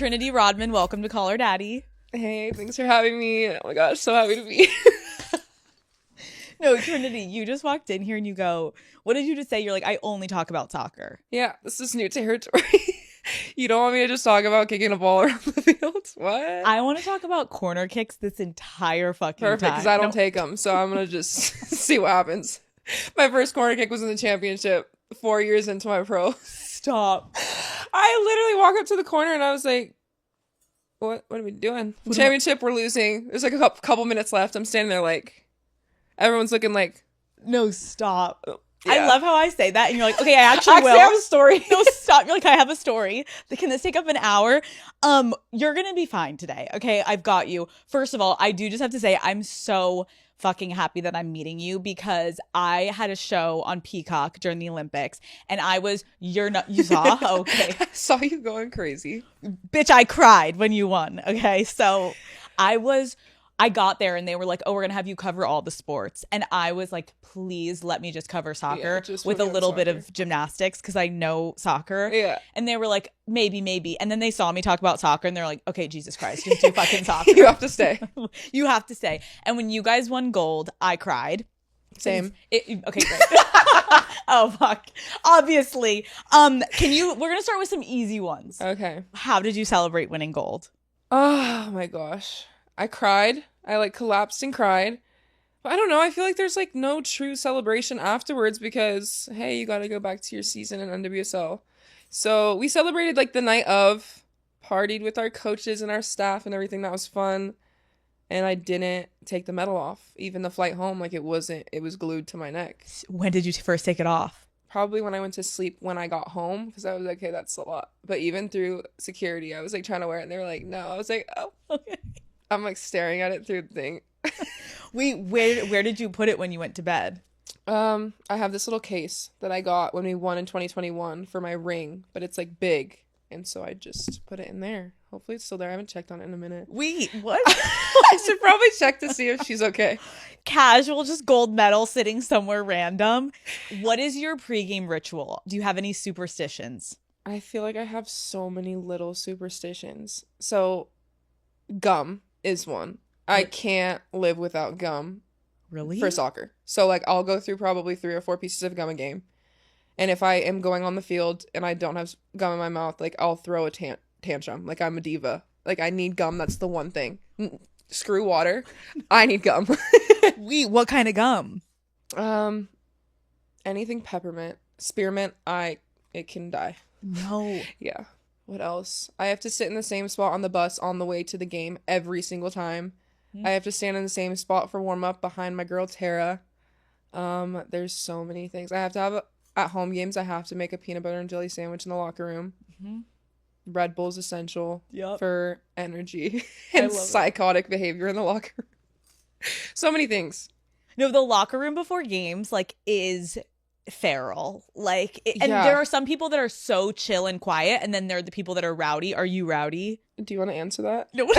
Trinity Rodman, welcome to Call Her Daddy. Hey, thanks for having me. Oh my gosh, so happy to be No, Trinity, you just walked in here and you go, what did you just say? You're like, I only talk about soccer. Yeah, this is new territory. You don't want me to just talk about kicking a ball around the field? What? I want to talk about corner kicks this entire fucking time. Perfect, because I don't take them, so I'm going to just see what happens. My first corner kick was in the championship 4 years into my pro. Stop. I literally walk up to the corner and I was like, what are we doing? Championship, we're losing. There's like a couple minutes left. I'm standing there like, everyone's looking like, no, stop. Yeah. I love how I say that. And you're like, okay, I actually will. I have a story. No, stop. You're like, I have a story. Can this take up an hour? You're going to be fine today. Okay, I've got you. First of all, I do just have to say, I'm so fucking happy that I'm meeting you because I had a show on Peacock during the Olympics and you saw? Okay. I saw you going crazy. Bitch, I cried when you won. Okay. So I got there and they were like, oh, we're going to have you cover all the sports. And I was like, please let me just cover soccer with a little bit of gymnastics because I know soccer. Yeah. And they were like, maybe. And then they saw me talk about soccer and they're like, okay, Jesus Christ, just do fucking soccer. You have to stay. You have to stay. And when you guys won gold, I cried. Same. Okay, great. Oh, fuck. Obviously. We're going to start with some easy ones. Okay. How did you celebrate winning gold? Oh my gosh. I cried. I like collapsed and cried. But I don't know. I feel like there's like no true celebration afterwards because, hey, you got to go back to your season in NWSL. So we celebrated like the night of, partied with our coaches and our staff and everything. That was fun. And I didn't take the medal off. Even the flight home, like it was glued to my neck. When did you first take it off? Probably when I went to sleep when I got home because I was like, okay, that's a lot. But even through security, I was like trying to wear it and they were like, no. I was like, oh, okay. I'm like staring at it through the thing. Where did you put it when you went to bed? I have this little case that I got when we won in 2021 for my ring, but it's like big. And so I just put it in there. Hopefully it's still there. I haven't checked on it in a minute. Wait, what? I should probably check to see if she's okay. Casual, just gold medal sitting somewhere random. What is your pregame ritual? Do you have any superstitions? I feel like I have so many little superstitions. So gum is one. I can't live without gum. Really? For soccer. So like I'll go through probably 3 or 4 pieces of gum a game. And if I am going on the field and I don't have gum in my mouth, like I'll throw a tantrum. Like I'm a diva. Like I need gum. That's the one thing. Screw water. I need gum. Wait, what kind of gum? Anything peppermint. Spearmint, it can die. No. Yeah. What else? I have to sit in the same spot on the bus on the way to the game every single time. I have to stand in the same spot for warm up behind my girl Tara. There's so many things. I have to have at home games. I have to make a peanut butter and jelly sandwich in the locker room. Mm-hmm. Red Bull's essential for energy and psychotic behavior in the locker room. So many things. No, the locker room before games is feral. There are some people that are so chill and quiet, and then there are the people that are rowdy. Are you rowdy? Do you want to answer that? No.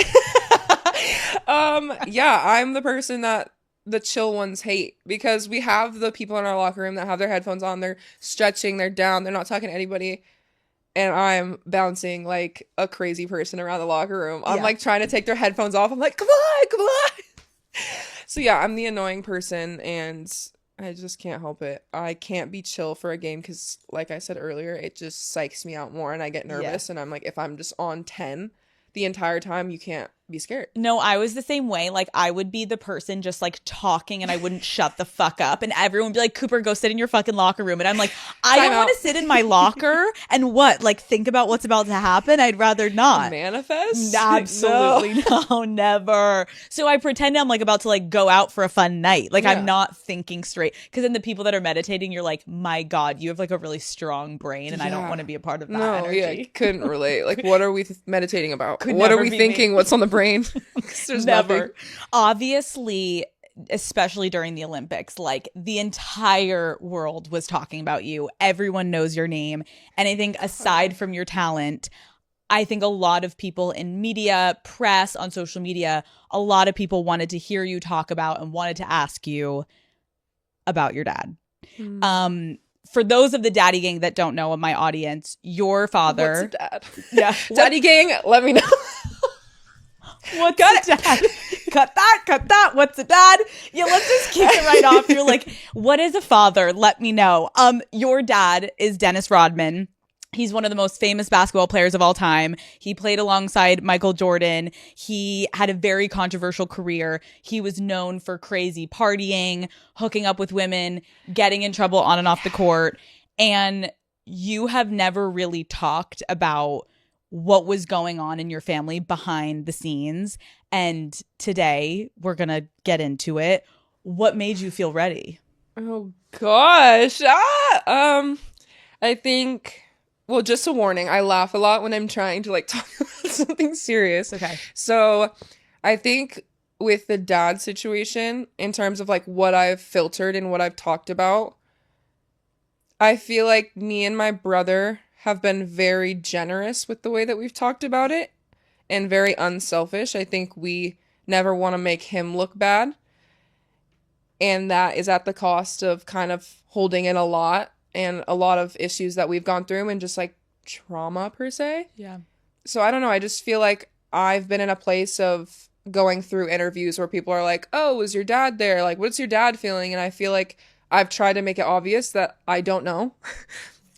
Yeah, I'm the person that the chill ones hate because we have the people in our locker room that have their headphones on, they're stretching, they're down, they're not talking to anybody, and I'm bouncing like a crazy person around the locker room. I'm like trying to take their headphones off. I'm like, come on. So yeah, I'm the annoying person and I just can't help it. I can't be chill for a game because like I said earlier, it just psychs me out more and I get nervous and I'm like, if I'm just on 10 the entire time, you can't be scared. No, I was the same way. Like I would be the person just like talking and I wouldn't shut the fuck up and everyone would be like, Cooper, go sit in your fucking locker room. And I'm like, I don't want to sit in my locker and think about what's about to happen. I'd rather not. Manifest? Absolutely no, never. So I pretend I'm like about to like go out for a fun night. Like I'm not thinking straight. Because then the people that are meditating, you're like, my God, you have like a really strong brain and I don't want to be a part of that energy. Yeah, couldn't relate. Like what are we meditating about? What are we thinking? What's on the brain? There's never. Nothing. Obviously, especially during the Olympics, like the entire world was talking about you. Everyone knows your name. And I think aside from your talent, I think a lot of people in media, press, on social media, a lot of people wanted to hear you talk about and wanted to ask you about your dad. for those of the daddy gang that don't know, of my audience, your father. What's a dad? Yeah. Daddy gang, let me know. What's a dad? Cut that. What's a dad? Yeah, let's just kick it right off. You're like, what is a father? Let me know. Your dad is Dennis Rodman. He's one of the most famous basketball players of all time. He played alongside Michael Jordan. He had a very controversial career. He was known for crazy partying, hooking up with women, getting in trouble on and off the court. And you have never really talked about what was going on in your family behind the scenes. And today we're going to get into it. What made you feel ready? Oh gosh. I think, well, just a warning, I laugh a lot when I'm trying to like talk about something serious. Okay. So I think with the dad situation, in terms of like what I've filtered and what I've talked about, I feel like me and my brother have been very generous with the way that we've talked about it and very unselfish. I think we never want to make him look bad. And that is at the cost of kind of holding in a lot and a lot of issues that we've gone through and just like trauma per se. Yeah. So I don't know. I just feel like I've been in a place of going through interviews where people are like, oh, was your dad there? Like, what's your dad feeling? And I feel like I've tried to make it obvious that I don't know.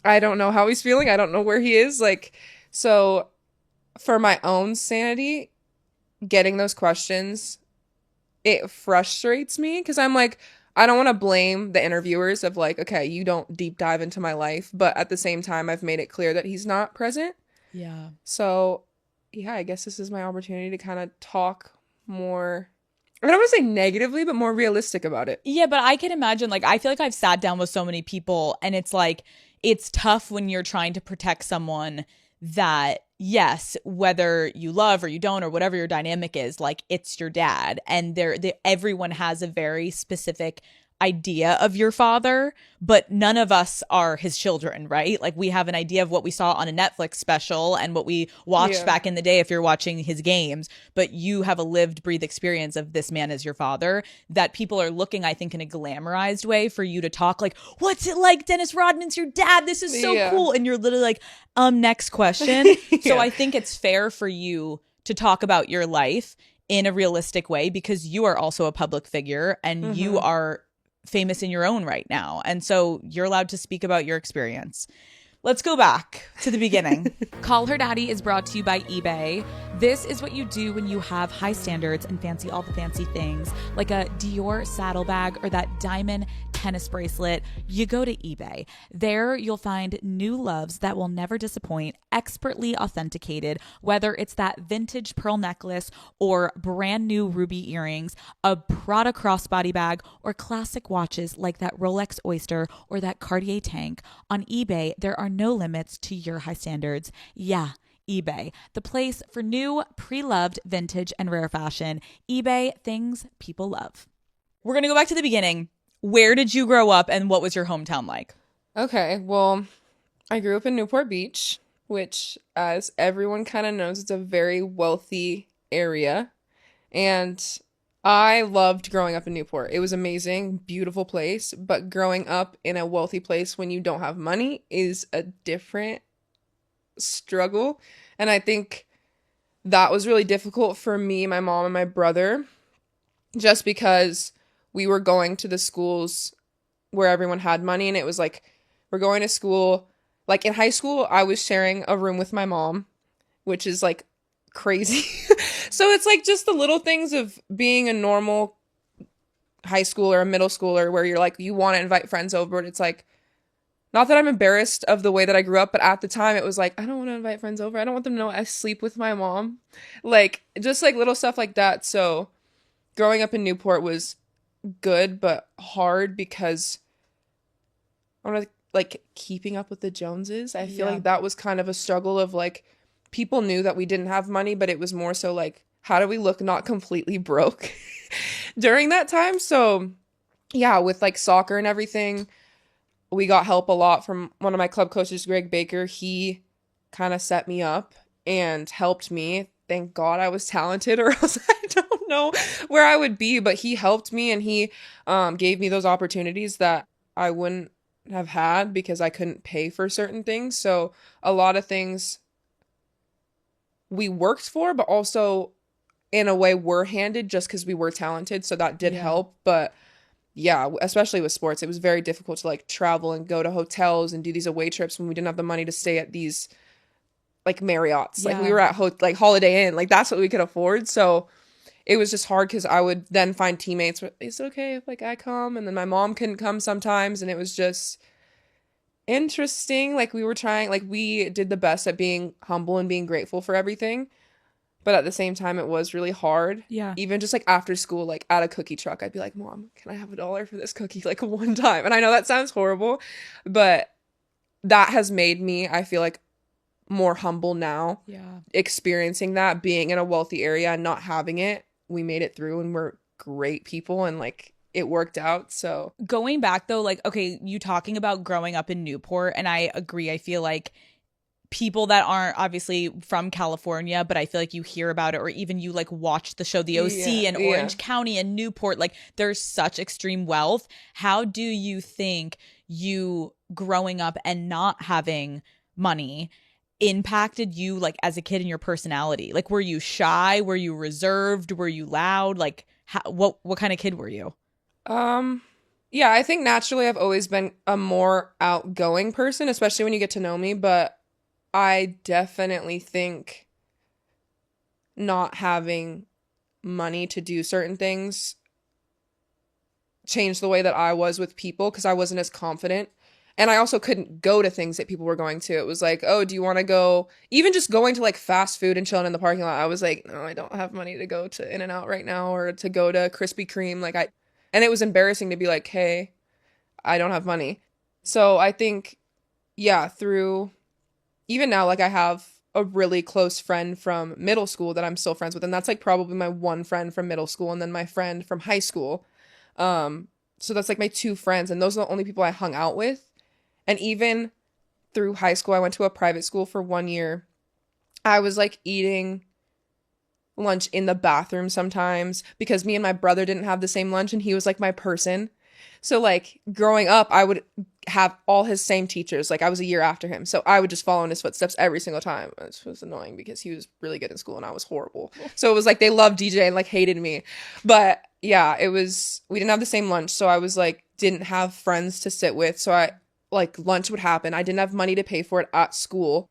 I don't know how he's feeling. I don't know where he is. Like, so for my own sanity, getting those questions, it frustrates me because I'm like, I don't want to blame the interviewers of like, okay, you don't deep dive into my life. But at the same time, I've made it clear that he's not present. Yeah. So yeah, I guess this is my opportunity to kind of talk more, I don't want to say negatively, but more realistic about it. Yeah, but I can imagine, like, I feel like I've sat down with so many people and it's like, it's tough when you're trying to protect someone that, yes, whether you love or you don't or whatever your dynamic is, like, it's your dad. And everyone has a very specific idea of your father, but none of us are his children, right? Like, we have an idea of what we saw on a Netflix special and what we watched back in the day if you're watching his games, but you have a lived, breathed experience of this man as your father that people are looking, I think, in a glamorized way for you to talk like, what's it like? Dennis Rodman's your dad. This is so cool. And you're literally like, next question. So I think it's fair for you to talk about your life in a realistic way because you are also a public figure and you are famous in your own right now. And so you're allowed to speak about your experience. Let's go back to the beginning. Call Her Daddy is brought to you by eBay. This is what you do when you have high standards and fancy all the fancy things, like a Dior saddlebag or that diamond tennis bracelet. You go to eBay. There you'll find new loves that will never disappoint, expertly authenticated, whether it's that vintage pearl necklace or brand new ruby earrings, a Prada crossbody bag, or classic watches like that Rolex Oyster or that Cartier tank. On eBay, there are no limits to your high standards. Yeah, eBay, the place for new, pre-loved vintage and rare fashion. eBay, things people love. We're going to go back to the beginning. Where did you grow up and what was your hometown like? Okay, well, I grew up in Newport Beach, which, as everyone kind of knows, it's a very wealthy area. And I loved growing up in Newport. It was amazing, beautiful place. But growing up in a wealthy place when you don't have money is a different struggle. And I think that was really difficult for me, my mom, and my brother, just because we were going to the schools where everyone had money. And it was like, we're going to school. Like in high school, I was sharing a room with my mom, which is like crazy. So it's like just the little things of being a normal high schooler, a middle schooler, where you're like, you want to invite friends over. And it's like, not that I'm embarrassed of the way that I grew up, but at the time it was like, I don't want to invite friends over. I don't want them to know I sleep with my mom. Like, just like little stuff like that. So growing up in Newport was good, but hard because I want to like keeping up with the Joneses. I feel like that was kind of a struggle of like, people knew that we didn't have money, but it was more so like, how do we look not completely broke during that time? So yeah, with like soccer and everything, we got help a lot from one of my club coaches, Greg Baker. He kind of set me up and helped me. Thank God I was talented or else I don't know where I would be, but he helped me and he gave me those opportunities that I wouldn't have had because I couldn't pay for certain things. So a lot of things we worked for, but also in a way were handed just because we were talented. So that did Yeah. help. But yeah, especially with sports, it was very difficult to like travel and go to hotels and do these away trips when we didn't have the money to stay at these like Marriott's. Like we Yeah. were at like Holiday Inn. Like that's what we could afford. So it was just hard because I would then find teammates. It's okay if like I come, and then my mom couldn't come sometimes, and it was just interesting. Like we were trying, like we did the best at being humble and being grateful for everything, but at the same time, it was really hard. Yeah. Even just like after school, like at a cookie truck, I'd be like, "Mom, can I have $1 for this cookie?" Like one time, and I know that sounds horrible, but that has made me, I feel like, more humble now. Yeah. Experiencing that, being in a wealthy area and not having it, we made it through, and we're great people, and like it worked out. So Going back though, like, okay, you talking about growing up in Newport, and I agree. I feel like people that aren't obviously from California, but I feel like you hear about it, or even you like watch the show The OC and Orange County and Newport, like there's such extreme wealth. How do you think you growing up and not having money impacted you like as a kid in your personality? Like were you shy? Were you reserved? Were you loud? Like what kind of kid were you? Yeah, I think naturally I've always been a more outgoing person, especially when you get to know me, but I definitely think not having money to do certain things changed the way that I was with people because I wasn't as confident. And I also couldn't go to things that people were going to. It was like, oh, do you want to go? Even just going to like fast food and chilling in the parking lot, I was like, no, I don't have money to go to In-N-Out right now or to go to Krispy Kreme. And it was embarrassing to be like, hey, I don't have money. So I think, yeah, through even now, like I have a really close friend from middle school that I'm still friends with. And that's like probably my one friend from middle school and then my friend from high school. So that's like my two friends. And those are the only people I hung out with. And even through high school, I went to a private school for 1 year. I was like eating lunch in the bathroom sometimes because me and my brother didn't have the same lunch and he was like my person. So like growing up, I would have all his same teachers. Like I was a year after him. So I would just follow in his footsteps every single time. It was annoying because he was really good in school and I was horrible. So it was like they loved DJ and like hated me. But yeah, we didn't have the same lunch. So I was like, didn't have friends to sit with. So like lunch would happen. I didn't have money to pay for it at school.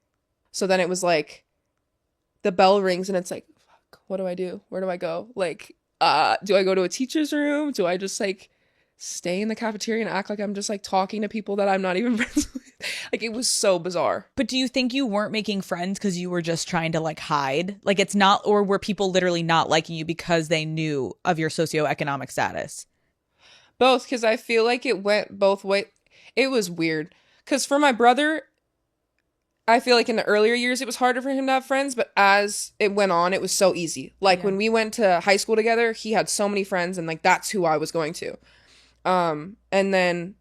So then it was like the bell rings and it's like, fuck, what do I do? Where do I go? Like, do I go to a teacher's room? Do I just like stay in the cafeteria and act like I'm just like talking to people that I'm not even friends with? Like it was so bizarre. But do you think you weren't making friends because you were just trying to like hide? Like it's not, or were people literally not liking you because they knew of your socioeconomic status? Both, because I feel like it went both ways. It was weird. Because for my brother, I feel like in the earlier years, it was harder for him to have friends. But as it went on, it was so easy. Like when we went to high school together, he had so many friends and like that's who I was going to. And then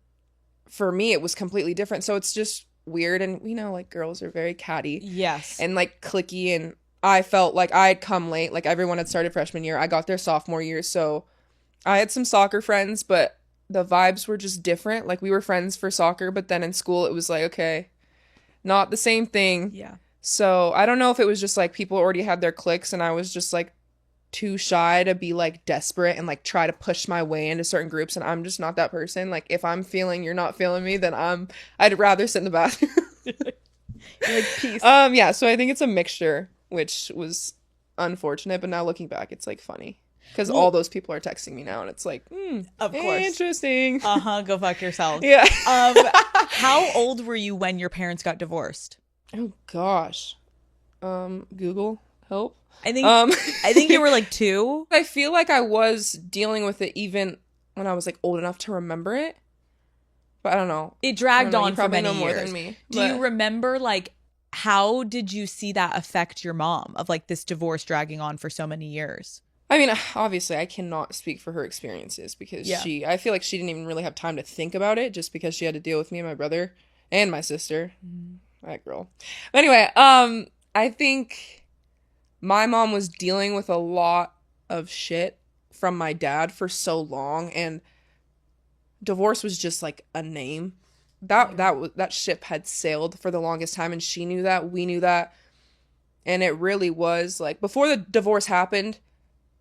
for me, it was completely different. So it's just weird. And we know like girls are very catty. Yes. And like cliquey. And I felt like I had come late. Like everyone had started freshman year. I got there sophomore year. So I had some soccer friends, but the vibes were just different. Like we were friends for soccer, but then in school it was like, okay, not the same thing. Yeah. So I don't know if it was just like people already had their cliques and I was just like too shy to be like desperate and like try to push my way into certain groups, and I'm just not that person. Like if I'm feeling you're not feeling me, then I'd rather sit in the bathroom. You're like, peace. Yeah, so I think it's a mixture, which was unfortunate, but now looking back it's like funny. Because all those people are texting me now, and it's like, of course, interesting. Go fuck yourself. Yeah. How old were you when your parents got divorced? Oh gosh. Google help. I think you were like 2. I feel like I was dealing with it even when I was like old enough to remember it, but I don't know. It dragged on you for probably many know years. More than me. Do you remember like how did you see that affect your mom of like this divorce dragging on for so many years? I mean, obviously, I cannot speak for her experiences because I feel like she didn't even really have time to think about it just because she had to deal with me and my brother and my sister. That girl. But anyway, I think my mom was dealing with a lot of shit from my dad for so long, and divorce was just like a name that ship had sailed for the longest time, and she knew that, we knew that. And it really was like, before the divorce happened,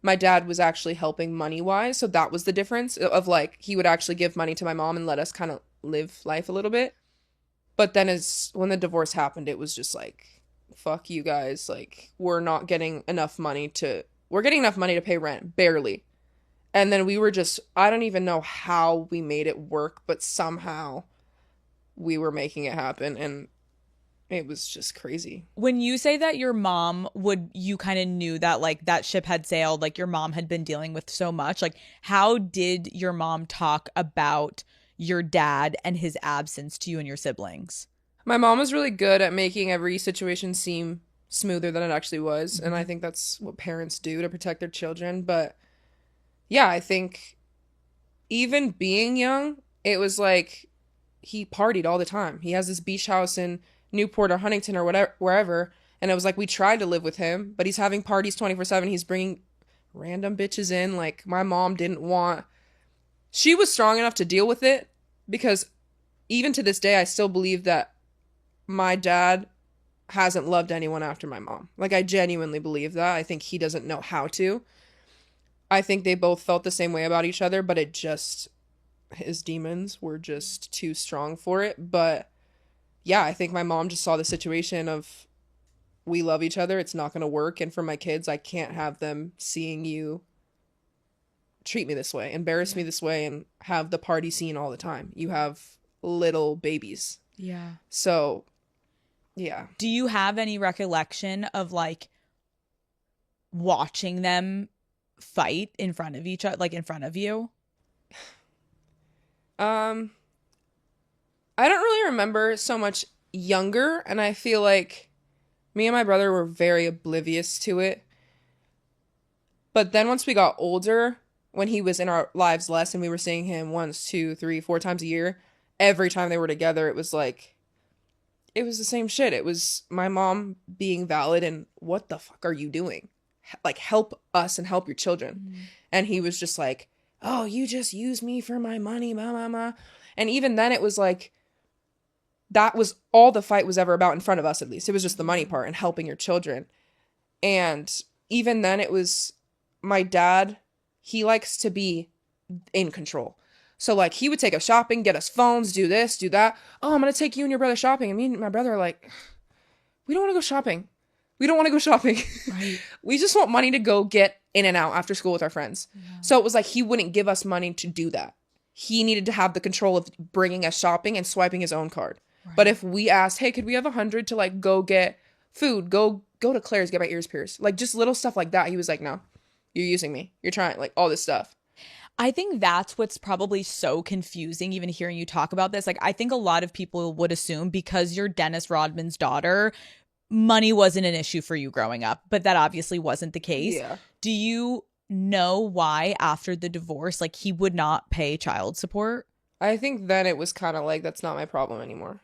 my dad was actually helping money wise, so that was the difference of like, he would actually give money to my mom and let us kind of live life a little bit. But then when the divorce happened, it was just like, fuck you guys, like, we're getting enough money to pay rent, barely. And then we were just, I don't even know how we made it work, but somehow we were making it happen, and it was just crazy. When you say that your mom you kind of knew that like that ship had sailed, like your mom had been dealing with so much, like how did your mom talk about your dad and his absence to you and your siblings? My mom was really good at making every situation seem smoother than it actually was, and I think that's what parents do to protect their children. But yeah, I think even being young, it was like he partied all the time. He has this beach house in Newport or Huntington or whatever, wherever, and it was like we tried to live with him, but he's having parties 24/7. He's bringing random bitches in. Like, my mom she was strong enough to deal with it, because even to this day, I still believe that my dad hasn't loved anyone after my mom. Like, I genuinely believe that. I think he doesn't know how to. I think they both felt the same way about each other, but his demons were just too strong for it. But yeah, I think my mom just saw the situation of, we love each other, it's not going to work. And for my kids, I can't have them seeing you treat me this way, embarrass me this way, and have the party scene all the time. You have little babies. Yeah. So, yeah. Do you have any recollection of like watching them fight in front of each other, like in front of you? I don't really remember so much younger, and I feel like me and my brother were very oblivious to it. But then once we got older, when he was in our lives less and we were seeing him once, two, three, four times a year, every time they were together, it was like, it was the same shit. It was my mom being valid and, what the fuck are you doing? Like, help us and help your children. And he was just like, oh, you just use me for my money, ma. And even then it was like, that was all the fight was ever about in front of us, at least. It was just the money part and helping your children. And even then it was, my dad, he likes to be in control. So like, he would take us shopping, get us phones, do this, do that. Oh, I'm going to take you and your brother shopping. And me and my brother are like, we don't want to go shopping. We don't want to go shopping. Right. We just want money to go get in and out after school with our friends. Yeah. So it was like, he wouldn't give us money to do that. He needed to have the control of bringing us shopping and swiping his own card. Right. But if we asked, hey, could we have 100 to like go get food, go to Claire's, get my ears pierced, like just little stuff like that, he was like, no, you're using me. You're trying, like, all this stuff. I think that's what's probably so confusing, even hearing you talk about this. Like, I think a lot of people would assume because you're Dennis Rodman's daughter, money wasn't an issue for you growing up, but that obviously wasn't the case. Yeah. Do you know why after the divorce, like, he would not pay child support? I think then it was kind of like, that's not my problem anymore.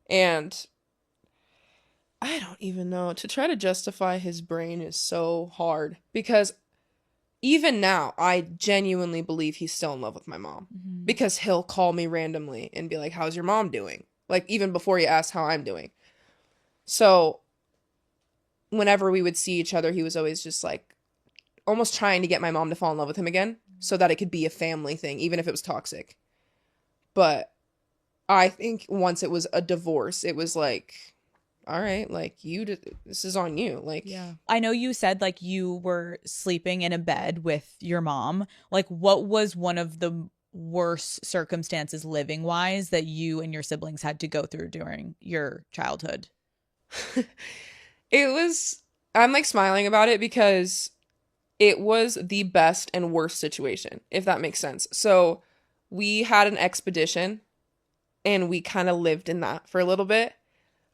And I don't even know. To try to justify his brain is so hard, because even now, I genuinely believe he's still in love with my mom, because he'll call me randomly and be like, how's your mom doing? Like, even before he asked how I'm doing. So whenever we would see each other, he was always just like almost trying to get my mom to fall in love with him again so that it could be a family thing, even if it was toxic. But I think once it was a divorce, it was like, all right, like, this is on you. Like, yeah. I know you said like you were sleeping in a bed with your mom. Like, what was one of the worst circumstances living wise that you and your siblings had to go through during your childhood? I'm like smiling about it because it was the best and worst situation, if that makes sense. So we had an expedition and we kind of lived in that for a little bit.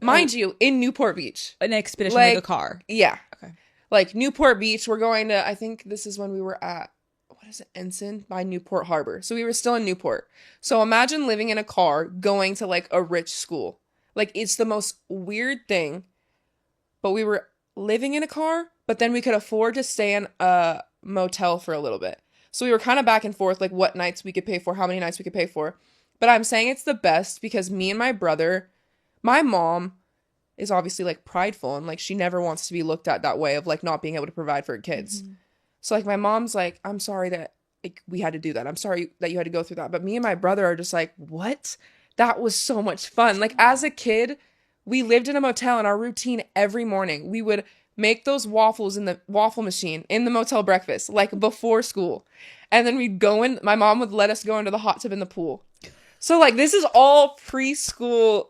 Mind you, in Newport Beach. An expedition, like a car? Yeah. Okay. Like Newport Beach, we're going to, I think this is when we were at, what is it, Ensign by Newport Harbor. So we were still in Newport. So imagine living in a car going to like a rich school. Like, it's the most weird thing. But we were living in a car, but then we could afford to stay in a motel for a little bit. So we were kind of back and forth, like what nights we could pay for, how many nights we could pay for. But I'm saying it's the best because me and my brother, my mom is obviously like prideful and like she never wants to be looked at that way of like not being able to provide for her kids. Mm-hmm. So like my mom's like, I'm sorry that like we had to do that. I'm sorry that you had to go through that. But me and my brother are just like, what? That was so much fun. Like as a kid, we lived in a motel and our routine every morning, we would make those waffles in the waffle machine in the motel breakfast, like before school. And then we'd go in, my mom would let us go into the hot tub in the pool. So like this is all preschool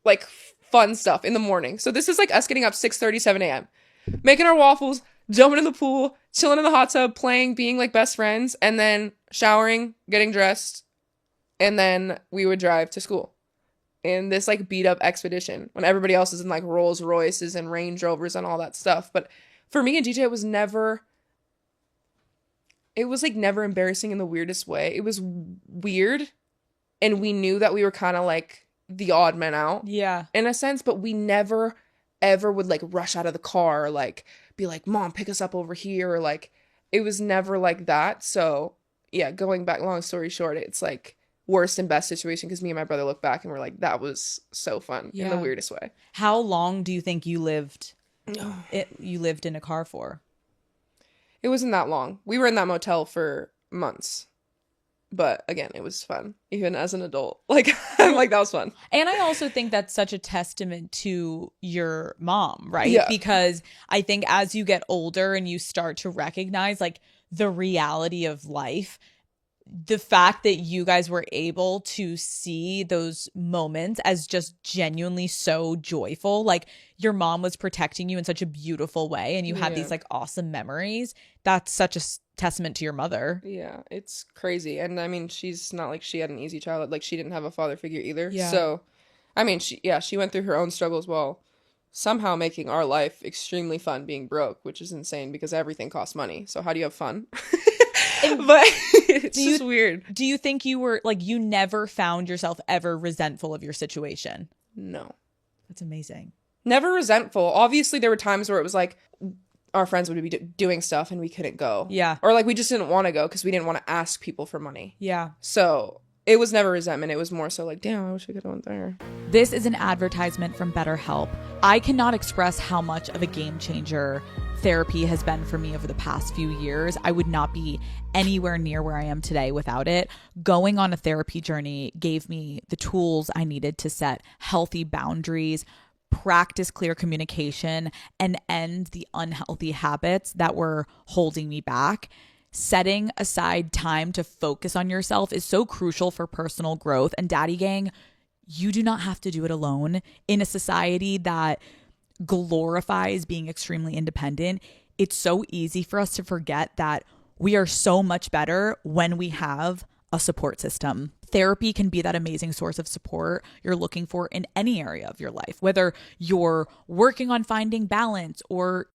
like fun stuff in the morning. So this is like us getting up 6:30, 7 a.m. making our waffles, jumping in the pool, chilling in the hot tub, playing, being like best friends, and then showering, getting dressed, and then we would drive to school in this like beat up expedition when everybody else is in like Rolls Royces and Range Rovers and all that stuff. But for me and DJ, it was like never embarrassing in the weirdest way. It was weird, and we knew that we were kind of like the odd man out. Yeah. In a sense, but we never ever would like rush out of the car or like be like, Mom, pick us up over here, or like it was never like that. So yeah, going back, long story short, it's like worst and best situation because me and my brother look back and we're like, that was so fun in the weirdest way. How long do you think you lived in a car for? It wasn't that long. We were in that motel for months. But again, it was fun, even as an adult. Like, I'm like, that was fun. And I also think that's such a testament to your mom, right? Yeah. Because I think as you get older and you start to recognize like the reality of life, the fact that you guys were able to see those moments as just genuinely so joyful, like your mom was protecting you in such a beautiful way and you had these like awesome memories, that's such a testament to your mother. Yeah, it's crazy. And I mean, she's not like she had an easy childhood. Like she didn't have a father figure either. Yeah. So I mean, she went through her own struggles while somehow making our life extremely fun being broke, which is insane because everything costs money. So how do you have fun? But it's just weird. Do you think you were like, you never found yourself ever resentful of your situation? No. That's amazing. Never resentful. Obviously, there were times where it was like our friends would be doing stuff and we couldn't go. Yeah. Or like we just didn't want to go because we didn't want to ask people for money. Yeah. So it was never resentment. It was more so like, damn, I wish I could have went there. This is an advertisement from BetterHelp. I cannot express how much of a game changer therapy has been for me over the past few years. I would not be anywhere near where I am today without it. Going on a therapy journey gave me the tools I needed to set healthy boundaries, practice clear communication, and end the unhealthy habits that were holding me back. Setting aside time to focus on yourself is so crucial for personal growth. And Daddy Gang, you do not have to do it alone. In a society that glorifies being extremely independent, it's so easy for us to forget that we are so much better when we have a support system. Therapy can be that amazing source of support you're looking for in any area of your life, whether you're working on finding balance or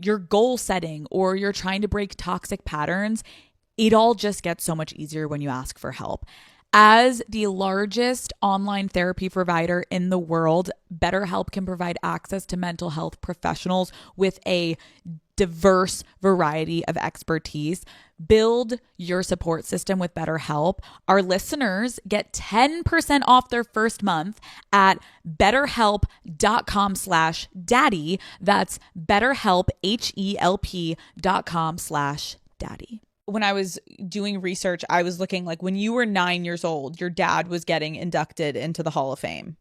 you're goal setting or you're trying to break toxic patterns. It all just gets so much easier when you ask for help. As the largest online therapy provider in the world, BetterHelp can provide access to mental health professionals with a diverse variety of expertise. Build your support system with BetterHelp. Our listeners get 10% off their first month at betterhelp.com/daddy. That's BetterHelp, HELP.com/daddy. When I was doing research, I was looking like when you were 9 years old, your dad was getting inducted into the Hall of Fame.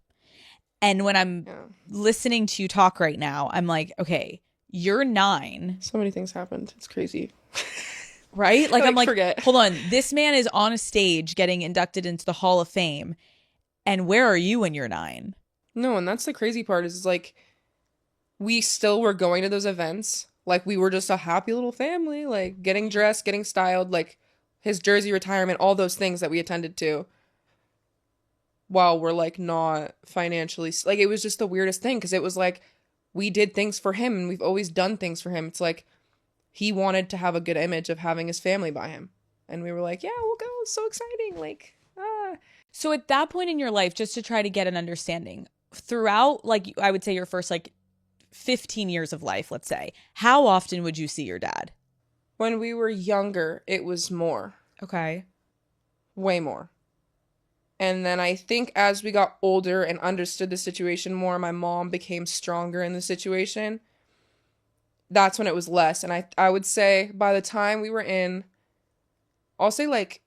And when I'm listening to you talk right now, I'm like, okay, you're 9. So many things happened. It's crazy. Right? Like, I'm like, forget. Hold on. This man is on a stage getting inducted into the Hall of Fame. And where are you when you're 9? No, and that's the crazy part is like we still were going to those events. Like we were just a happy little family, like getting dressed, getting styled, like his jersey retirement, all those things that we attended to while we're like not financially, like it was just the weirdest thing because it was like we did things for him and we've always done things for him. It's like he wanted to have a good image of having his family by him. And we were like, yeah, we'll go. It's so exciting. Like, So at that point in your life, just to try to get an understanding, throughout, like I would say your first like 15 years of life, let's say, how often would you see your dad? When we were younger, it was more. Okay. Way more. And then I think as we got older and understood the situation more, my mom became stronger in the situation. That's when it was less. And I would say by the time we were in, I'll say like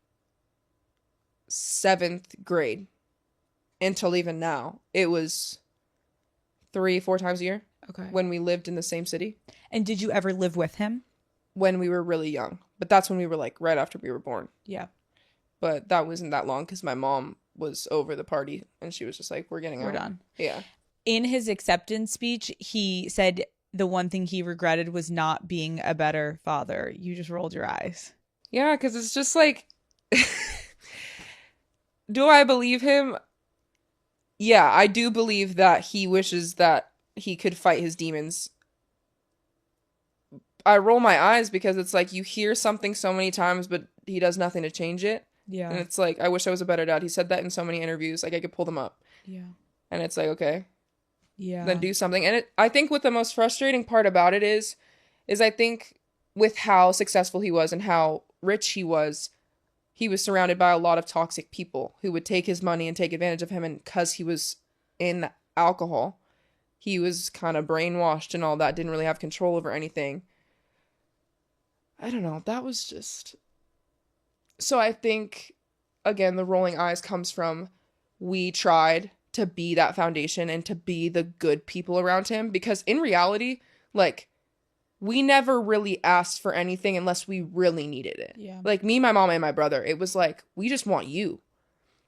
7th grade until even now, it was 3-4 times a year. Okay. When we lived in the same city. And did you ever live with him? When we were really young. But that's when we were like right after we were born. Yeah. But that wasn't that long because my mom was over the party and she was just like, we're We're done. Yeah. In his acceptance speech, he said the one thing he regretted was not being a better father. You just rolled your eyes. Yeah, because it's just like, do I believe him? Yeah, I do believe that he wishes that he could fight his demons. I roll my eyes because it's like you hear something so many times, but he does nothing to change it. Yeah. And it's like, I wish I was a better dad. He said that in so many interviews. Like, I could pull them up. Yeah. And it's like, okay. Yeah. Then do something. And I think what the most frustrating part about it is I think with how successful he was and how rich he was surrounded by a lot of toxic people who would take his money and take advantage of him. And because he was in alcohol, he was kind of brainwashed and all that, didn't really have control over anything. I don't know. That was just... So I think, again, the rolling eyes comes from we tried to be that foundation and to be the good people around him. Because in reality, like, we never really asked for anything unless we really needed it. Yeah. Like, me, my mom, and my brother, it was like, we just want you.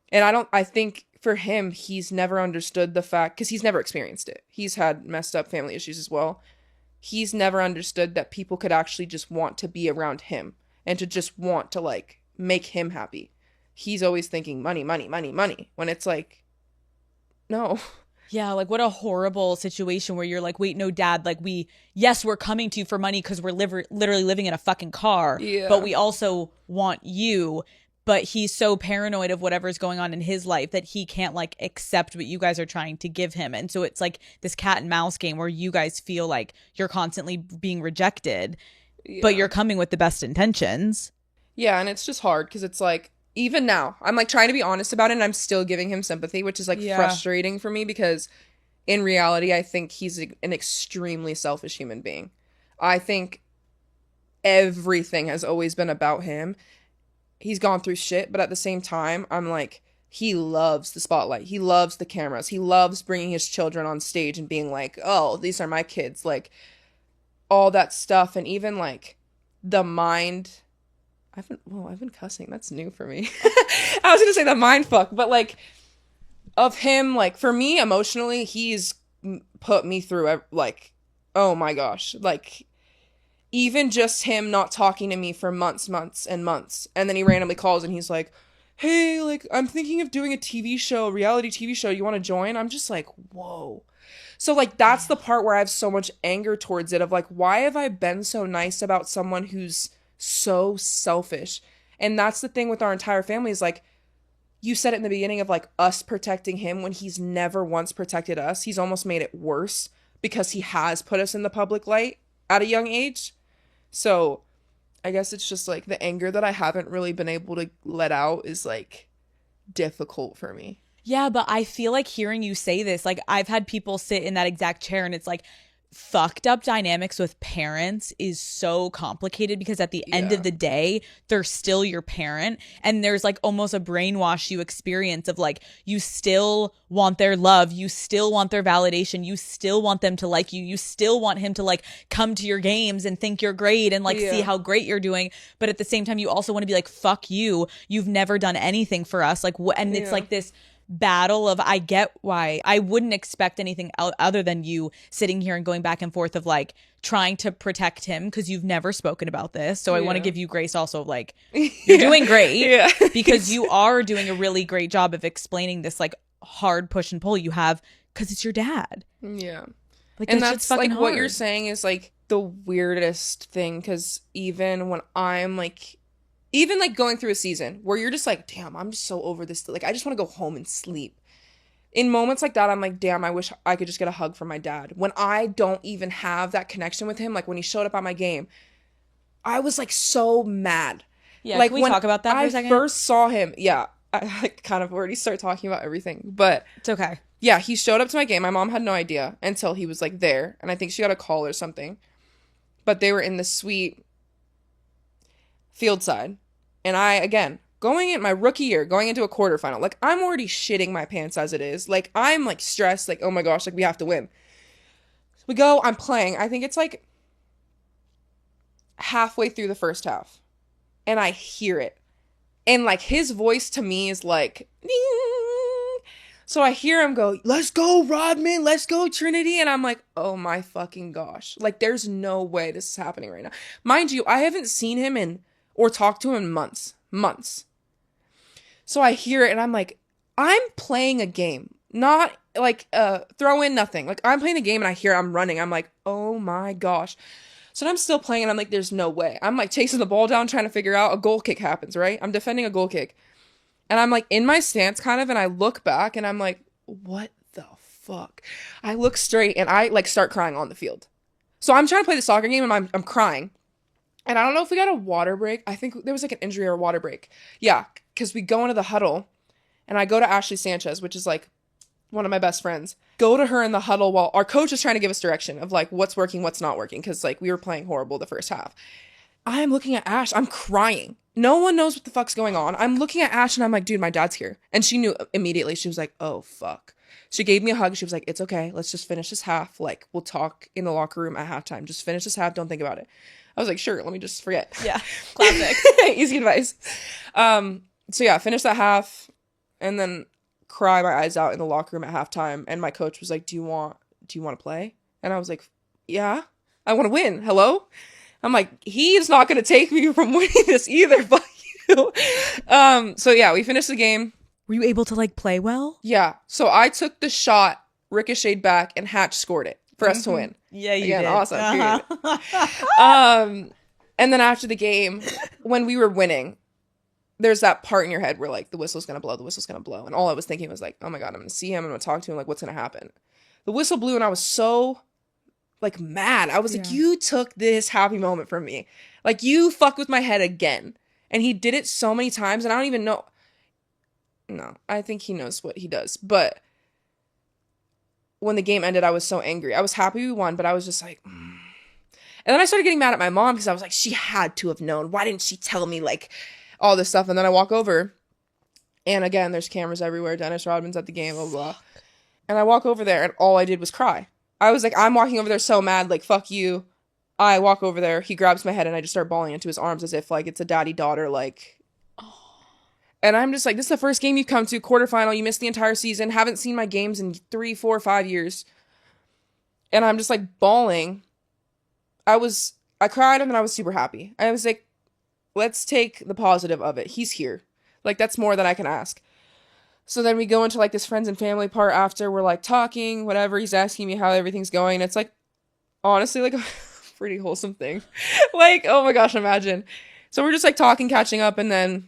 And I think for him, he's never understood the fact, because he's never experienced it. He's had messed up family issues as well. He's never understood that people could actually just want to be around him and to just want to, like, make him happy. He's always thinking money, money, money, money, when it's like, no. Yeah, like what a horrible situation where you're like, wait, no, dad, like we're coming to you for money because we're literally living in a fucking car, Yeah. but we also want you. But he's so paranoid of whatever's going on in his life that he can't like accept what you guys are trying to give him. And so it's like this cat and mouse game where you guys feel like you're constantly being rejected, but you're coming with the best intentions. Yeah, and it's just hard because it's like, even now, I'm like trying to be honest about it and I'm still giving him sympathy, which is like frustrating for me because in reality, I think he's an extremely selfish human being. I think everything has always been about him. He's gone through shit, but at the same time, I'm like, he loves the spotlight. He loves the cameras. He loves bringing his children on stage and being like, oh, these are my kids. Like, all that stuff. And even like the mind... I've been cussing. That's new for me. I was going to say the mind fuck, but like of him, like for me emotionally, he's put me through like, oh my gosh, like even just him not talking to me for months and months. And then he randomly calls and he's like, hey, like I'm thinking of doing a reality TV show. You want to join? I'm just like, whoa. So like, that's the part where I have so much anger towards it of like, why have I been so nice about someone who's so selfish? And that's the thing with our entire family is like, you said it in the beginning of like us protecting him when he's never once protected us. He's almost made it worse because he has put us in the public light at a young age. So I guess it's just like the anger that I haven't really been able to let out is like difficult for me. Yeah, but I feel like hearing you say this, like I've had people sit in that exact chair and it's like, fucked up dynamics with parents is so complicated because at the end of the day, they're still your parent. And there's like almost a brainwash you experience of like, you still want their love. You still want their validation. You still want them to like you. You still want him to like come to your games and think you're great and like see how great you're doing. But at the same time, you also want to be like, fuck you. You've never done anything for us. Like, and it's like this battle of, I get why I wouldn't expect anything other than you sitting here and going back and forth of like trying to protect him because you've never spoken about this. So I want to give you grace also of like, you're doing great because you are doing a really great job of explaining this like hard push and pull you have because it's your dad. Yeah. Like, and that's like hard. What you're saying is like the weirdest thing because even when I'm like, even like going through a season where you're just like, damn, I'm just so over this. Like, I just want to go home and sleep. In moments like that, I'm like, damn, I wish I could just get a hug from my dad. When I don't even have that connection with him, like when he showed up at my game, I was like so mad. Yeah, like can we talk about that for a second? I first saw him, I like kind of already start talking about everything. But It's okay. yeah, he showed up to my game. My mom had no idea until he was like there. And I think she got a call or something. But they were in the suite field side. And I, again, going in my rookie year, going into a quarterfinal, like I'm already shitting my pants as it is. Like I'm like stressed, like, oh my gosh, like we have to win. So we go, I'm playing. I think it's like halfway through the first half. And I hear it. And like his voice to me is like, ding. So I hear him go, let's go, Rodman, let's go, Trinity. And I'm like, oh my fucking gosh. Like there's no way this is happening right now. Mind you, I haven't seen him in or talked to him in months. So I hear it and I'm like, I'm playing a game, not like throw in nothing. Like I'm playing a game and I hear I'm running. I'm like, oh my gosh. So I'm still playing and I'm like, there's no way. I'm like chasing the ball down, trying to figure out a goal kick happens, right? I'm defending a goal kick. And I'm like in my stance kind of, and I look back and I'm like, what the fuck? I look straight and I like start crying on the field. So I'm trying to play the soccer game and I'm crying. And I don't know if we got a water break. I think there was like an injury or a water break. Yeah, because we go into the huddle and I go to Ashley Sanchez, which is like one of my best friends, go to her in the huddle while our coach is trying to give us direction of like what's working, what's not working. Cause like we were playing horrible the first half. I'm looking at Ash. I'm crying. No one knows what the fuck's going on. I'm looking at Ash and I'm like, dude, my dad's here. And she knew immediately. She was like, oh, fuck. She gave me a hug. She was like, it's okay. Let's just finish this half. Like we'll talk in the locker room at halftime. Just finish this half. Don't think about it. I was like, sure. Let me just forget. Yeah. Classic. Easy advice. So yeah, finish that half and then cry my eyes out in the locker room at halftime. And my coach was like, do you want to play? And I was like, yeah, I want to win. Hello? I'm like, he's not going to take me from winning this either. Fuck you. So yeah, we finished the game. Were you able to like play well? Yeah. So I took the shot, ricocheted back, and Hatch scored it for us to win. Yeah, you Again, did. awesome. Uh-huh. And then after the game, when we were winning, there's that part in your head where like the whistle's gonna blow, and all I was thinking was like, oh my god, I'm gonna see him, I'm gonna talk to him, like what's gonna happen? The whistle blew and I was so like mad. I was like, you took this happy moment from me. Like you fucked with my head again. And he did it so many times and I don't even know. No, I think he knows what he does. But when the game ended, I was so angry. I was happy we won, but I was just like, And then I started getting mad at my mom because I was like, she had to have known. Why didn't she tell me like all this stuff? And then I walk over and again, there's cameras everywhere. Dennis Rodman's at the game, blah, blah, blah. And I walk over there and all I did was cry. I was like, I'm walking over there so mad, like, fuck you. I walk over there, he grabs my head and I just start bawling into his arms as if like it's a daddy-daughter, like. And I'm just like, this is the first game you've come to, quarterfinal, you missed the entire season, haven't seen my games in 3, 4, 5 years. And I'm just like bawling. I cried and then I was super happy. I was like, let's take the positive of it. He's here. Like, that's more than I can ask. So then we go into like this friends and family part after. We're like talking, whatever. He's asking me how everything's going. And it's like, honestly, like a pretty wholesome thing. Like, oh my gosh, imagine. So we're just like talking, catching up. And then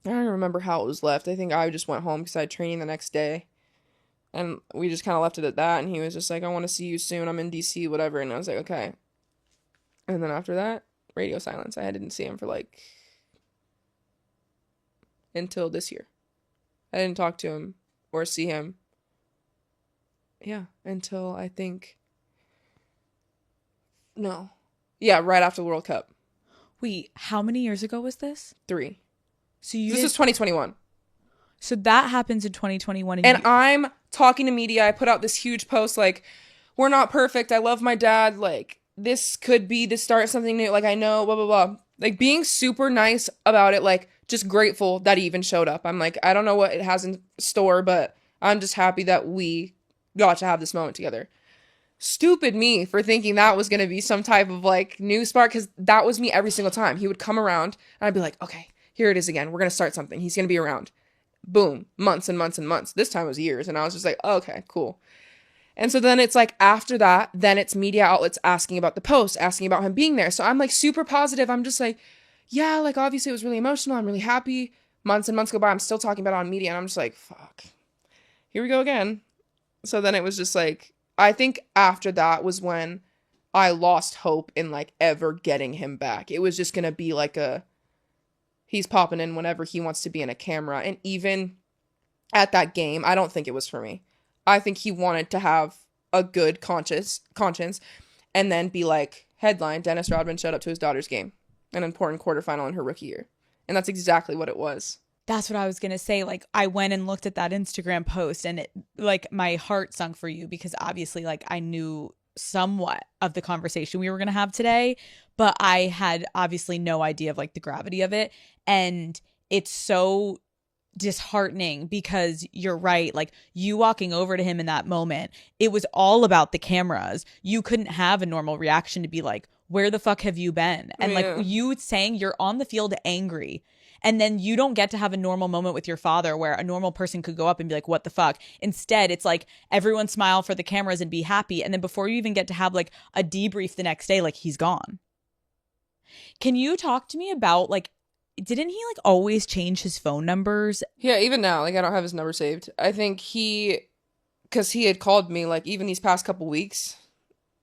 I don't remember how it was left. I think I just went home because I had training the next day. And we just kind of left it at that. And he was just like, I want to see you soon. I'm in DC, whatever. And I was like, okay. And then after that, radio silence. I didn't see him for like until this year. I didn't talk to him or see him. Yeah, until I think. No. Yeah, right after the World Cup. Wait, how many years ago was this? 3. So this is 2021. So that happens in 2021. And I'm talking to media. I put out this huge post like, we're not perfect. I love my dad. Like, this could be the start of something new. Like, I know, blah, blah, blah. Like, being super nice about it. Like, just grateful that he even showed up. I'm like, I don't know what it has in store, but I'm just happy that we got to have this moment together. Stupid me for thinking that was going to be some type of like new spark, because that was me every single time. He would come around and I'd be like, okay, here it is again. We're going to start something. He's going to be around. Boom. Months and months and months. This time was years. And I was just like, oh, okay, cool. And so then it's like after that, then it's media outlets asking about the post, asking about him being there. So I'm like super positive. I'm just like, yeah, like obviously it was really emotional. I'm really happy. Months and months go by. I'm still talking about it on media. And I'm just like, fuck, here we go again. So then it was just like, I think after that was when I lost hope in like ever getting him back. It was just going to be like a He's popping in whenever he wants to be in a camera. And even at that game, I don't think it was for me. I think he wanted to have a good conscience and then be like, headline, Dennis Rodman showed up to his daughter's game, an important quarterfinal in her rookie year. And that's exactly what it was. That's what I was going to say. Like, I went and looked at that Instagram post and it, like, my heart sunk for you because obviously, like, I knew somewhat of the conversation we were going to have today, but I had obviously no idea of like the gravity of it. And it's so disheartening because you're right. Like, you walking over to him in that moment, it was all about the cameras. You couldn't have a normal reaction to be like, where the fuck have you been? And like you saying you're on the field angry. And then you don't get to have a normal moment with your father where a normal person could go up and be like, what the fuck? Instead, it's like everyone smile for the cameras and be happy. And then before you even get to have like a debrief the next day, like he's gone. Can you talk to me about like, didn't he like always change his phone numbers? Yeah, even now, like I don't have his number saved. I think because he had called me like even these past couple weeks,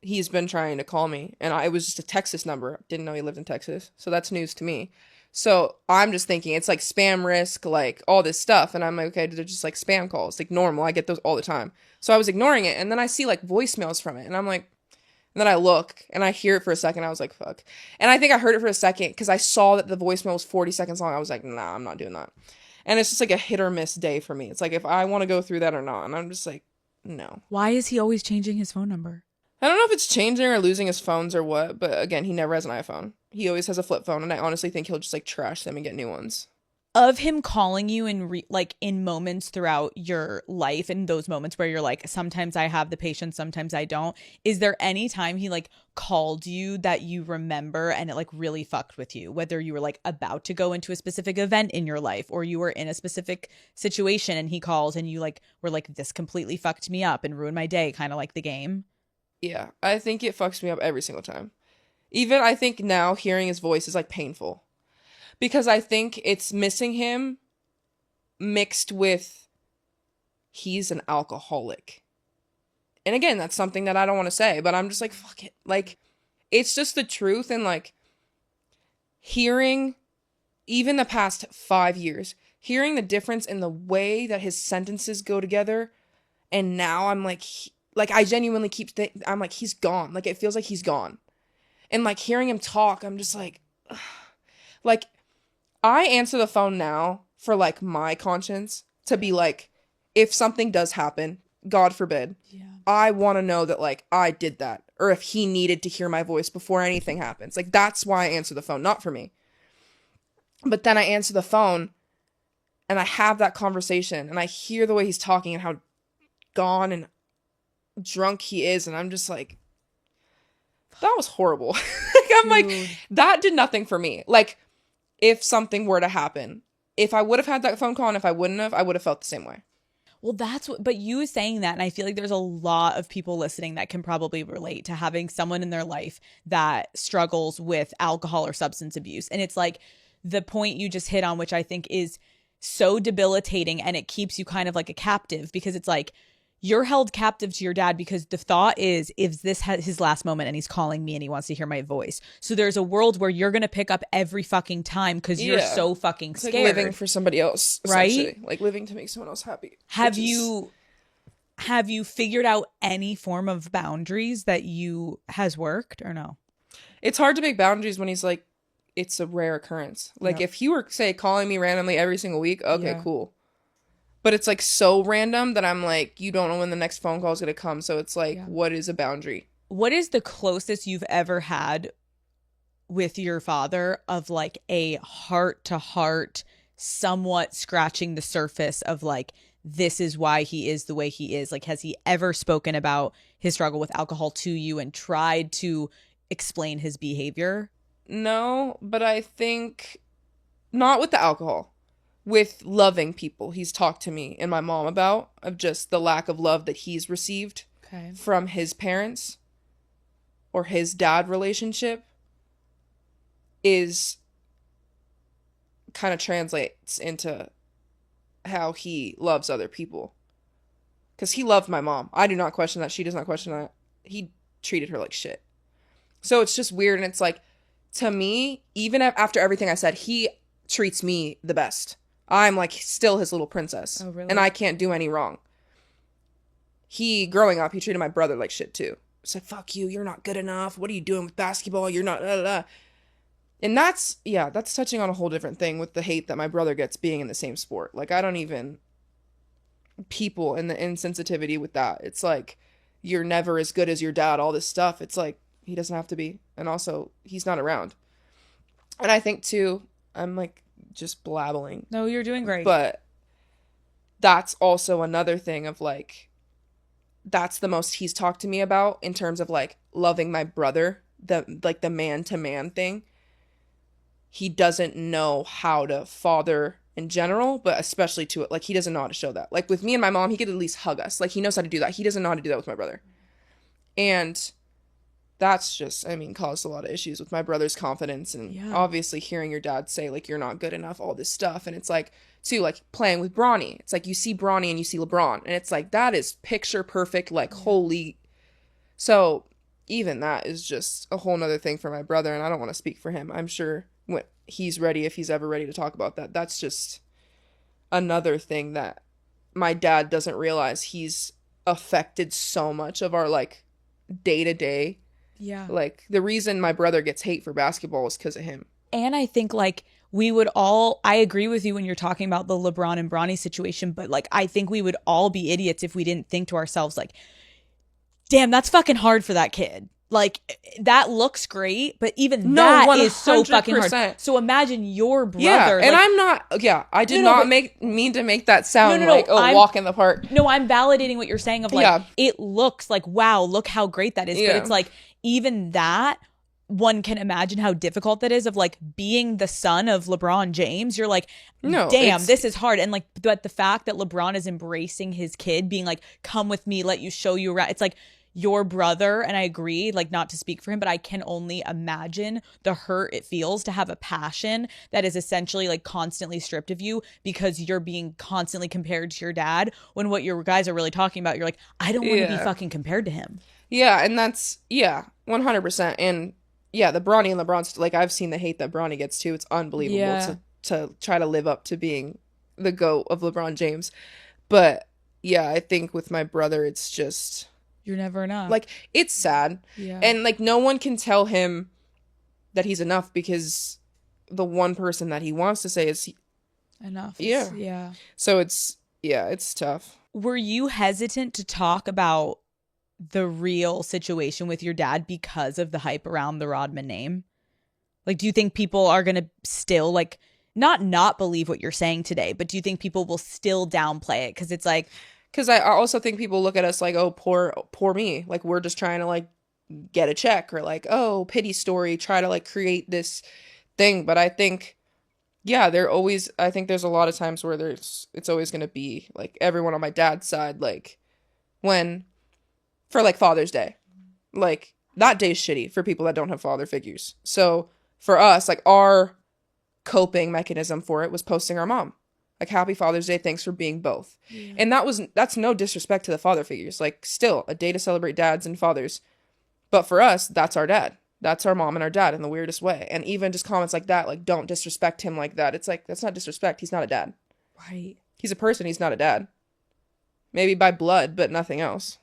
he's been trying to call me. And it was just a Texas number. Didn't know he lived in Texas. So that's news to me. So I'm just thinking it's like spam risk, like all this stuff. And I'm like, okay, they're just like spam calls, like normal. I get those all the time. So I was ignoring it. And then I see like voicemails from it. And I'm like, and then I look and I hear it for a second. I was like, fuck. And I think I heard it for a second because I saw that the voicemail was 40 seconds long. I was like, nah, I'm not doing that. And it's just like a hit or miss day for me. It's like if I want to go through that or not. And I'm just like, no. Why is he always changing his phone number? I don't know if it's changing or losing his phones or what, but again, he never has an iPhone. He always has a flip phone, and I honestly think he'll just like trash them and get new ones. Of him calling you in like in moments throughout your life, in those moments where you're like, sometimes I have the patience, sometimes I don't. Is there any time he like called you that you remember and it like really fucked with you? Whether you were like about to go into a specific event in your life or you were in a specific situation and he calls and you like were like, this completely fucked me up and ruined my day, kind of like the game. Yeah, I think it fucks me up every single time. Even I think now hearing his voice is like painful. Because I think it's missing him mixed with he's an alcoholic. And again, that's something that I don't want to say, but I'm just like, fuck it. Like, it's just the truth. And like, hearing even the past 5 years, hearing the difference in the way that his sentences go together. And now I'm like, I genuinely I'm like, he's gone. Like, it feels like he's gone. And like hearing him talk, I'm just like, ugh. Like, I answer the phone now for like my conscience to be like, if something does happen, God forbid, I want to know that like I did that, or if he needed to hear my voice before anything happens. Like, that's why I answer the phone, not for me. But then I answer the phone and I have that conversation and I hear the way he's talking and how gone and drunk he is, and I'm just like, that was horrible. Like, I'm like, that did nothing for me. Like, if something were to happen, if I would have had that phone call and if I wouldn't have, I would have felt the same way. Well, that's what, but you saying that, and I feel like there's a lot of people listening that can probably relate to having someone in their life that struggles with alcohol or substance abuse. And it's like the point you just hit on, which I think is so debilitating, and it keeps you kind of like a captive, because it's like, you're held captive to your dad because the thought is, if this has his last moment and he's calling me and he wants to hear my voice. So there's a world where you're going to pick up every fucking time because you're so fucking scared. Like living for somebody else, right? Like living to make someone else happy. Have you figured out any form of boundaries that has worked or no? It's hard to make boundaries when he's like, it's a rare occurrence. Like if you were, say, calling me randomly every single week, okay, cool. But it's like so random that I'm like, you don't know when the next phone call is going to come. So it's like, what is a boundary? What is the closest you've ever had with your father of like a heart to heart, somewhat scratching the surface of like, this is why he is the way he is? Like, has he ever spoken about his struggle with alcohol to you and tried to explain his behavior? No, but I think not with the alcohol. With loving people, he's talked to me and my mom about, of just the lack of love that he's received from his parents or his dad relationship is kind of translates into how he loves other people. Because he loved my mom. I do not question that. She does not question that. He treated her like shit. So it's just weird. And it's like, to me, even after everything I said, he treats me the best. I'm like still his little princess. Oh, really? And I can't do any wrong. Growing up, he treated my brother like shit too. Said, fuck you, you're not good enough. What are you doing with basketball? You're not, blah, blah, blah. And that's touching on a whole different thing with the hate that my brother gets being in the same sport. Like, I don't even, people and the insensitivity with that. It's like, you're never as good as your dad, all this stuff. It's like, he doesn't have to be. And also, he's not around. And I think too, I'm like just blabbling. No, you're doing great. But that's also another thing of like, that's the most he's talked to me about in terms of like loving my brother, the man to man thing. He doesn't know how to father in general, but especially to it. Like, he doesn't know how to show that. Like, with me and my mom, he could at least hug us. Like, he knows how to do that. He doesn't know how to do that with my brother. And that's just, I mean, caused a lot of issues with my brother's confidence. And obviously hearing your dad say, like, you're not good enough, all this stuff. And it's like, too, like, playing with Bronny. It's like, you see Bronny and you see LeBron. And it's like, that is picture perfect, like, holy. So, even that is just a whole nother thing for my brother. And I don't want to speak for him. I'm sure when he's ready, if he's ever ready to talk about that, that's just another thing that my dad doesn't realize. He's affected so much of our like day-to-day. Yeah. Like, the reason my brother gets hate for basketball is because of him. And I think like I agree with you when you're talking about the LeBron and Bronny situation, but like, I think we would all be idiots if we didn't think to ourselves like, damn, that's fucking hard for that kid. Like, that looks great, but even that 100%. is so fucking hard. So imagine your brother. Yeah, and like, I'm not, I did not mean to make that sound like, walk in the park. No, I'm validating what you're saying of like, it looks like, wow, look how great that is. But it's like, even that, one can imagine how difficult that is of like being the son of LeBron James. You're like, damn, this is hard. And like, but the fact that LeBron is embracing his kid, being like, come with me, let you show you around. It's like, your brother, and I agree, like, not to speak for him, but I can only imagine the hurt it feels to have a passion that is essentially like constantly stripped of you because you're being constantly compared to your dad, when what your guys are really talking about, you're like, I don't want to be fucking compared to him. Yeah, and that's 100%. And the Bronny and LeBron, like, I've seen the hate that Bronny gets too. It's unbelievable to try to live up to being the GOAT of LeBron James. But I think with my brother, it's just, you're never enough. Like, it's sad. Yeah. And like, no one can tell him that he's enough because the one person that he wants to say is enough. Yeah. So it's tough. Were you hesitant to talk about the real situation with your dad because of the hype around the Rodman name? Like, do you think people are going to still like not believe what you're saying today, but do you think people will still downplay it? Because it's like, because I also think people look at us like, oh, poor me. Like, we're just trying to like get a check, or like, oh, pity story, try to like create this thing. But I think, I think there's a lot of times where it's always going to be like everyone on my dad's side, like for like Father's Day, like that day's shitty for people that don't have father figures. So for us, like, our coping mechanism for it was posting our mom. Like, happy Father's Day, thanks for being both. Yeah. And that's no disrespect to the father figures. Like, still a day to celebrate dads and fathers. But for us, that's our dad. That's our mom and our dad in the weirdest way. And even just comments like that, like, don't disrespect him like that. It's like, that's not disrespect. He's not a dad. Right. He's a person. He's not a dad. Maybe by blood, but nothing else.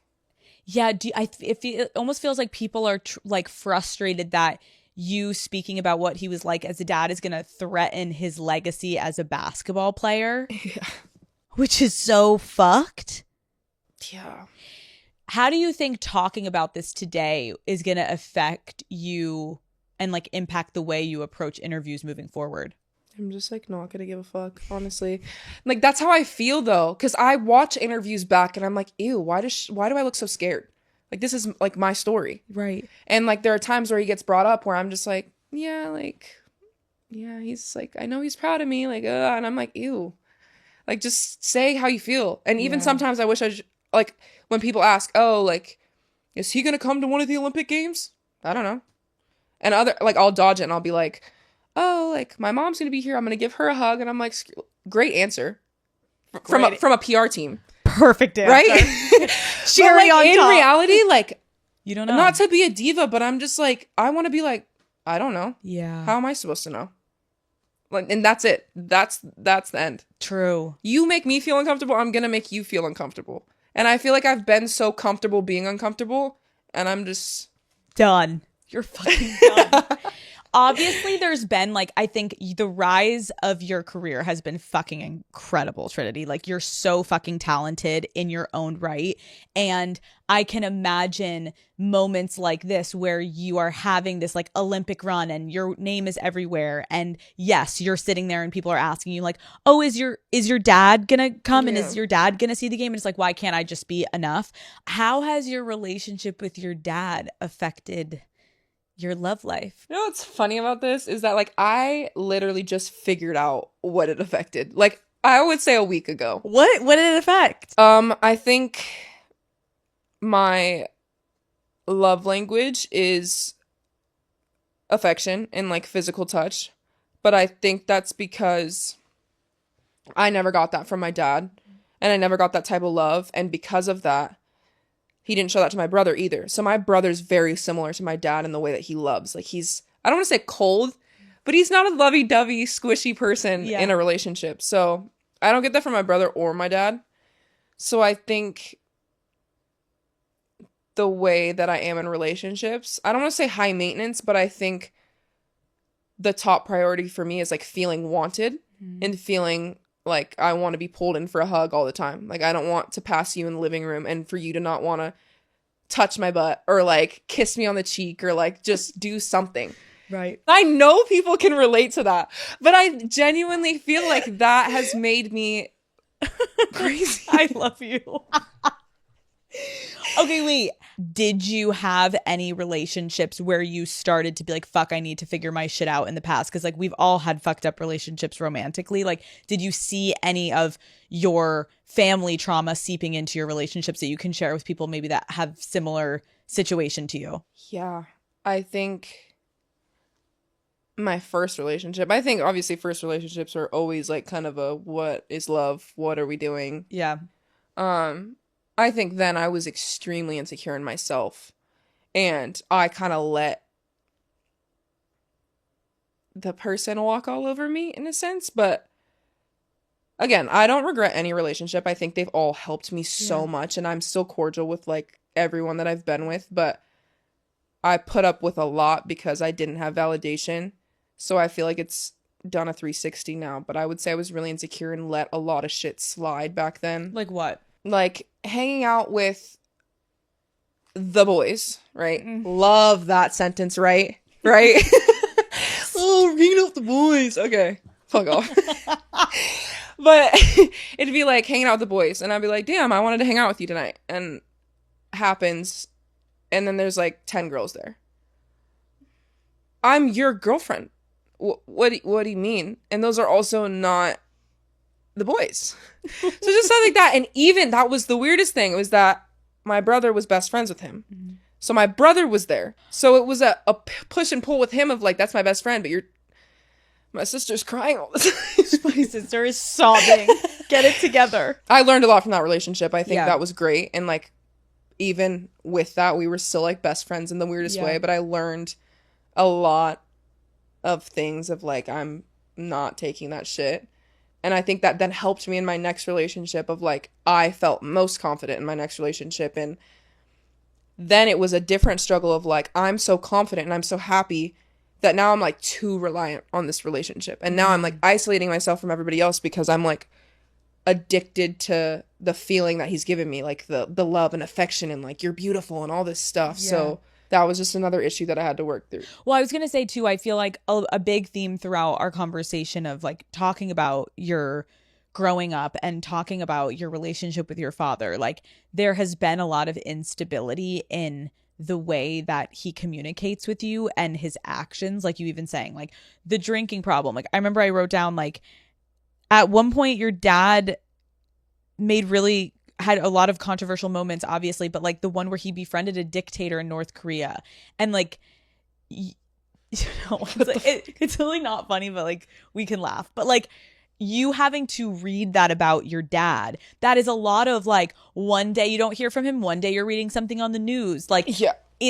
Yeah. It almost feels like people are like frustrated that you speaking about what he was like as a dad is going to threaten his legacy as a basketball player. Yeah. Which is so fucked. Yeah. How do you think talking about this today is going to affect you and like impact the way you approach interviews moving forward? I'm just like not going to give a fuck, honestly. Like, that's how I feel though. Cause I watch interviews back and I'm like, ew, why do I look so scared? Like, this is like my story. Right. And like, there are times where he gets brought up where I'm just like, he's like, I know he's proud of me. Like, and I'm like, ew. Like, just say how you feel. And even sometimes I wish like, when people ask, oh, like, is he going to come to one of the Olympic Games? I don't know. And I'll dodge it and I'll be like, oh, like, my mom's going to be here. I'm going to give her a hug. And I'm like, great answer. From a PR team. Perfect answer. Right? Cherry on top. In reality, like, you don't know. Not to be a diva, but I'm just like, I want to be like, I don't know. Yeah. How am I supposed to know? And that's it. That's the end. True. You make me feel uncomfortable, I'm gonna make you feel uncomfortable. And I feel like I've been so comfortable being uncomfortable, and I'm just done. You're fucking done. Obviously, there's been, like, I think the rise of your career has been fucking incredible, Trinity. Like, you're so fucking talented in your own right. And I can imagine moments like this where you are having this, like, Olympic run and your name is everywhere. And yes, you're sitting there and people are asking you, like, oh, is your dad gonna come? And is your dad gonna see the game? And it's like, why can't I just be enough? How has your relationship with your dad affected your love life? You know what's funny about this is that, like, I literally just figured out what it affected. Like, I would say a week ago. What did it affect? I think my love language is affection and, like, physical touch. But I think that's because I never got that from my dad. And I never got that type of love. And because of that, he didn't show that to my brother either. So my brother's very similar to my dad in the way that he loves. Like, he's, I don't want to say cold, but he's not a lovey-dovey, squishy person in a relationship. So I don't get that from my brother or my dad. So I think the way that I am in relationships, I don't want to say high maintenance, but I think the top priority for me is, like, feeling wanted and feeling like I want to be pulled in for a hug all the time. Like, I don't want to pass you in the living room and for you to not want to touch my butt or, like, kiss me on the cheek or, like, just do something. Right. I know people can relate to that, but I genuinely feel like that has made me crazy. I love you. Okay, wait. Did you have any relationships where you started to be like, fuck, I need to figure my shit out in the past? Because, like, we've all had fucked up relationships romantically. Like, did you see any of your family trauma seeping into your relationships that you can share with people maybe that have similar situation to you? Yeah. I think my first relationship, I think obviously first relationships are always, like, kind of a what is love? What are we doing? Yeah. I think then I was extremely insecure in myself, and I kind of let the person walk all over me in a sense. But again, I don't regret any relationship. I think they've all helped me so much, and I'm still cordial with, like, everyone that I've been with, but I put up with a lot because I didn't have validation. So I feel like it's done a 360 now, but I would say I was really insecure and let a lot of shit slide back then. Like what? Like hanging out with the boys, right? Love that sentence, right? Right? Oh, hanging out with the boys. Okay, fuck off. But it'd be like hanging out with the boys, and I'd be like, damn, I wanted to hang out with you tonight. And happens, and then there's like 10 girls there. I'm your girlfriend. What do you mean? And those are also not the boys. So just stuff like that. And even that was the weirdest thing, was that my brother was best friends with him. Mm-hmm. So my brother was there. So it was a push and pull with him of, like, that's my best friend, but my sister's crying all the time. My sister is sobbing. Get it together. I learned a lot from that relationship. I think that was great. And, like, even with that, we were still, like, best friends in the weirdest way. But I learned a lot of things of, like, I'm not taking that shit. And I think that then helped me in my next relationship of, like, I felt most confident in my next relationship. And then it was a different struggle of, like, I'm so confident and I'm so happy that now I'm, like, too reliant on this relationship. And now I'm, like, isolating myself from everybody else because I'm, like, addicted to the feeling that he's given me, like, the love and affection and, like, you're beautiful and all this stuff. Yeah. So that was just another issue that I had to work through. Well, I was going to say, too, I feel like a big theme throughout our conversation of, like, talking about your growing up and talking about your relationship with your father, like, there has been a lot of instability in the way that he communicates with you and his actions, like you even saying, like, the drinking problem. Like, I remember I wrote down, like, at one point your dad had a lot of controversial moments, obviously, but, like, the one where he befriended a dictator in North Korea, and, like, you know, it's really not funny, but, like, we can laugh. But, like, you having to read that about your dad, that is a lot of, like, one day you don't hear from him, one day you're reading something on the news. Like,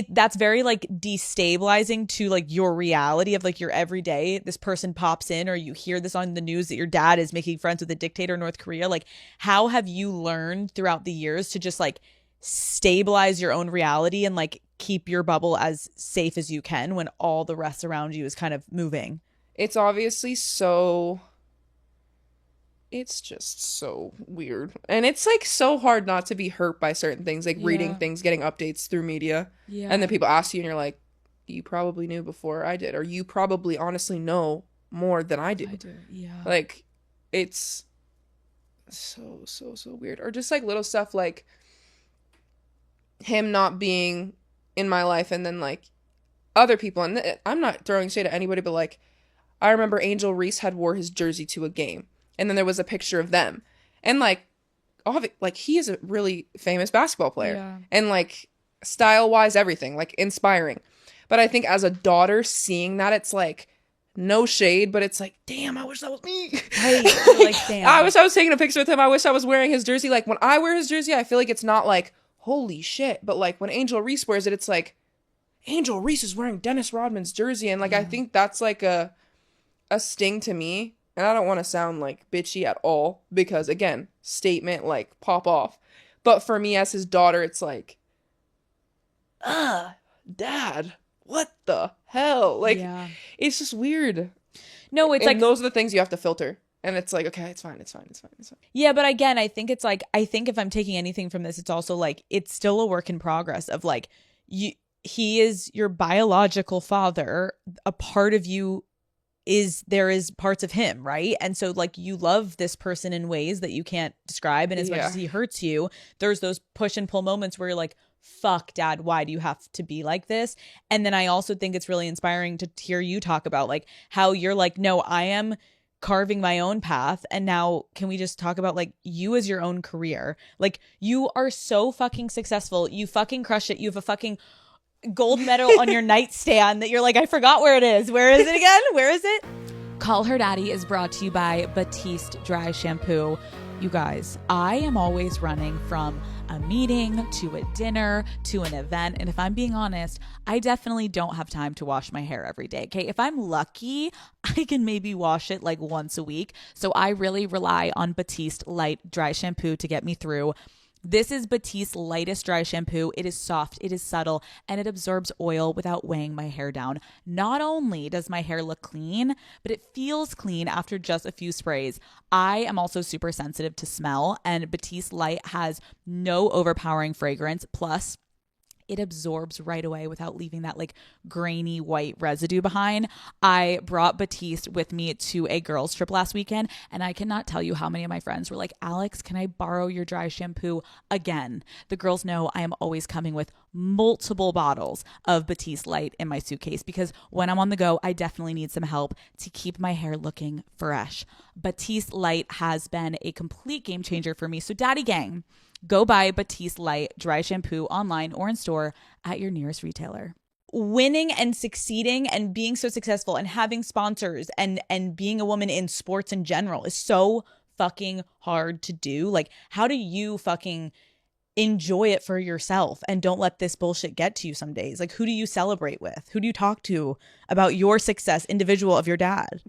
that's very like destabilizing to like your reality of like your everyday. This person pops in, or you hear this on the news that your dad is making friends with a dictator in North Korea. Like, how have you learned throughout the years to just like stabilize your own reality and like keep your bubble as safe as you can when all the rest around you is kind of moving? It's obviously so, it's just so weird. And it's like so hard not to be hurt by certain things, like reading things, getting updates through media. Yeah. And then people ask you and you're like, you probably knew before I did, or you probably honestly know more than I do. Yeah. Like, it's so, so, so weird. Or just like little stuff like him not being in my life, and then like other people. And I'm not throwing shade at anybody, but like, I remember Angel Reese had wore his jersey to a game. And then there was a picture of them. And like he is a really famous basketball player. Yeah. And like style-wise, everything, like inspiring. But I think as a daughter seeing that, it's like no shade, but it's like, damn, I wish that was me. Right. You're like, damn. I wish I was taking a picture with him. I wish I was wearing his jersey. Like when I wear his jersey, I feel like it's not like, holy shit. But like when Angel Reese wears it, it's like, Angel Reese is wearing Dennis Rodman's jersey. And like, I think that's like a sting to me. And I don't want to sound like bitchy at all because, again, statement, like, pop off. But for me as his daughter, it's like, Dad, what the hell? Like, it's just weird. No, it's and like, those are the things you have to filter. And it's like, okay, it's fine. yeah, but again, I think it's like, I think if I'm taking anything from this, it's also like, it's still a work in progress of like, he is your biological father. A part of you there is parts of him, right? And so like you love this person in ways that you can't describe, and as much as he hurts you, there's those push and pull moments where you're like, fuck, Dad, why do you have to be like this? And then I also think it's really inspiring to hear you talk about like how you're like, no, I am carving my own path. And now can we just talk about like you as your own career? Like you are so fucking successful, you fucking crush it, you have a fucking gold medal on your nightstand that you're like, I forgot where it is. Where is it again? Where is it? Call Her Daddy is brought to you by Batiste Dry Shampoo. You guys, I am always running from a meeting to a dinner to an event. And if I'm being honest, I definitely don't have time to wash my hair every day. Okay. If I'm lucky, I can maybe wash it like once a week. So I really rely on Batiste Light Dry Shampoo to get me through. This is Batiste's lightest dry shampoo. It is soft, it is subtle, and it absorbs oil without weighing my hair down. Not only does my hair look clean, but it feels clean after just a few sprays. I am also super sensitive to smell, and Batiste Light has no overpowering fragrance. Plus, it absorbs right away without leaving that like grainy white residue behind. I brought Batiste with me to a girls trip last weekend, and I cannot tell you how many of my friends were like, Alex, can I borrow your dry shampoo again? The girls know I am always coming with multiple bottles of Batiste Light in my suitcase because when I'm on the go, I definitely need some help to keep my hair looking fresh. Batiste Light has been a complete game changer for me. So Daddy Gang, go buy Batiste Light Dry Shampoo online or in store at your nearest retailer. Winning and succeeding and being so successful and having sponsors and being a woman in sports in general is so fucking hard to do. Like, how do you fucking enjoy it for yourself and don't let this bullshit get to you some days? Like, who do you celebrate with? Who do you talk to about your success, individual of your dad?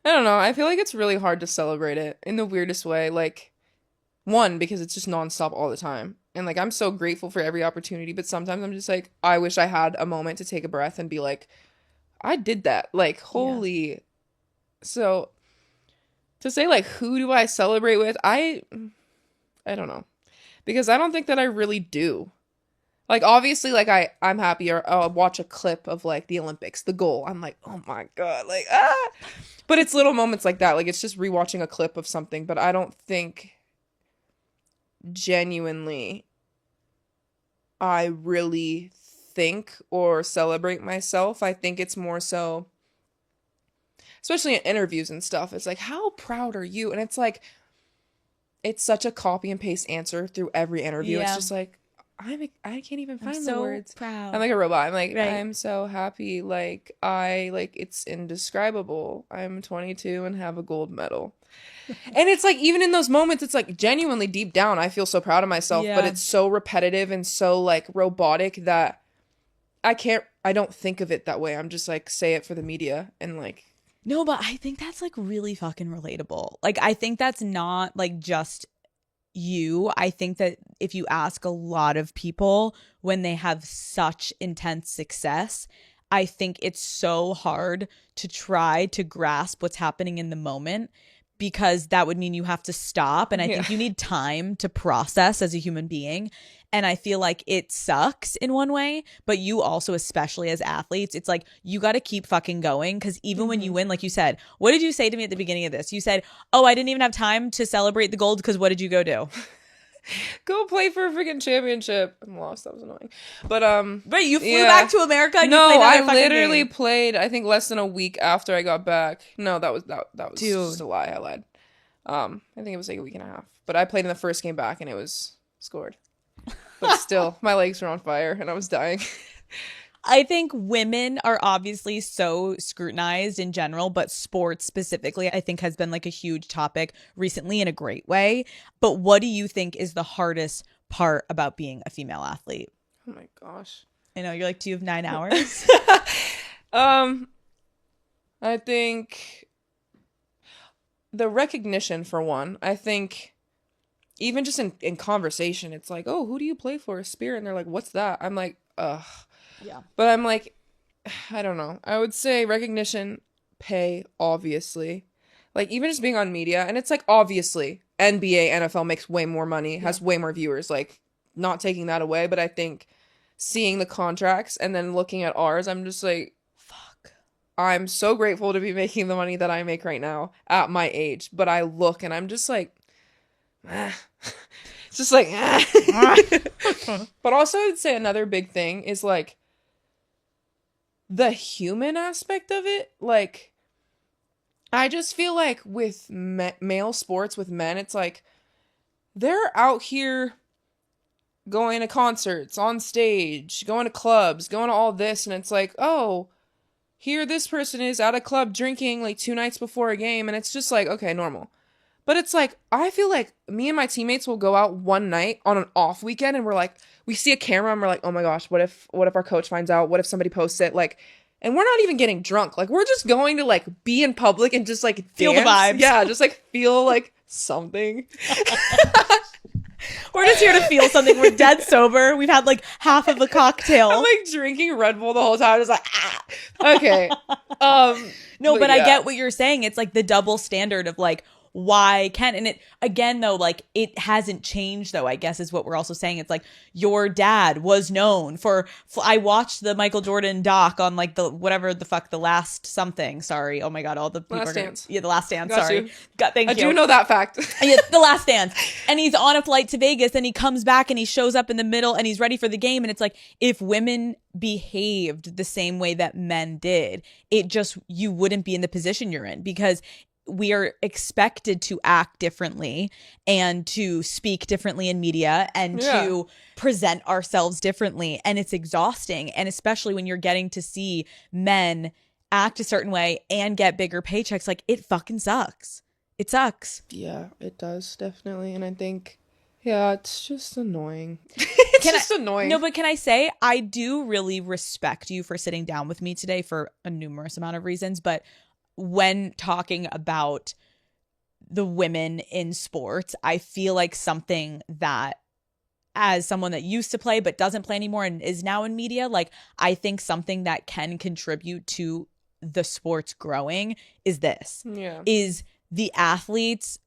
I don't know. I feel like it's really hard to celebrate it in the weirdest way. Like, one, because it's just nonstop all the time. And like, I'm so grateful for every opportunity, but sometimes I'm just like, I wish I had a moment to take a breath and be like, I did that. Like, holy. Yeah. So to say like, who do I celebrate with? I don't know. Because I don't think that I really do. Like, obviously, like, I'm happy, or I'll watch a clip of, like, the Olympics, the goal. I'm like, oh, my God, like, ah. But it's little moments like that. Like, it's just rewatching a clip of something. But I don't think genuinely I really think or celebrate myself. I think it's more so, especially in interviews and stuff, it's like, how proud are you? And it's like, it's such a copy and paste answer through every interview. Yeah. It's just like, I can't even I'm find the so words. proud. I'm like a robot. I'm like, Right. I'm so happy. Like, it's indescribable. I'm 22 and have a gold medal. And it's like, even in those moments, it's like genuinely deep down, I feel so proud of myself, but Yeah. it's so repetitive and so like robotic that I don't think of it that way. I'm just like, say it for the media and like, No, but I think that's like really fucking relatable. Like, I think that's not like just you. I think that if you ask a lot of people when they have such intense success, I think it's so hard to try to grasp what's happening in the moment because that would mean you have to stop. And I yeah. think you need time to process as a human being. And I feel like it sucks in one way, but you also, especially as athletes, it's like you got to keep fucking going because even when you win, like you said, what did you say to me at the beginning of this? You said, oh, I didn't even have time to celebrate the gold because what did you go do? Go play for a freaking championship. I'm lost. That was annoying. But Right, you flew yeah. back to America and you No, played another I fucking literally game. played I think less than a week after I got back. No, that was just Dude. a lie. I lied. I think it was like a week and a half. But I played in the first game back and it was scored. But still, my legs were on fire and I was dying. I think women are obviously so scrutinized in general, but sports specifically, I think has been like a huge topic recently in a great way. But what do you think is the hardest part about being a female athlete? Oh my gosh. I know you're like, do you have 9 hours? I think the recognition for one. I think even just in conversation, it's like, oh, who do you play for? Spirit. And they're like, what's that? I'm like, ugh. Yeah. But I'm like, I don't know. I would say recognition, pay, obviously. Like, even just being on media. And it's like, obviously, NBA, NFL makes way more money, has way more viewers. Like, not taking that away. But I think seeing the contracts and then looking at ours, I'm just like, fuck. I'm so grateful to be making the money that I make right now at my age. But I look and I'm just like, it's just like, But also I'd say another big thing is like the human aspect of it. Like, I just feel like with male sports, with men, it's like they're out here going to concerts, on stage, going to clubs, going to all this, and it's like, oh, here this person is at a club drinking like 2 nights before a game, and it's just like, okay, normal. But it's like, I feel like me and my teammates will go out one night on an off weekend and we're like, we see a camera and we're like, oh my gosh, what if our coach finds out? What if somebody posts it? Like, and we're not even getting drunk. Like, we're just going to like be in public and just like Feel the dance. vibes. Yeah, just like feel like something. We're just here to feel something. We're dead sober. We've had like half of a cocktail. I'm like drinking Red Bull the whole time. Just like, okay. No, but yeah. I get what you're saying. It's like the double standard of like, why can't, and it again though, like it hasn't changed though, I guess is what we're also saying. It's like your dad was known for I watched the Michael Jordan doc on like the whatever the fuck, the last something, sorry, oh my god, all the people Last are gonna, Dance. yeah, the Last Dance, Got sorry you. thank I you. do know that fact. Yeah, the Last Dance, and he's on a flight to Vegas and he comes back and he shows up in the middle and he's ready for the game, and it's like if women behaved the same way that men did, it just, you wouldn't be in the position you're in because we are expected to act differently and to speak differently in media and to present ourselves differently. And it's exhausting. And especially when you're getting to see men act a certain way and get bigger paychecks, like it fucking sucks. It sucks. Yeah, it does, definitely. And I think, yeah, it's just annoying. It's just annoying. No, but can I say, I do really respect you for sitting down with me today for a numerous amount of reasons. But when talking about the women in sports, I feel like something that, as someone that used to play but doesn't play anymore and is now in media, like I think something that can contribute to the sports growing is this. Yeah. Is the athletes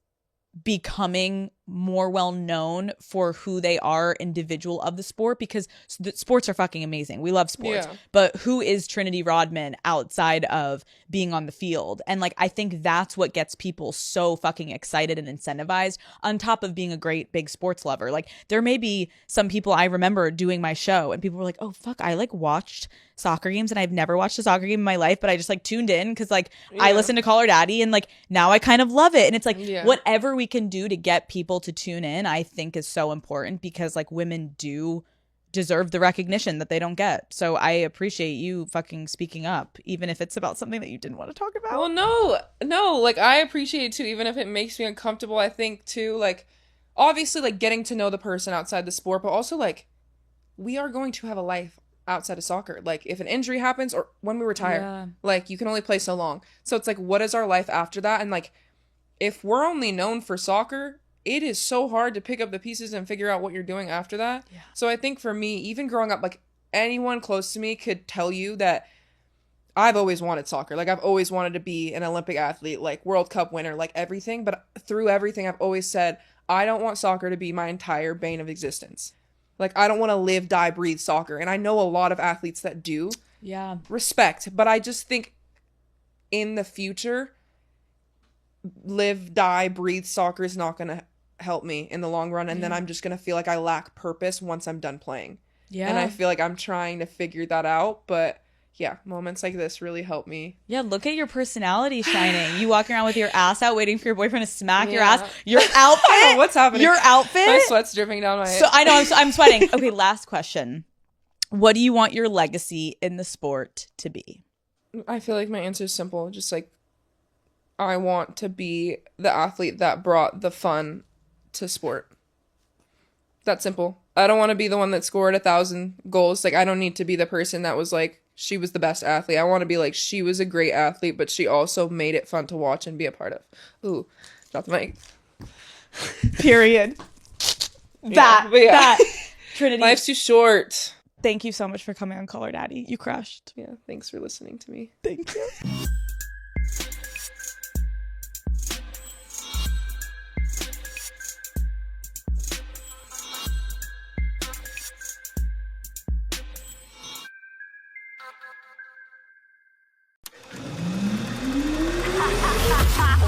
becoming more well known for who they are individual of the sport, because the sports are fucking amazing. We love sports. Yeah. But who is Trinity Rodman outside of being on the field? And like I think that's what gets people so fucking excited and incentivized, on top of being a great big sports lover. Like there may be some people, I remember doing my show and people were like, oh fuck, I like watched soccer games and I've never watched a soccer game in my life, but I just like tuned in because like I listened to Call Her Daddy and like now I kind of love it. And it's like whatever we can do to get people to tune in, I think is so important, because like women do deserve the recognition that they don't get. So I appreciate you fucking speaking up, even if it's about something that you didn't want to talk about. Well, no, like, I appreciate it too, even if it makes me uncomfortable. I think too, like, obviously, like, getting to know the person outside the sport, but also, like, we are going to have a life outside of soccer. Like, if an injury happens or when we retire, like, you can only play so long. So it's like, what is our life after that? And like, if we're only known for soccer, it is so hard to pick up the pieces and figure out what you're doing after that. Yeah. So I think for me, even growing up, like, anyone close to me could tell you that I've always wanted soccer. Like, I've always wanted to be an Olympic athlete, like World Cup winner, like everything. But through everything, I've always said, I don't want soccer to be my entire bane of existence. Like, I don't want to live, die, breathe soccer. And I know a lot of athletes that do. Yeah. Respect. But I just think in the future, live, die, breathe soccer is not going to help me in the long run. And then I'm just going to feel like I lack purpose once I'm done playing. Yeah. And I feel like I'm trying to figure that out. But yeah, moments like this really help me. Yeah, look at your personality shining. You walking around with your ass out waiting for your boyfriend to smack your ass. Your outfit. What's happening? Your outfit. My sweat's dripping down my So I know I'm sweating. Okay, last question. What do you want your legacy in the sport to be? I feel like my answer is simple. Just like, I want to be the athlete that brought the fun to sport. That's simple. I don't want to be the one that scored 1,000 goals. Like, I don't need to be the person that was like, she was the best athlete. I want to be like, she was a great athlete, but she also made it fun to watch and be a part of. Ooh, drop the mic. Period. That. Trinity. Life's too short. Thank you so much for coming on Call Her Daddy. You crushed. Yeah, thanks for listening to me. Thank you.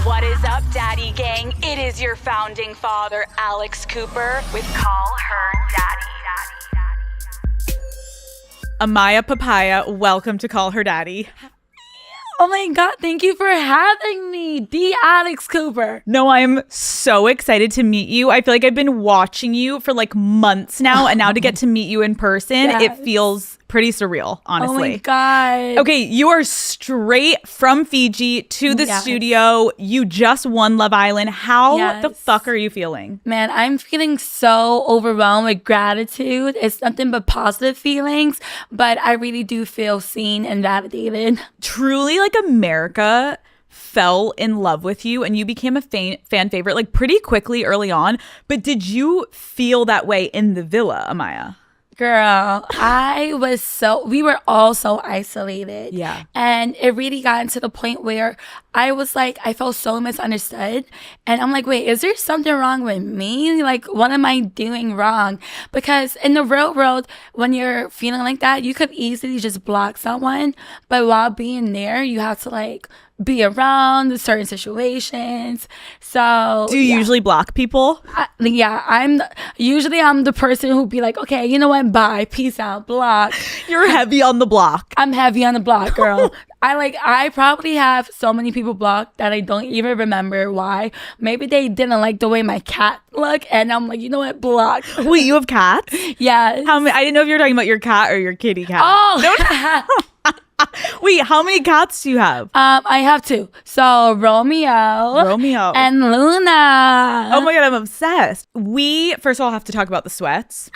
What is up, Daddy Gang? It is your founding father, Alex Cooper, with Call Her Daddy. Amaya Papaya, welcome to Call Her Daddy. Oh my God, thank you for having me, the Alex Cooper. No, I'm so excited to meet you. I feel like I've been watching you for like months now, and now to get to meet you in person, It feels pretty surreal, honestly. Oh my God. Okay, you are straight from Fiji to the studio. You just won Love Island. How the fuck are you feeling? Man, I'm feeling so overwhelmed with gratitude. It's nothing but positive feelings, but I really do feel seen and validated. Truly, like, America fell in love with you and you became a fan favorite like pretty quickly early on. But did you feel that way in the villa, Amaya? Girl, we were all so isolated. Yeah. And it really got to the point where I was like, I felt so misunderstood. And I'm like, wait, is there something wrong with me? Like, what am I doing wrong? Because in the real world, when you're feeling like that, you could easily just block someone. But while being there, you have to like be around certain situations. So do you usually block people? I'm the person who'd be like, okay, you know what, bye, peace out, block. You're heavy on the block. I'm heavy on the block, girl. I probably have so many people blocked that I don't even remember why. Maybe they didn't like the way my cat looked, and I'm like, you know what, block. Wait, you have cats? Yeah. How many? I didn't know if you were talking about your cat or your kitty cat. Oh. Wait, how many cats do you have? I have two. So Romeo and Luna. Oh my God, I'm obsessed. We first of all have to talk about the sweats.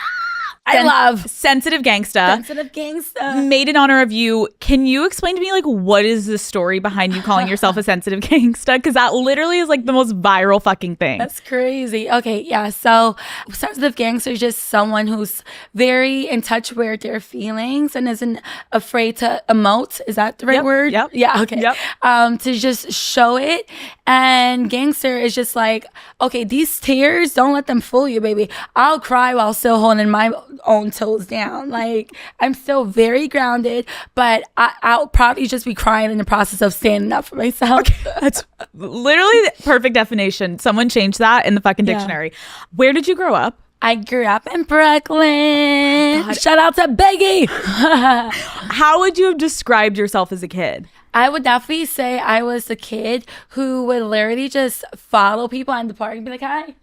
I love Sensitive Gangsta. Made in honor of you. Can you explain to me, like, what is the story behind you calling yourself a sensitive gangsta? Because that literally is like the most viral fucking thing. That's crazy. Okay, yeah. So sensitive gangster is just someone who's very in touch with their feelings and isn't afraid to emote. Is that the right word? Yep. Yeah. Okay. Yep. To just show it. And gangster is just like, okay, these tears, don't let them fool you, baby. I'll cry while still holding my own toes down. Like, I'm still very grounded, but I'll probably just be crying in the process of standing up for myself. Okay. That's literally the perfect definition. Someone changed that in the fucking dictionary. Where did you grow up? I grew up in Brooklyn. Shout out to Biggie. How would you have described yourself as a kid? I would definitely say I was the kid who would literally just follow people on the park and be like, hi.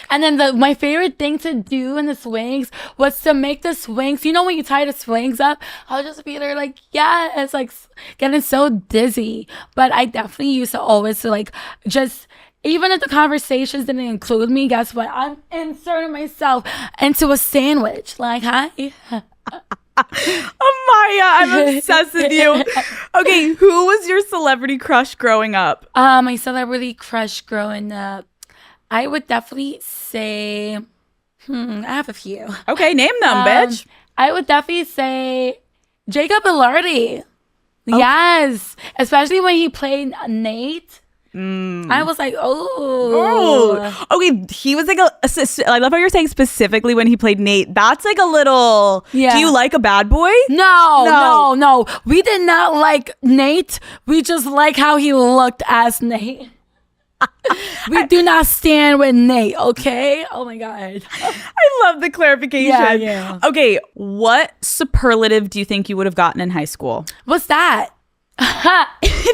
And then my favorite thing to do in the swings was to make the swings. You know when you tie the swings up, I'll just be there like, yeah, it's like getting so dizzy. But I definitely used to always to like just, even if the conversations didn't include me, guess what? I'm inserting myself into a sandwich. Like, hi. Amaya, I'm obsessed with you. Okay, who was your celebrity crush growing up? My celebrity crush growing up, I would definitely say, I have a few. Okay, name them, bitch. I would definitely say Jacob Elordi. Yes, especially when he played Nate. I was like, oh. Okay, he was like I love how you're saying specifically when he played Nate. That's like a little, do you like a bad boy? No. We did not like Nate. We just like how he looked as Nate. We do not stand with Nate, okay? Oh my God. I love the clarification. Yeah. Okay, what superlative do you think you would have gotten in high school? What's that?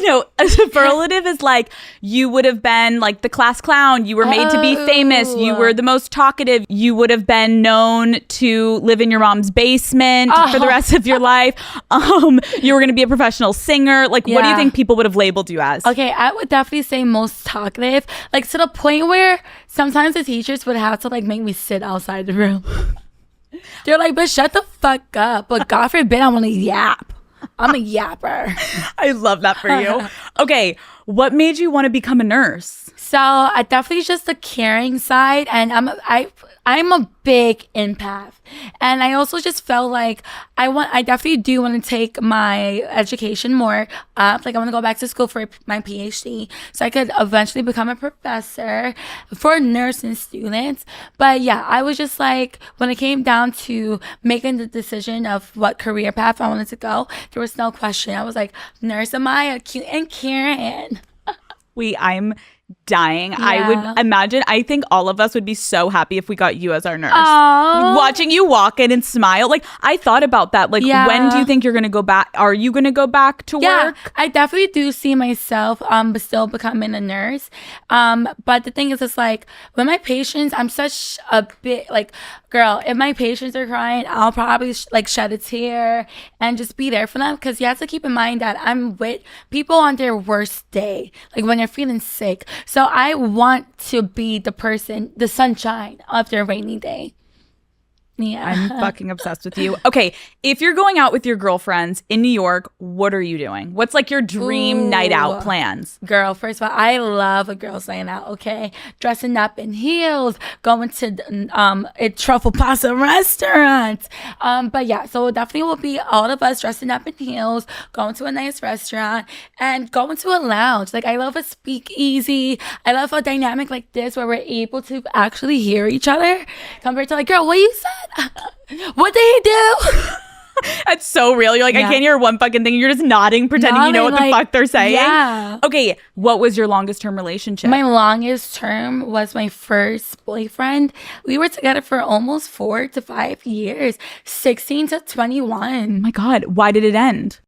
No, a superlative is like you would have been like the class clown. You were made to be famous. You were the most talkative. You would have been known to live in your mom's basement for the rest of your life. You were going to be a professional singer. Like, what do you think people would have labeled you as? Okay, I would definitely say most talkative. Like, to the point where sometimes the teachers would have to like make me sit outside the room. They're like, but shut the fuck up. But God forbid I want to yap. I'm a yapper. I love that for you. Okay, what made you want to become a nurse? So I definitely just the caring side, and I'm a big empath, and I also just felt like I definitely do want to take my education more up. Like I want to go back to school for my PhD, so I could eventually become a professor for nursing students. But yeah, I was just like, when it came down to making the decision of what career path I wanted to go, there was no question. I was like, Nurse Amaya, cute and caring. Wait, I'm dying. Yeah. I would imagine, I think all of us would be so happy if we got you as our nurse. Aww. Watching you walk in and smile. Like, I thought about that. Like, when do you think you're going to go back? Are you going to go back to work? I definitely do see myself but still becoming a nurse. But the thing is, it's like, with my patients, I'm such a bit like, girl, if my patients are crying, I'll probably like shed a tear and just be there for them, because you have to keep in mind that I'm with people on their worst day, like when they're feeling sick. So I want to be the person, the sunshine of their rainy day. Yeah. I'm fucking obsessed with you. Okay, if you're going out with your girlfriends in New York, what are you doing? What's like your dream night out plans? Girl, first of all, I love a girl's night out, okay? Dressing up in heels, going to a truffle pasta restaurant. But yeah, so it definitely will be all of us dressing up in heels, going to a nice restaurant, and going to a lounge. Like, I love a speakeasy. I love a dynamic like this where we're able to actually hear each other compared to like, girl, what you said? What did he do? That's so real. You're like, I can't hear one fucking thing. You're just nodding, pretending you know what the fuck they're saying. Yeah. Okay, what was your longest term relationship? My longest term was my first boyfriend. We were together for almost 4 to 5 years, 16 to 21. Oh my God, why did it end?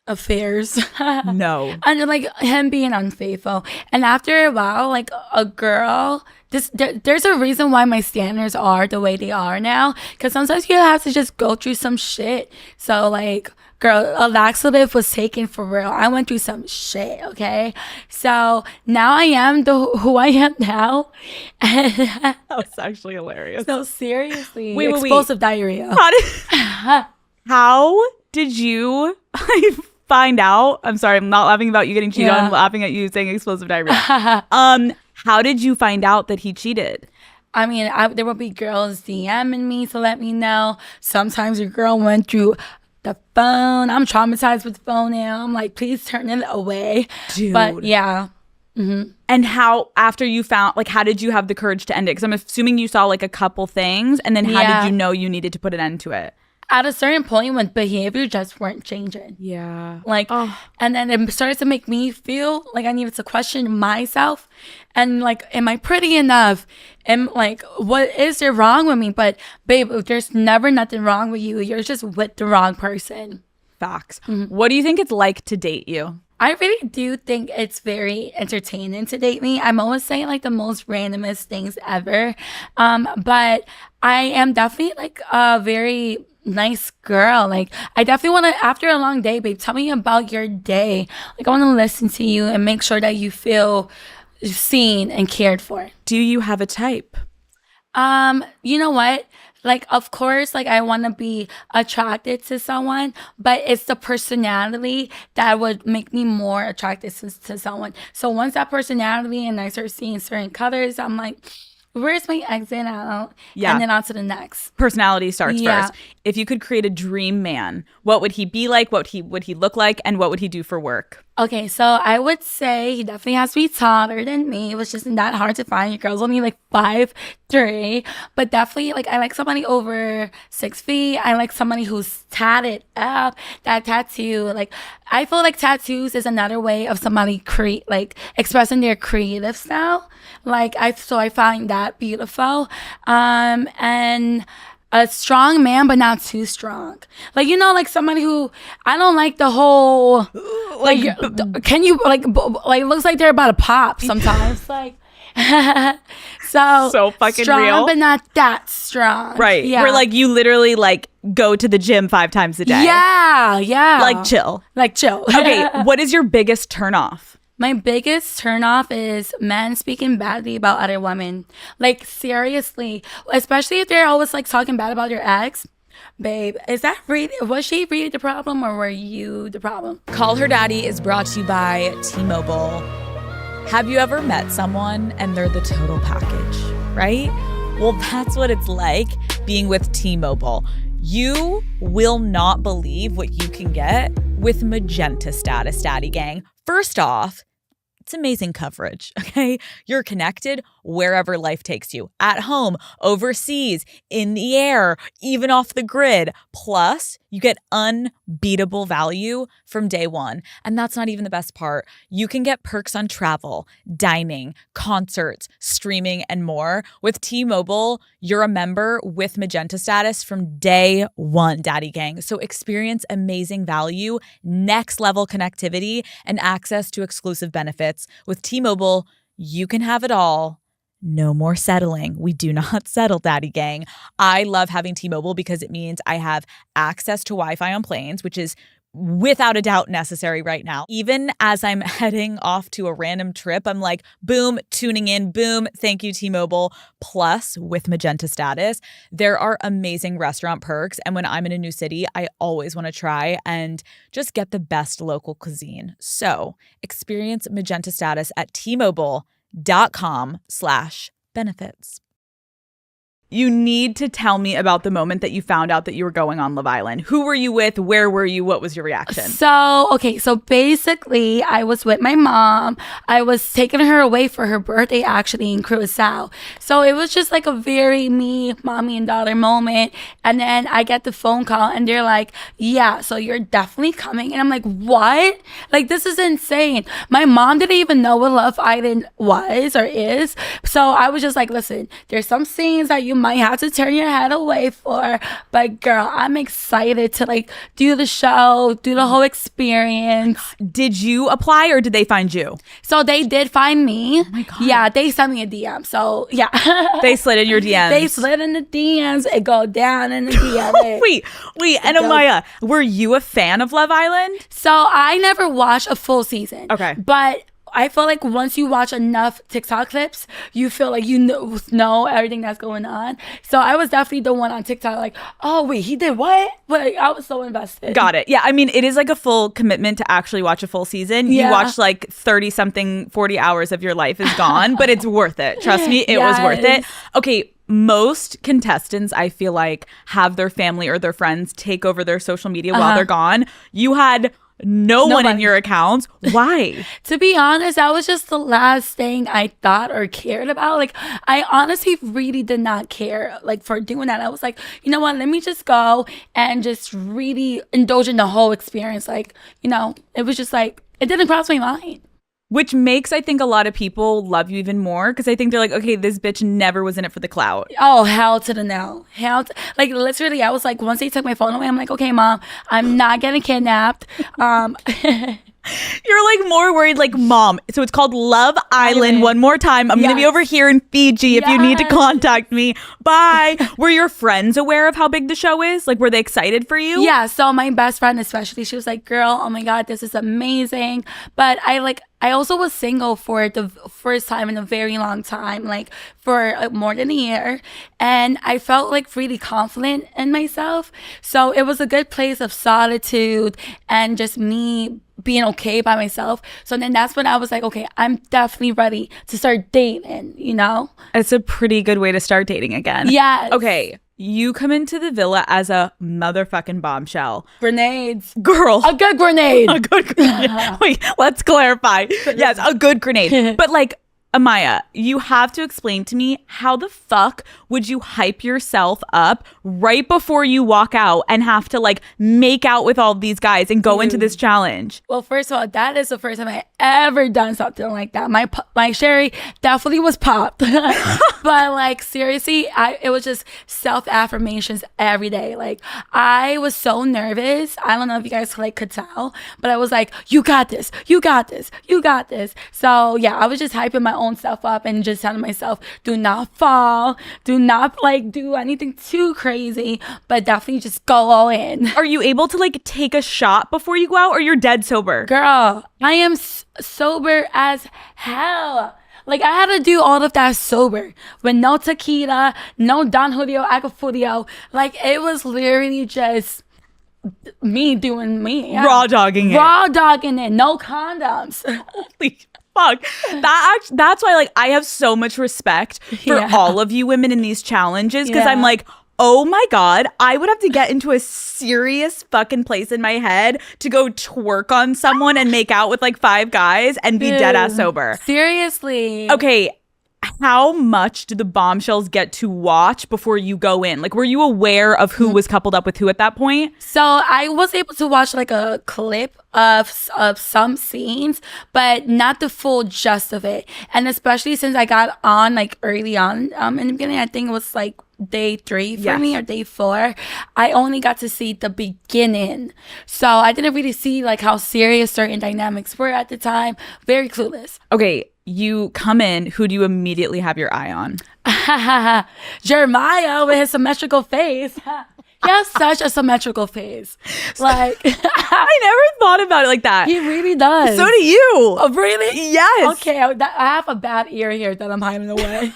Affairs. No. And like him being unfaithful. And after a while, like a girl, there's a reason why my standards are the way they are now. Because sometimes you have to just go through some shit. So like, girl, a laxative was taken for real. I went through some shit, okay? So now I am who I am now. That was actually hilarious. No, seriously. Wait. Explosive diarrhea. How did you find out? I'm sorry, I'm not laughing about you getting cheated on. I'm laughing at you saying explosive diarrhea. How did you find out that he cheated? I mean, there will be girls DMing me to let me know. Sometimes your girl went through the phone. I'm traumatized with the phone now. I'm like, please turn it away. Dude. But yeah. Mm-hmm. And how, after you found, like, how did you have the courage to end it? Because I'm assuming you saw like a couple things, and then how did you know you needed to put an end to it? At a certain point when behavior just weren't changing. Yeah. Like, and then it started to make me feel like I needed to question myself. And like, am I pretty enough? And like, what is there wrong with me? But babe, there's never nothing wrong with you. You're just with the wrong person. Facts. Mm-hmm. What do you think it's like to date you? I really do think it's very entertaining to date me. I'm always saying like the most randomest things ever. But I am definitely like a very nice girl. Like I definitely want to, after a long day, babe, tell me about your day. Like I want to listen to you and make sure that you feel seen and cared for. Do you have a type? You know what? Like, of course, like I want to be attracted to someone, but it's the personality that would make me more attracted to someone. So once that personality and I start seeing certain colors, I'm like, where's my exit out? Yeah. And then on to the next. Personality starts Yeah. first. If you could create a dream man, what would he be like? What would he look like? And what would he do for work? Okay, so I would say he definitely has to be taller than me, which isn't that hard to find. Your girl's only like 5'3", but definitely like I like somebody over 6 feet. I like somebody who's tatted up, that tattoo. Like I feel like tattoos is another way of somebody like expressing their creative style. Like I find that beautiful. And a strong man, but not too strong. Like, you know, like somebody who, I don't like the whole, like, can you, like, looks like they're about to pop sometimes. Like, so fucking strong, real. but not that strong. Right. Yeah. Where like you literally like go to the gym 5 times a day. Yeah. Yeah. Like chill. Like chill. Okay. What is your biggest turnoff? My biggest turnoff is men speaking badly about other women. Like, seriously. Especially if they're always, like, talking bad about your ex. Babe, was she really the problem or were you the problem? Call Her Daddy is brought to you by T-Mobile. Have you ever met someone and they're the total package, right? Well, that's what it's like being with T-Mobile. You will not believe what you can get with Magenta Status, Daddy Gang. First off, it's amazing coverage, okay? You're connected wherever life takes you. At home, overseas, in the air, even off the grid. Plus, you get unbeatable value from day one. And that's not even the best part. You can get perks on travel, dining, concerts, streaming, and more. With T-Mobile, you're a member with Magenta Status from day one, Daddy Gang. So experience amazing value, next level connectivity, and access to exclusive benefits. With T-Mobile, you can have it all. No more settling. We do not settle, Daddy Gang. I love having T-Mobile because it means I have access to Wi-Fi on planes, which is without a doubt necessary right now. Even as I'm heading off to a random trip, I'm like, boom, tuning in, boom, thank you, T-Mobile. Plus, with Magenta Status, there are amazing restaurant perks. And when I'm in a new city, I always want to try and just get the best local cuisine. So experience Magenta Status at T-Mobile.com/benefits. You need to tell me about the moment that you found out that you were going on Love Island. Who were you with? Where were you? What was your reaction? So basically, I was with my mom. I was taking her away for her birthday, actually, in Curacao. So it was just like a very me, mommy and daughter moment. And then I get the phone call and they're like, yeah, so you're definitely coming. And I'm like, what? Like, this is insane. My mom didn't even know what Love Island was or is. So I was just like, listen, there's some scenes that you might have to turn your head away for, but girl, I'm excited to like do the show, do the whole experience. Did you apply or did they find you? So they did find me. Oh my God. Yeah, they sent me a DM. So yeah. They slid in your DMs. They slid in the DMs. It go down in the DMs. Wait, and Amaya, were you a fan of Love Island? So I never watched a full season. Okay. But I feel like once you watch enough TikTok clips, you feel like you know everything that's going on. So I was definitely the one on TikTok like, oh, wait, he did what? Like, I was so invested. Got it. Yeah, I mean, it is like a full commitment to actually watch a full season. Yeah. You watch like 30-something, 40 hours of your life is gone, but it's worth it. Trust me, it was worth it. Okay, most contestants, I feel like, have their family or their friends take over their social media while they're gone. You had no one in your accounts. Why? To be honest, that was just the last thing I thought or cared about. Like, I honestly really did not care, like, for doing that. I was like, you know what? Let me just go and just really indulge in the whole experience. Like, you know, it was just like, it didn't cross my mind. Which makes, I think, a lot of people love you even more because I think they're like, okay, this bitch never was in it for the clout. Oh, hell to the no. Like, literally, I was like, once they took my phone away, I'm like, okay, mom, I'm not getting kidnapped. You're like more worried, like, Mom. So it's called Love Island. Island. One more time. I'm going to be Yes. over here in Fiji if you need to Yes. contact me. Bye. Were your friends aware of how big the show is? Like, were they excited for you? Yeah, so my best friend especially, she was like, girl, oh my God, this is amazing. But I also was single for the first time in a very long time, like for more than a year. And I felt like really confident in myself. So it was a good place of solitude and just me being okay by myself. So then that's when I was like, okay, I'm definitely ready to start dating, you know? It's a pretty good way to start dating again. Yes. Okay. You come into the villa as a motherfucking bombshell. Grenades. Girl. A good grenade. A good grenade. Wait, let's clarify. Yes, a good grenade. But like, Amaya, you have to explain to me, how the fuck would you hype yourself up right before you walk out and have to like make out with all these guys and go into this challenge? Well, first of all, that is the first time I ever done something like that. My sherry definitely was popped, but like seriously, it was just self affirmations every day. Like I was so nervous. I don't know if you guys like could tell, but I was like, "You got this. You got this. You got this." So yeah, I was just hyping my own self up and just telling myself, "Do not fall. Do not like do anything too crazy, but definitely just go all in." Are you able to like take a shot before you go out, or you're dead sober? Girl, I am sober as hell. Like, I had to do all of that sober with no tequila, no Don Julio Agafurio. Like, it was literally just me doing me. Yeah. Raw dogging it. Raw dogging it. No condoms. Holy fuck. That's why like I have so much respect for Yeah. all of you women in these challenges, because Yeah. I'm like, oh my God, I would have to get into a serious fucking place in my head to go twerk on someone and make out with like 5 guys and be dead ass sober. Seriously. Okay, how much do the bombshells get to watch before you go in? Like, were you aware of who was coupled up with who at that point? So I was able to watch like a clip of some scenes, but not the full gist of it. And especially since I got on like early on in the beginning, I think it was like day 3 for Yes. me or day 4. I only got to see the beginning. So I didn't really see like how serious certain dynamics were at the time. Very clueless. Okay, you come in, who do you immediately have your eye on? Jeremiah with his symmetrical face. He has such a symmetrical face. Like, I never thought about it like that. he really does. So do you. Oh, really? Yes. Okay, I have a bad ear here that I'm hiding away.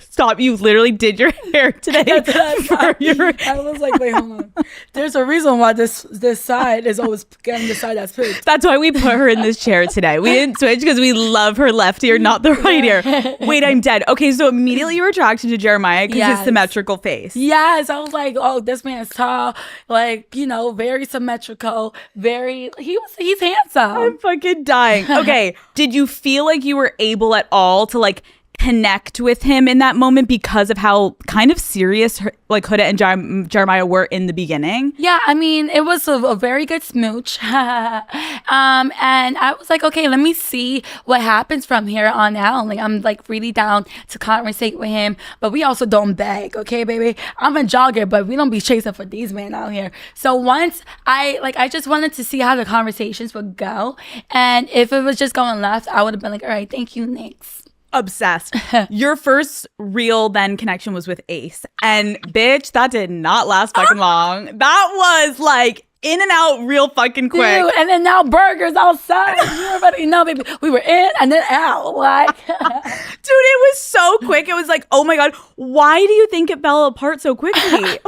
Stop. You literally did your hair today. That's what I for thought. your- I was like, wait, hold on. There's a reason why this side is always getting the side that's pooped. That's why we put her in this chair today. We didn't switch because we love her left ear, not the right ear. Wait, I'm dead. Okay, so immediately you were attracted to Jeremiah because his Yes. symmetrical face. Yes, I was like, oh, this man's tall, like, you know, very symmetrical, he's handsome. I'm fucking dying. Okay, did you feel like you were able at all to like connect with him in that moment because of how kind of serious like Huda and Jeremiah were in the beginning? Yeah, I mean, it was a very good smooch. And I was like, okay, let me see what happens from here on out. Like, I'm like really down to conversate with him, but we also don't beg, okay, baby? I'm a jogger, but we don't be chasing for these men out here. So once I just wanted to see how the conversations would go. And if it was just going left, I would have been like, all right, thank you, next. Obsessed. Your first real then connection was with Ace. And bitch, that did not last fucking long. That was like in and out real fucking quick. Dude, and then now burgers outside. You already know, baby. We were in and then out. Like, Dude, it was so quick. It was like, oh my God, why do you think it fell apart so quickly?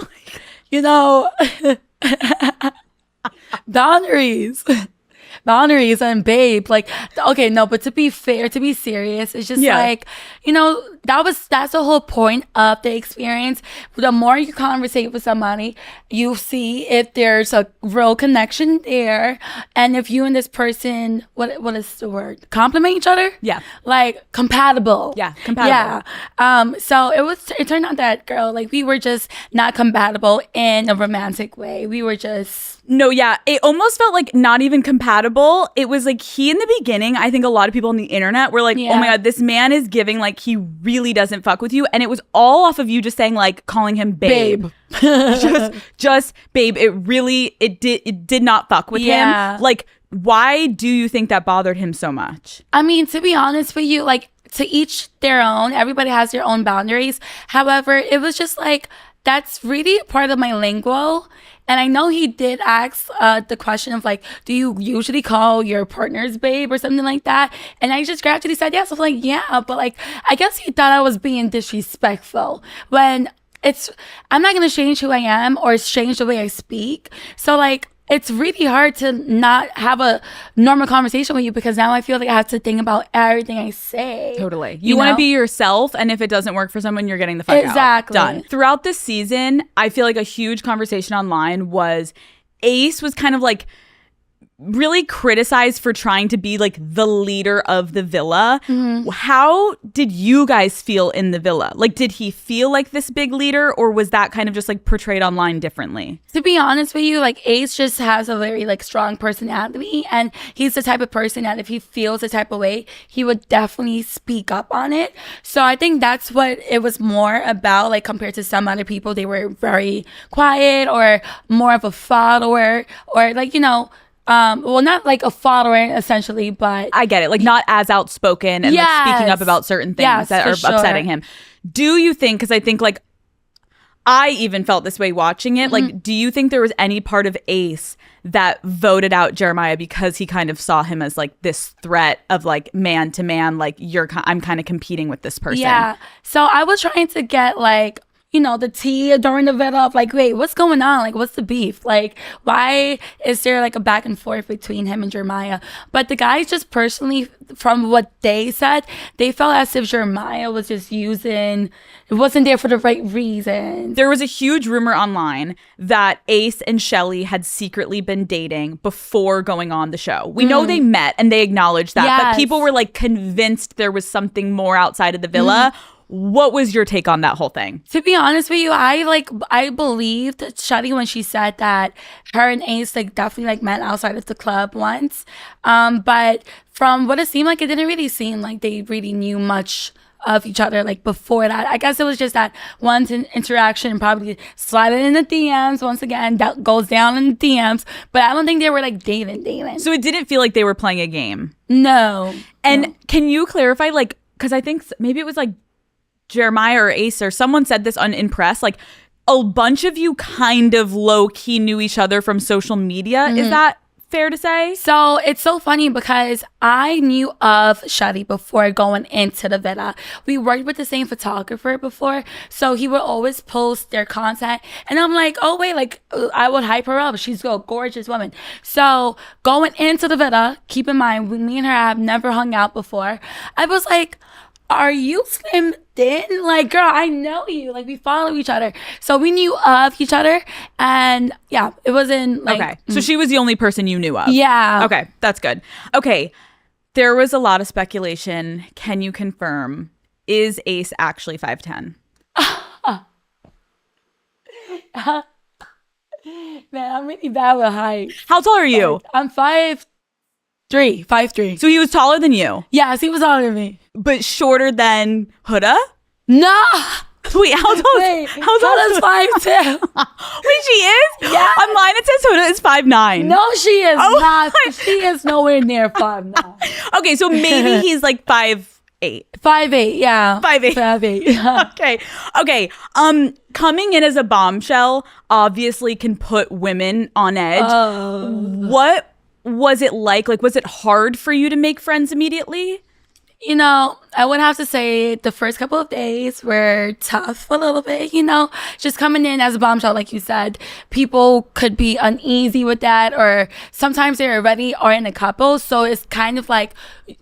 you know, boundaries. Boundaries and babe, like, okay, no, but to be fair, to be serious, it's just like, you know, that's the whole point of the experience. The more you conversate with somebody, you see if there's a real connection there, and if you and this person, what is the word, complement each other? Yeah. Like compatible. Yeah, compatible. Yeah. So it turned out that, girl, like, we were just not compatible in a romantic way. We were just No, yeah. It almost felt like not even compatible. It was like he in the beginning, I think a lot of people on the internet were like, oh my God, this man is giving like he really doesn't fuck with you, and it was all off of you just saying like calling him babe. just babe. It did not fuck with him. Like, why do you think that bothered him so much? I mean, to be honest with you, like, to each their own. Everybody has their own boundaries. However, it was just like, that's really part of my lingo. And I know he did ask the question of like, do you usually call your partners babe or something like that? And I just gradually said yes. I was like, yeah, but like, I guess he thought I was being disrespectful when I'm not going to change who I am or change the way I speak. So like, it's really hard to not have a normal conversation with you because now I feel like I have to think about everything I say. Totally. You want to be yourself, and if it doesn't work for someone, you're getting the fuck out. Exactly. Done. Throughout this season, I feel like a huge conversation online was Ace was kind of like really criticized for trying to be like the leader of the villa. How did you guys feel in the villa? Like, did he feel like this big leader, or was that kind of just like portrayed online differently? To be honest with you, like, Ace just has a very like strong personality, and he's the type of person that if he feels a type of way, he would definitely speak up on it. So I think that's what it was more about, like, compared to some other people. They were very quiet or more of a follower, or like, you know, well, not like a follower essentially, but I get it. Like, not as outspoken and like speaking up about certain things that are upsetting him. Do you think, because I think like I even felt this way watching it, like, do you think there was any part of Ace that voted out Jeremiah because he kind of saw him as like this threat of like man to man, like I'm kind of competing with this person? Yeah. So I was trying to get like, you know, the tea during the villa of like, wait, what's going on? Like, what's the beef? Like, why is there like a back and forth between him and Jeremiah? But the guys just personally, from what they said, they felt as if Jeremiah was just it wasn't there for the right reason. There was a huge rumor online that Ace and Shelly had secretly been dating before going on the show. We know they met and they acknowledged that, but people were like convinced there was something more outside of the villa. What was your take on that whole thing? To be honest with you, I believed Shadi when she said that her and Ace like definitely like met outside of the club once. But from what it seemed like, it didn't really seem like they really knew much of each other like before that. I guess it was just that one interaction, probably sliding in the DMs once again, that goes down in the DMs. But I don't think they were like dating. So it didn't feel like they were playing a game. No. And can you clarify, like, because I think maybe it was like Jeremiah or Ace or someone said this on In Press, like a bunch of you kind of low-key knew each other from social media. Is that fair to say? So it's so funny because I knew of Shadi before going into the villa. We worked with the same photographer before, so he would always post their content, and I'm like, oh wait, like I would hype her up. She's a gorgeous woman. So going into the villa, keep in mind, me and her have never hung out before. I was like, are you slim thin? Like, girl, I know you. Like, we follow each other. So we knew of each other. And yeah, it wasn't like... Okay. So she was the only person you knew of? Yeah. Okay. That's good. Okay. There was a lot of speculation. Can you confirm, is Ace actually 5'10"? Man, I'm really bad with height. How tall are you? I'm 5'3". So he was taller than you? Yes, he was taller than me. But shorter than Huda? No. Wait, how tall is Huda's 5'2". Wait, she is? Yeah. On mine it says Huda is 5'9". No, she is not. She is nowhere near 5'9". Okay, so maybe he's like 5'8". 5'8", yeah. 5'8". Okay. Coming in as a bombshell obviously can put women on edge. What was it like? Like, was it hard for you to make friends immediately? You know, I would have to say the first couple of days were tough a little bit, you know, just coming in as a bombshell, like you said, people could be uneasy with that, or sometimes they already are in a couple. So it's kind of like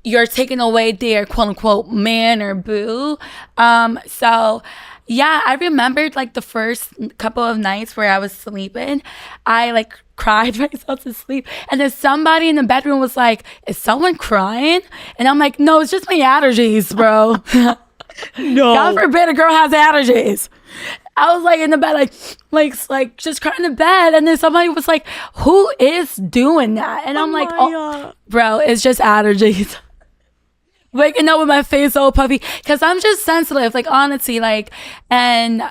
you're taking away their quote unquote man or boo. So yeah, I remembered like the first couple of nights where I was sleeping, I like cried myself to sleep, and then somebody in the bedroom was like, is someone crying? And I'm like, no, it's just my allergies, bro. No. God forbid a girl has allergies. I was like in the bed, like just crying in bed, and then somebody was like, who is doing that? And I'm like, oh, bro, it's just allergies. waking up with my face all puffy because I'm just sensitive, like honestly, like, and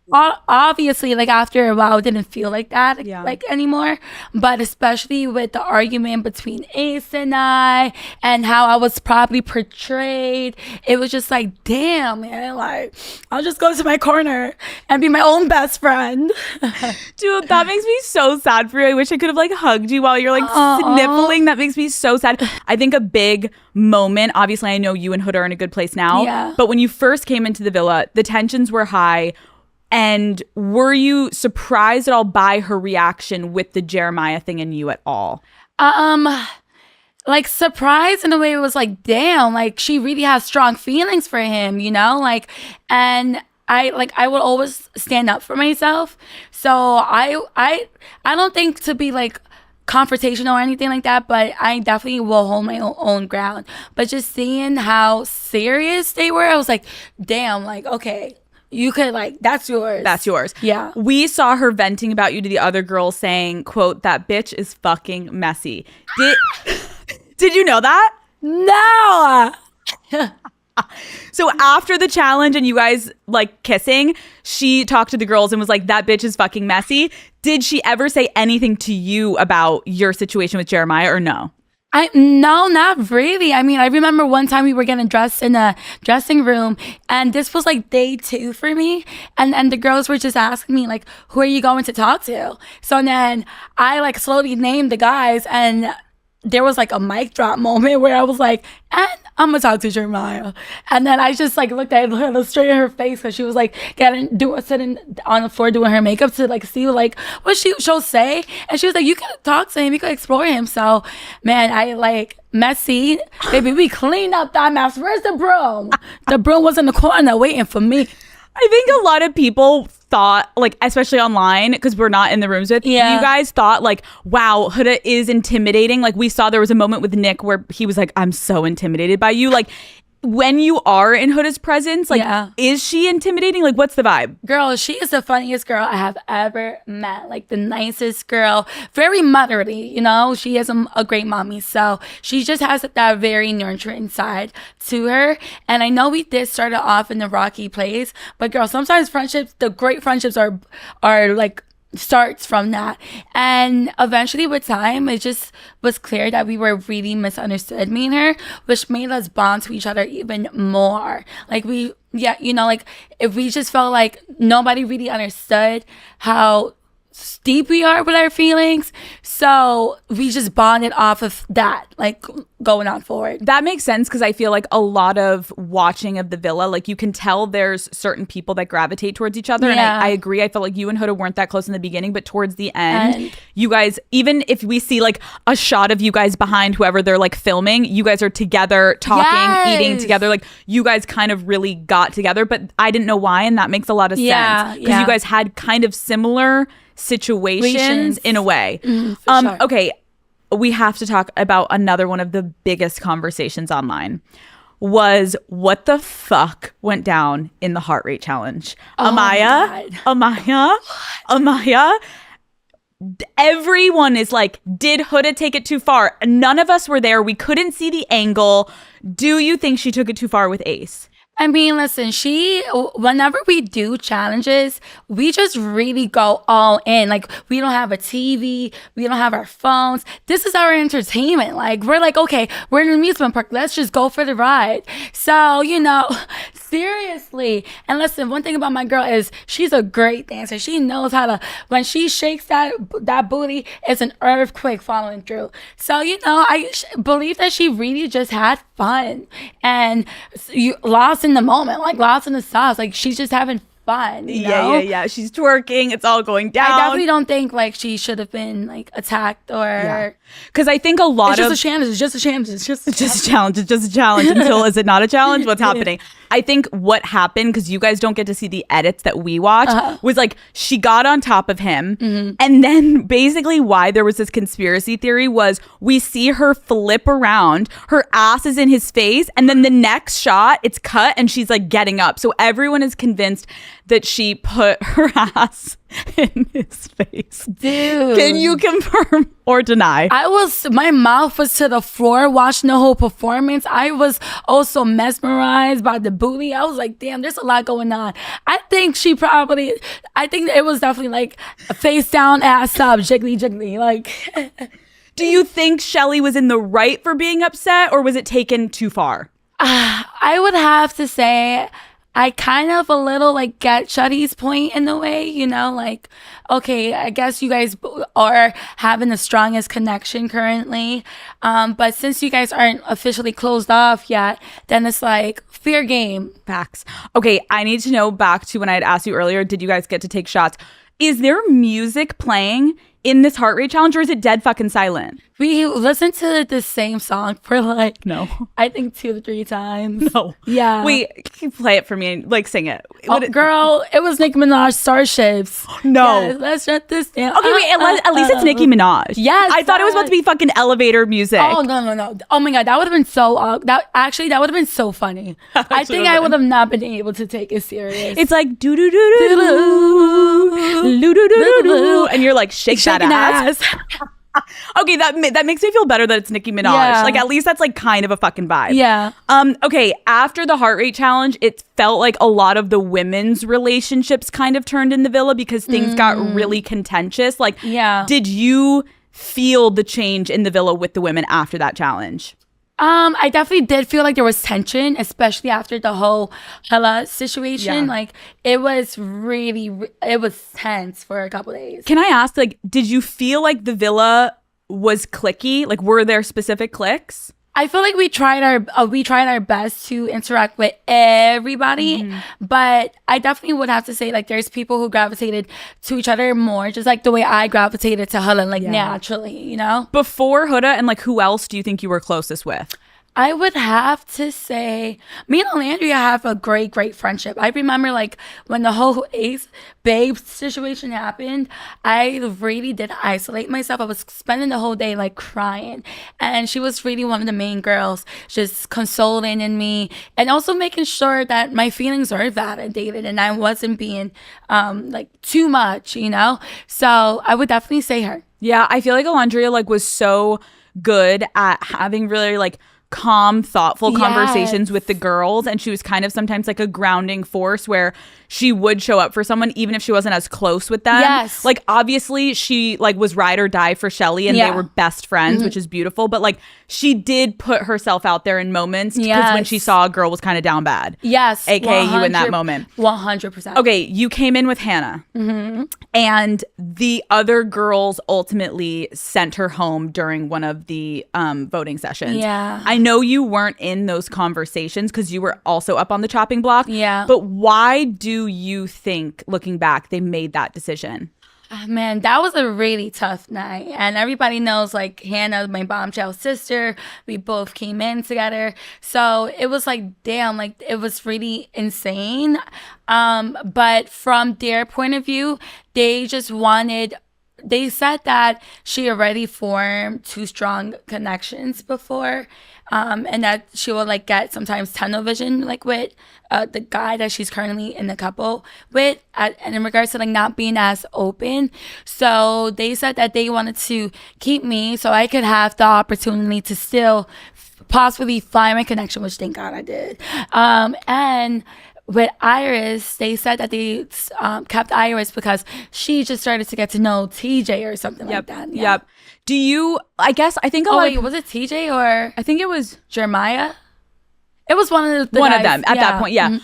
obviously, like after a while, it didn't feel like that like anymore. But especially with the argument between Ace and I, and how I was probably portrayed, it was just like, damn, man, like I'll just go to my corner and be my own best friend. Dude, that makes me so sad for you. I wish I could have like hugged you while you're like sniffling. That makes me so sad. I think a big moment, obviously I know you and Hood are in a good place now, but when you first came into the villa, the tensions were high. And were you surprised at all by her reaction with the Jeremiah thing and you at all? Like surprised in a way. It was like, damn, like she really has strong feelings for him, you know, like, and I would always stand up for myself. So I don't think to be like confrontational or anything like that, but I definitely will hold my own ground. But just seeing how serious they were, I was like, damn, like, okay. You could like, that's yours. That's yours. Yeah. We saw her venting about you to the other girls saying, quote, that bitch is fucking messy. Did you know that? No. So after the challenge and you guys like kissing, she talked to the girls and was like, that bitch is fucking messy. Did she ever say anything to you about your situation with Jeremiah or no? No, not really. I mean, I remember one time we were getting dressed in a dressing room, and this was like day 2 for me. And the girls were just asking me, like, who are you going to talk to? So then I like slowly named the guys, and there was like a mic drop moment where I was like, and I'm gonna talk to Jeremiah. And then I just like looked at her straight in her face because she was like sitting on the floor doing her makeup to like see like what she'll say. And she was like, you can talk to him, you can explore him. So man, I like messy. Baby, we cleaned up that mess. Where's the broom? The broom was in the corner waiting for me. I think a lot of people thought, like, especially online, because we're not in the rooms with you guys, thought like, wow, Huda is intimidating. Like, we saw there was a moment with Nick where he was like, I'm so intimidated by you. Like, when you are in Huda's presence, like, is she intimidating? Like, what's the vibe? Girl, she is the funniest girl I have ever met. Like, the nicest girl. Very motherly, you know? She is a great mommy. So she just has that very nurturing side to her. And I know we did start it off in the rocky place. But, girl, sometimes friendships, the great friendships are like, starts from that. And eventually with time, it just was clear that we were really misunderstood, me and her, which made us bond to each other even more. Like you know, like if we just felt like nobody really understood how deep we are with our feelings, so we just bonded off of that, like going on forward. That makes sense, because I feel like a lot of watching of the villa, like you can tell there's certain people that gravitate towards each other. And I agree. I felt like you and Huda weren't that close in the beginning, but towards the end, you guys, even if we see like a shot of you guys behind whoever they're like filming, you guys are together talking, eating together. Like you guys kind of really got together, but I didn't know why. And that makes a lot of sense, because you guys had kind of similar situations in a way. Sure. Okay, we have to talk about another one of the biggest conversations online was what the fuck went down in the heart rate challenge. Amaya, everyone is like, did Huda take it too far? None of us were there. We couldn't see the angle. Do you think she took it too far with Ace? I mean, listen, whenever we do challenges, we just really go all in. Like, we don't have a TV, we don't have our phones. This is our entertainment. Like, we're like, okay, we're in an amusement park. Let's just go for the ride. So, you know, seriously. And listen, one thing about my girl is she's a great dancer. She knows how to, when she shakes that booty, it's an earthquake following through. So, you know, I believe that she really just had fun and you lost in the moment, like lost in the sauce. Like she's just having fun, you know? Yeah. She's twerking. It's all going down. I definitely don't think like she should have been like attacked or... Because I think a lot It's just a challenge. It's just a challenge. It's just a challenge until is it not a challenge? What's happening? I think what happened, because you guys don't get to see the edits that we watch, was like she got on top of him. And then basically why there was this conspiracy theory was we see her flip around, her ass is in his face, and then the next shot it's cut and she's like getting up. So everyone is convinced that she put her ass in his face. Dude. Can you confirm or deny? My mouth was to the floor watching the whole performance. I was also mesmerized by the booty. I was like, damn, there's a lot going on. I think it was definitely like face down, ass up, jiggly, jiggly. Like, Do you think Shelly was in the right for being upset, or was it taken too far? I would have to say I kind of a little like get Shuddy's point in a way, you know, like, okay, I guess you guys are having the strongest connection currently. But since you guys aren't officially closed off yet, then it's like fair game. Facts. Okay, I need to know, back to when I had asked you earlier, did you guys get to take shots? Is there music playing in this heart rate challenge, or is it dead fucking silent? We listened to the same song for like, No. I think 2 to 3 times. No. Yeah. Wait, can you play it for me and like sing it? Oh, girl, it was Nicki Minaj, Starships. No. Yes, let's shut this down. Okay, wait, at least it's Nicki Minaj. Yes, I thought it was about to be fucking elevator music. Oh, no. Oh my God, that would have been so, that would have been so funny. I think I would have not been able to take it serious. It's like do do do do do do do do do, and you're like shake that Shaking ass. Okay, that makes me feel better that it's Nicki Minaj. Yeah. Like, at least that's like kind of a fucking vibe. Yeah. Okay, after the heart rate challenge, it felt like a lot of the women's relationships kind of turned in the villa because things got really contentious. Like, Yeah. did you feel the change in the villa with the women after that challenge? I definitely did feel like there was tension, especially after the whole Hella situation. Yeah. Like, it was it was tense for a couple days. Can I ask, like, did you feel like the villa was cliquey? Like, were there specific cliques? I feel like we tried our best to interact with everybody, but I definitely would have to say like there's people who gravitated to each other more, just like the way I gravitated to Helen, like naturally, you know. Before Huda, and like, who else do you think you were closest with? I would have to say me and Alandria have a great friendship. I remember like when the whole Ace Babe situation happened, I really did isolate myself. I was spending the whole day like crying, and she was really one of the main girls, just consoling in me and also making sure that my feelings are validated and I wasn't being like too much, you know. So I would definitely say her. Yeah, I feel like Alandria like was so good at having really like calm, thoughtful conversations with the girls, and she was kind of sometimes like a grounding force where she would show up for someone even if she wasn't as close with them. Yes. Like, obviously she like was ride or die for Shelly, and they were best friends, which is beautiful, but like she did put herself out there in moments because when she saw a girl was kind of down bad. Yes. AKA you in that moment. 100%. Okay, you came in with Hannah, and the other girls ultimately sent her home during one of the voting sessions. Yeah. I know you weren't in those conversations because you were also up on the chopping block. Yeah. But why do you think, looking back, they made that decision? Man, that was a really tough night. And everybody knows, like, Hannah, my bombshell sister, we both came in together. So it was like, damn, like, it was really insane. But from their point of view, they said that she already formed 2 strong connections before, and that she will like get sometimes tunnel vision like with the guy that she's currently in the couple with, and in regards to like not being as open. So they said that they wanted to keep me so I could have the opportunity to still possibly find my connection, which thank God I did. And with Iris, they said that they kept Iris because she just started to get to know TJ or something like that. Yeah. Yep. Do you, I think a Oh, lot wait, was it TJ or I think it was Jeremiah? It was one of the one guys. of them at that point. Yeah.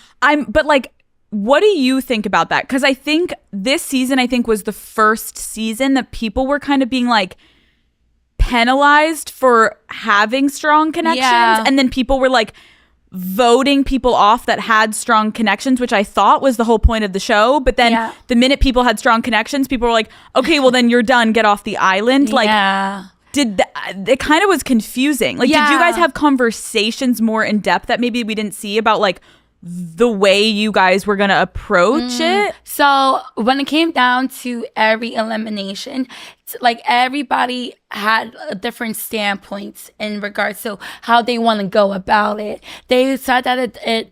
But like, what do you think about that? Because I think this season, was the first season that people were kind of being like penalized for having strong connections. Yeah. And then people were like voting people off that had strong connections, which I thought was the whole point of the show. But then the minute people had strong connections, people were like, okay, well then you're done. Get off the island. Like, it kind of was confusing. Like, did you guys have conversations more in depth that maybe we didn't see about like the way you guys were going to approach it? So when it came down to every elimination, like everybody had a different standpoints in regards to how they want to go about it. They said that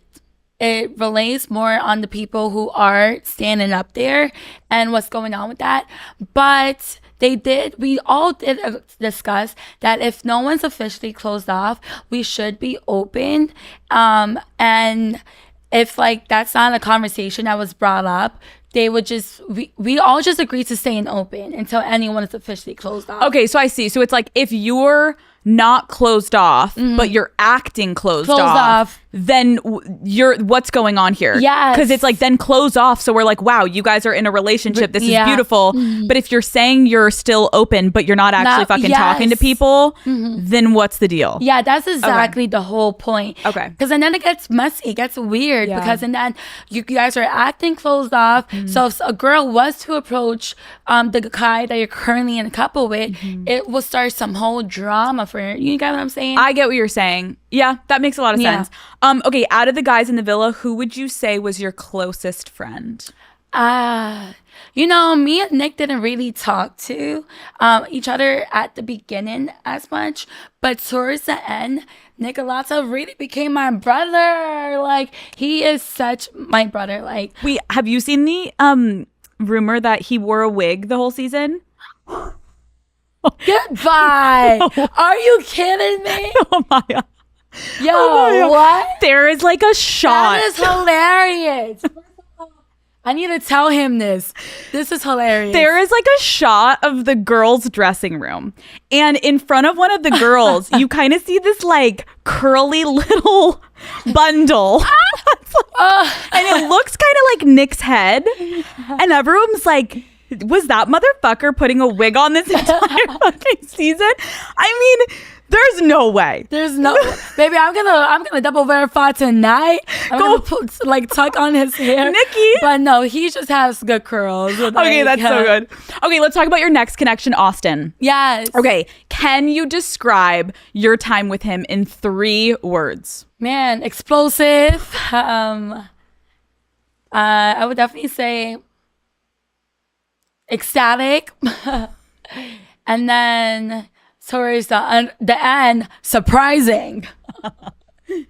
it relates more on the people who are standing up there and what's going on with that. But we all did discuss that if no one's officially closed off, we should be open. And if like that's not a conversation that was brought up, they would just we all just agreed to staying open until anyone is officially closed off. Okay, so I see. So it's like if you're not closed off, but you're acting closed off, then you're what's going on here? Yes. Because it's like then close off. So we're like, wow, you guys are in a relationship. This is beautiful. But if you're saying you're still open, but you're not actually talking to people, then what's the deal? Yeah, that's exactly the whole point. Okay. Because then it gets messy, it gets weird because and then you guys are acting closed off. So if a girl was to approach the guy that you're currently in a couple with, it will start some whole drama for her. You get what I'm saying? I get what you're saying. Yeah, that makes a lot of sense. Okay, out of the guys in the villa, who would you say was your closest friend? You know, me and Nick didn't really talk to each other at the beginning as much, but towards the end, Nicolata really became my brother. Like, he is such my brother. Like, Have you seen the rumor that he wore a wig the whole season? goodbye. Are you kidding me? Oh my God. Yo, what? There is like a shot. That is hilarious. I need to tell him this. This is hilarious. There is like a shot of the girls' dressing room. And in front of one of the girls, you kind of see this like curly little bundle. And it looks kind of like Nick's head. And everyone's like, was that motherfucker putting a wig on this entire fucking season? I mean, there's no way. There's no baby. I'm gonna double verify tonight. I'm gonna put like tuck on his hair, Nikki. But no, he just has good curls. Okay, that's so good. Okay, let's talk about your next connection, Austin. Yes. Okay, can you describe your time with him in 3 words? Man, explosive. I would definitely say ecstatic, and then towards the end, surprising.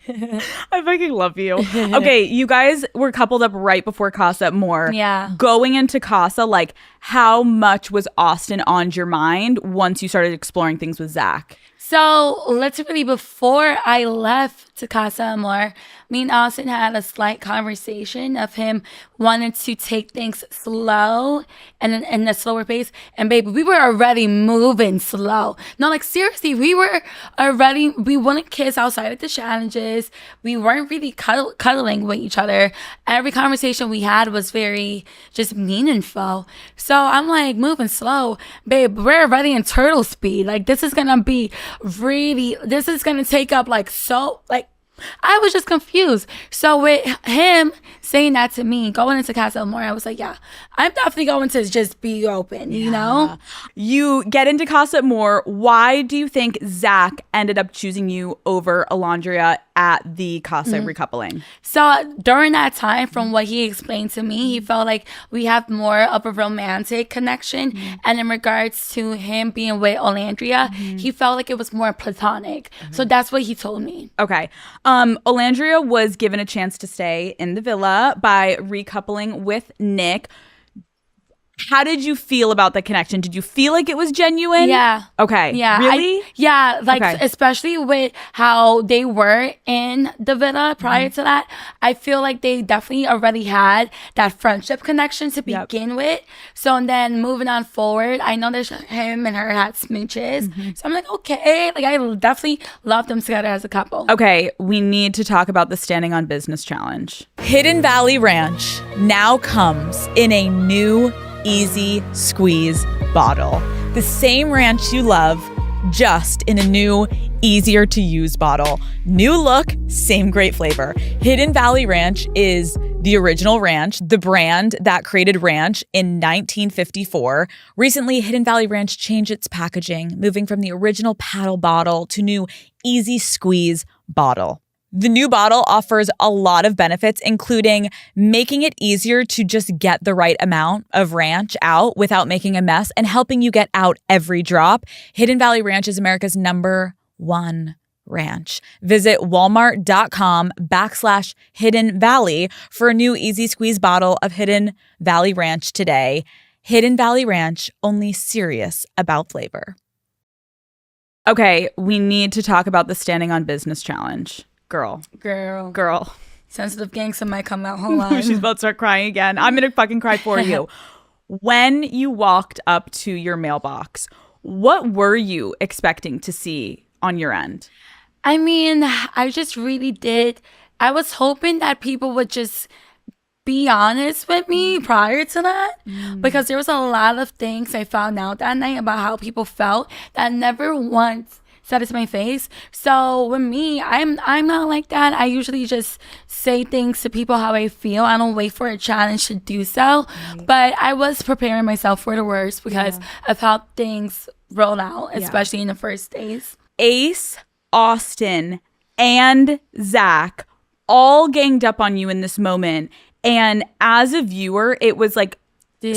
I fucking love you. Okay, you guys were coupled up right before Casa more. Yeah. Going into Casa, like, how much was Austin on your mind once you started exploring things with Zach? So literally before I left to Casa Amor, me and Austin had a slight conversation of him wanting to take things slow and in a slower pace. And baby, we were already moving slow. No, like seriously, we wouldn't kiss outside of the challenges. We weren't really cuddling with each other. Every conversation we had was very just meaningful. So I'm like, moving slow. Babe, we're already in turtle speed. Like this is gonna take up I was just confused. So with him saying that to me, going into Casa Amor, I was like, yeah, I'm definitely going to just be open, you know? You get into Casa Amor. Why do you think Zach ended up choosing you over Alondria at the Casa recoupling? So during that time, from what he explained to me, he felt like we have more of a romantic connection. And in regards to him being with Olandria, he felt like it was more platonic. So that's what he told me. Okay. Olandria was given a chance to stay in the villa by recoupling with Nick. How did you feel about the connection? Did you feel like it was genuine? Yeah. Okay. Yeah. Really? Especially with how they were in the villa prior to that, I feel like they definitely already had that friendship connection to begin with. So and then moving on forward, I know that him and her had smooches. So I'm like, okay, like I definitely love them together as a couple. Okay, we need to talk about the Standing on Business challenge. Hidden Valley Ranch now comes in a new easy squeeze bottle. The same ranch you love, just in a new, easier to use bottle. New look, same great flavor. Hidden Valley Ranch is the original ranch, the brand that created ranch in 1954. Recently, Hidden Valley Ranch changed its packaging, moving from the original paddle bottle to new easy squeeze bottle. The new bottle offers a lot of benefits, including making it easier to just get the right amount of ranch out without making a mess and helping you get out every drop. Hidden Valley Ranch is America's #1 Ranch. Visit walmart.com/Hidden Valley for a new Easy Squeeze bottle of Hidden Valley Ranch today. Hidden Valley Ranch, only serious about flavor. Okay, we need to talk about the standing on business challenge. Girl. Sensitive gangster might come out. Hold on. She's about to start crying again. I'm going to fucking cry for you. When you walked up to your mailbox, what were you expecting to see on your end? I mean, I just really did. I was hoping that people would just be honest with me prior to that, because there was a lot of things I found out that night about how people felt that never once said it to my face. So with me, I'm not like that. I usually just say things to people how I feel. I don't wait for a challenge to do so. But I was preparing myself for the worst because of how things rolled out, especially in the first days. Ace, Austin, and Zach all ganged up on you in this moment. And as a viewer, it was like, Dude.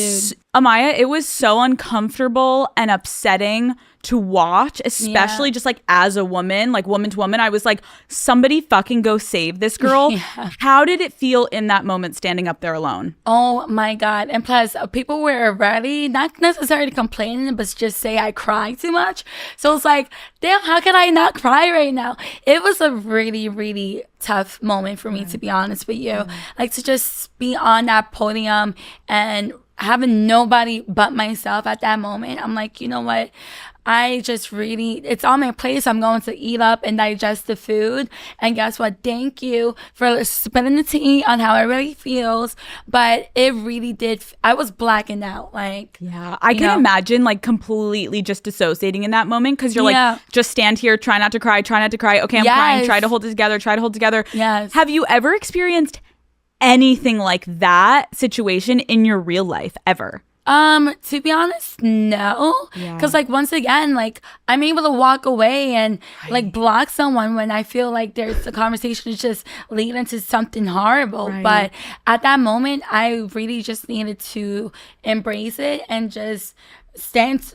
Amaya, it was so uncomfortable and upsetting to watch, especially just like as a woman, like woman to woman. I was like, somebody fucking go save this girl. How did it feel in that moment standing up there alone? Oh my God. And plus, people were already not necessarily complaining, but just say I cried too much. So it's like, damn, how can I not cry right now? It was a really, really tough moment for me, to be honest with you. Like to just be on that podium and having nobody but myself at that moment. I'm like, you know what? I just really, it's on my plate. So I'm going to eat up and digest the food. And guess what? Thank you for spilling the tea on how it really feels. But it really did. I was blacking out. Like, yeah, I can imagine like completely just dissociating in that moment because you're like, just stand here, try not to cry, try not to cry. Okay, I'm crying. Try to hold it together. Try to hold it together. Yes. Have you ever experienced anything like that situation in your real life ever? To be honest, no. Because like once again, like I'm able to walk away and like block someone when I feel like there's a conversation is just leading to something horrible. But at that moment, I really just needed to embrace it and just stand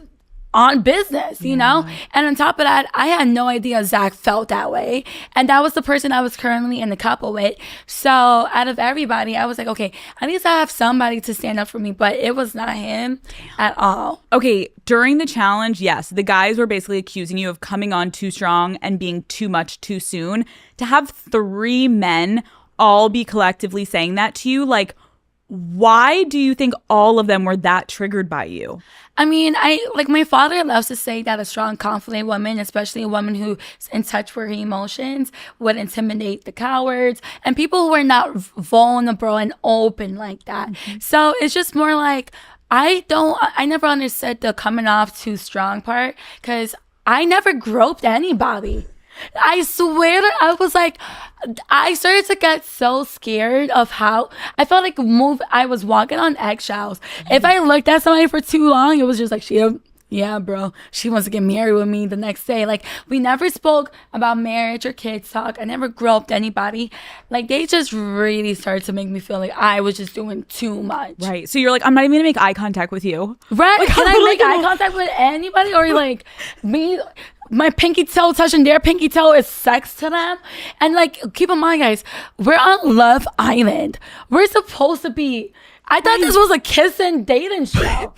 on business, you know? And on top of that, I had no idea Zach felt that way. And that was the person I was currently in the couple with. So out of everybody, I was like, okay, at least I have somebody to stand up for me. But it was not him at all. Okay, during the challenge, yes, the guys were basically accusing you of coming on too strong and being too much too soon. To have 3 men all be collectively saying that to you, like, why do you think all of them were that triggered by you? I mean, my father loves to say that a strong, confident woman, especially a woman who's in touch with her emotions, would intimidate the cowards and people who are not vulnerable and open like that. So it's just more like, I never understood the coming off too strong part because I never groped anybody. I swear that I was like, I started to get so scared of how I felt like I was walking on eggshells. If I looked at somebody for too long, it was just like, yeah, bro, she wants to get married with me the next day. Like, we never spoke about marriage or kids talk. I never groped anybody. Like, they just really started to make me feel like I was just doing too much. Right. So you're like, I'm not even gonna make eye contact with you. Right. Like, Can I make eye contact with anybody? Or like me, my pinky toe touching their pinky toe is sex to them? And like, keep in mind, guys, we're on Love Island. We're supposed to be, I thought this was a kiss and dating show.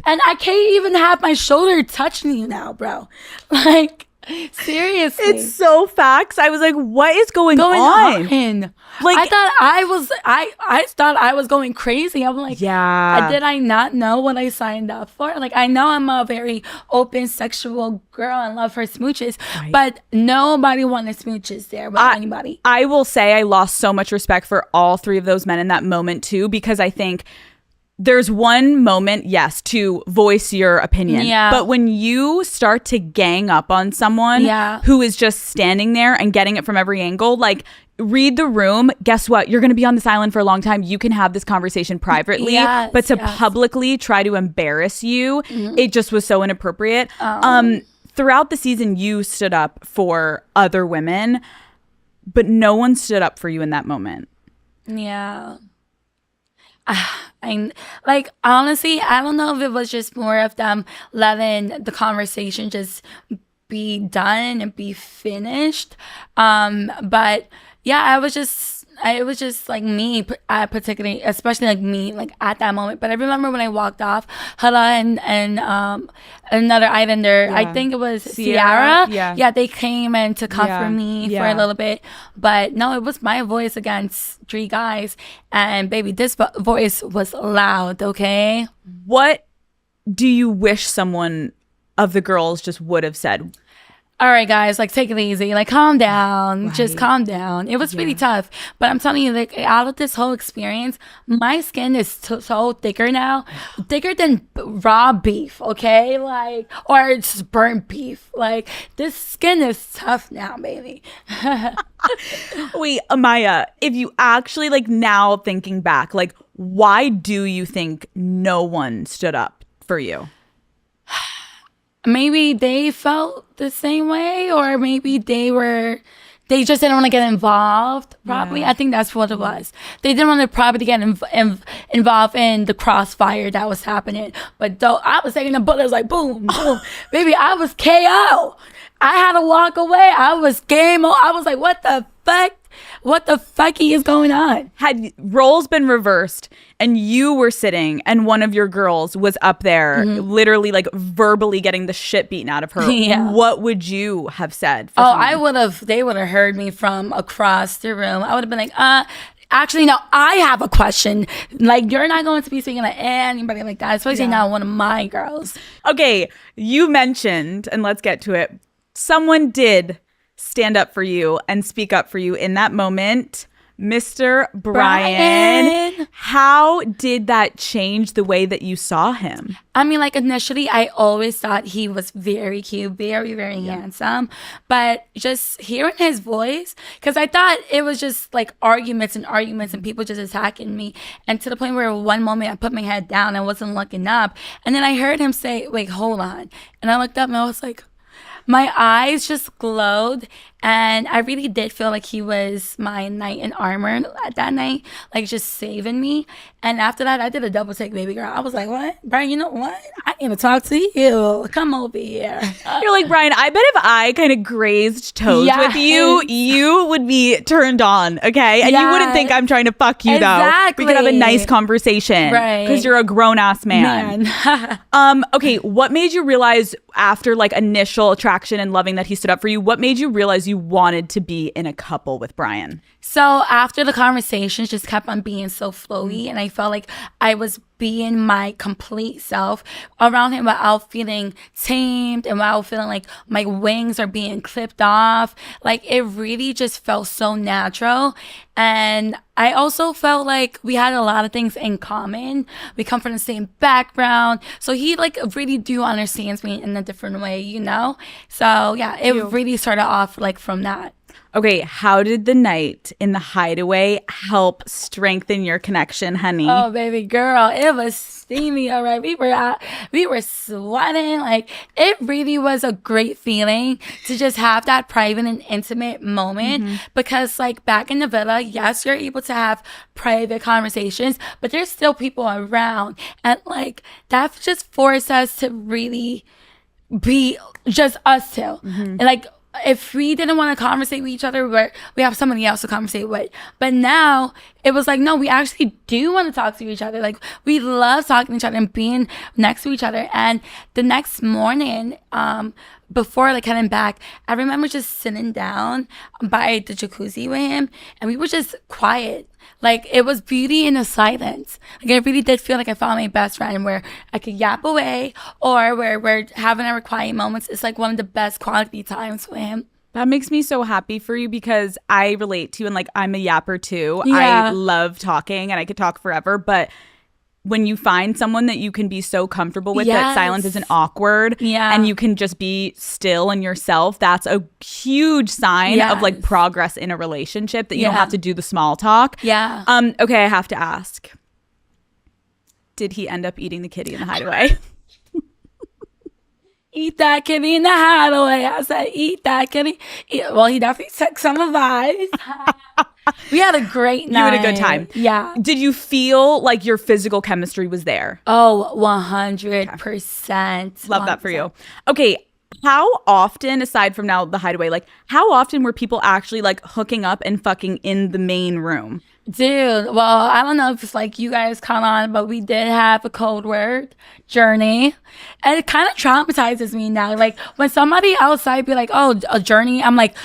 And I can't even have my shoulder touching you now, bro. Like, seriously. It's so facts. I was like, what is going on? Like, I thought I was going crazy. I'm like, yeah. Did I not know what I signed up for? Like, I know I'm a very open sexual girl and love her smooches, but nobody wanted smooches there with anybody. I will say I lost so much respect for all 3 of those men in that moment too, because I think there's one moment, yes, to voice your opinion. Yeah. But when you start to gang up on someone who is just standing there and getting it from every angle, like, read the room. Guess what? You're going to be on this island for a long time. You can have this conversation privately, but to publicly try to embarrass you, it just was so inappropriate. Throughout the season, you stood up for other women, but no one stood up for you in that moment. Yeah. Like, honestly, I don't know if it was just more of them letting the conversation just be done and be finished. But yeah, it was just like me, particularly, especially like me, like at that moment. But I remember when I walked off, Hala and another islander, I think it was Sierra. Yeah, they came in to comfort me for a little bit. But no, it was my voice against 3 guys. And baby, this voice was loud, okay? What do you wish someone of the girls just would have said? All right, guys, like, take it easy. Like, calm down. Right. Just calm down. It was really tough. But I'm telling you, like, out of this whole experience, my skin is so thicker now. Thicker than raw beef, okay? Like, or just burnt beef. Like, this skin is tough now, baby. Wait, Amaya, if you actually, like, now thinking back, like, why do you think no one stood up for you? Maybe they felt the same way, or maybe they just didn't want to get involved. Probably, I think that's what it was. They didn't want to probably get involved in the crossfire that was happening. But though I was taking the bullets like boom, boom, baby, I was KO. I had to walk away. I was game over. I was like, what the fuck? What the fucky is going on? Had roles been reversed and you were sitting and one of your girls was up there literally like verbally getting the shit beaten out of her, what would you have said? They would have heard me from across the room. I would have been like, actually, no, I have a question. Like, you're not going to be speaking to anybody like that, especially not one of my girls. Okay, you mentioned, and let's get to it, someone did stand up for you and speak up for you in that moment, Mr. Brian. How did that change the way that you saw him? I mean, like, initially, I always thought he was very cute, very, very handsome. But just hearing his voice, because I thought it was just like arguments and people just attacking me. And to the point where one moment I put my head down, I wasn't looking up. And then I heard him say, wait, hold on. And I looked up and I was like, my eyes just glowed, and I really did feel like he was my knight in armor that night, like just saving me. And after that, I did a double take, baby girl. I was like, what? Brian, you know what? I need to talk to you. Come over here. You're like, Brian, I bet if I kind of grazed toes with you, you would be turned on, okay? And you wouldn't think I'm trying to fuck you, though. We could have a nice conversation. Right. Because you're a grown-ass man. Okay, what made you realize after, like, initial attraction and loving that he stood up for you, what made you realize you wanted to be in a couple with Brian? So after the conversations just kept on being so flowy, and I felt like I was being my complete self around him without feeling tamed and without feeling like my wings are being clipped off. Like, it really just felt so natural. And I also felt like we had a lot of things in common. We come from the same background. So he like really do understands me in a different way, you know? So yeah, it really started off like from that. Okay, how did the night in the hideaway help strengthen your connection, honey? Oh, baby girl, it was steamy, all right? We were sweating. Like, it really was a great feeling to just have that private and intimate moment because, like, back in the villa, yes, you're able to have private conversations, but there's still people around. And, like, that just forced us to really be just us two. And, like, if we didn't want to conversate with each other, we have somebody else to conversate with. But now it was like, no, we actually do want to talk to each other. Like, we love talking to each other and being next to each other. And the next morning, before like heading back, I remember just sitting down by the jacuzzi with him, and we were just quiet. Like, it was beauty in the silence. Like, I really did feel like I found my best friend where I could yap away, or where we're having our quiet moments. It's like one of the best quality times with him. That makes me so happy for you because I relate to you, and like, I'm a yapper too. Yeah. I love talking and I could talk forever, but when you find someone that you can be so comfortable with that silence isn't awkward and you can just be still and yourself, that's a huge sign of like progress in a relationship, that you don't have to do the small talk. Okay, I have to ask, did he end up eating the kitty in the hideaway? Eat that kitty in the hideaway. I said, eat that kitty. Well, he definitely took some advice. We had a great night. You had a good time. Yeah. Did you feel like your physical chemistry was there? Oh, 100%. Love that for you. Okay, How often, aside from now the hideaway, like how often were people actually like hooking up and fucking in the main room? Dude, well, I don't know if it's like you guys caught on, but we did have a code word, journey. And it kind of traumatizes me now. Like when somebody outside be like, oh, a journey, I'm like,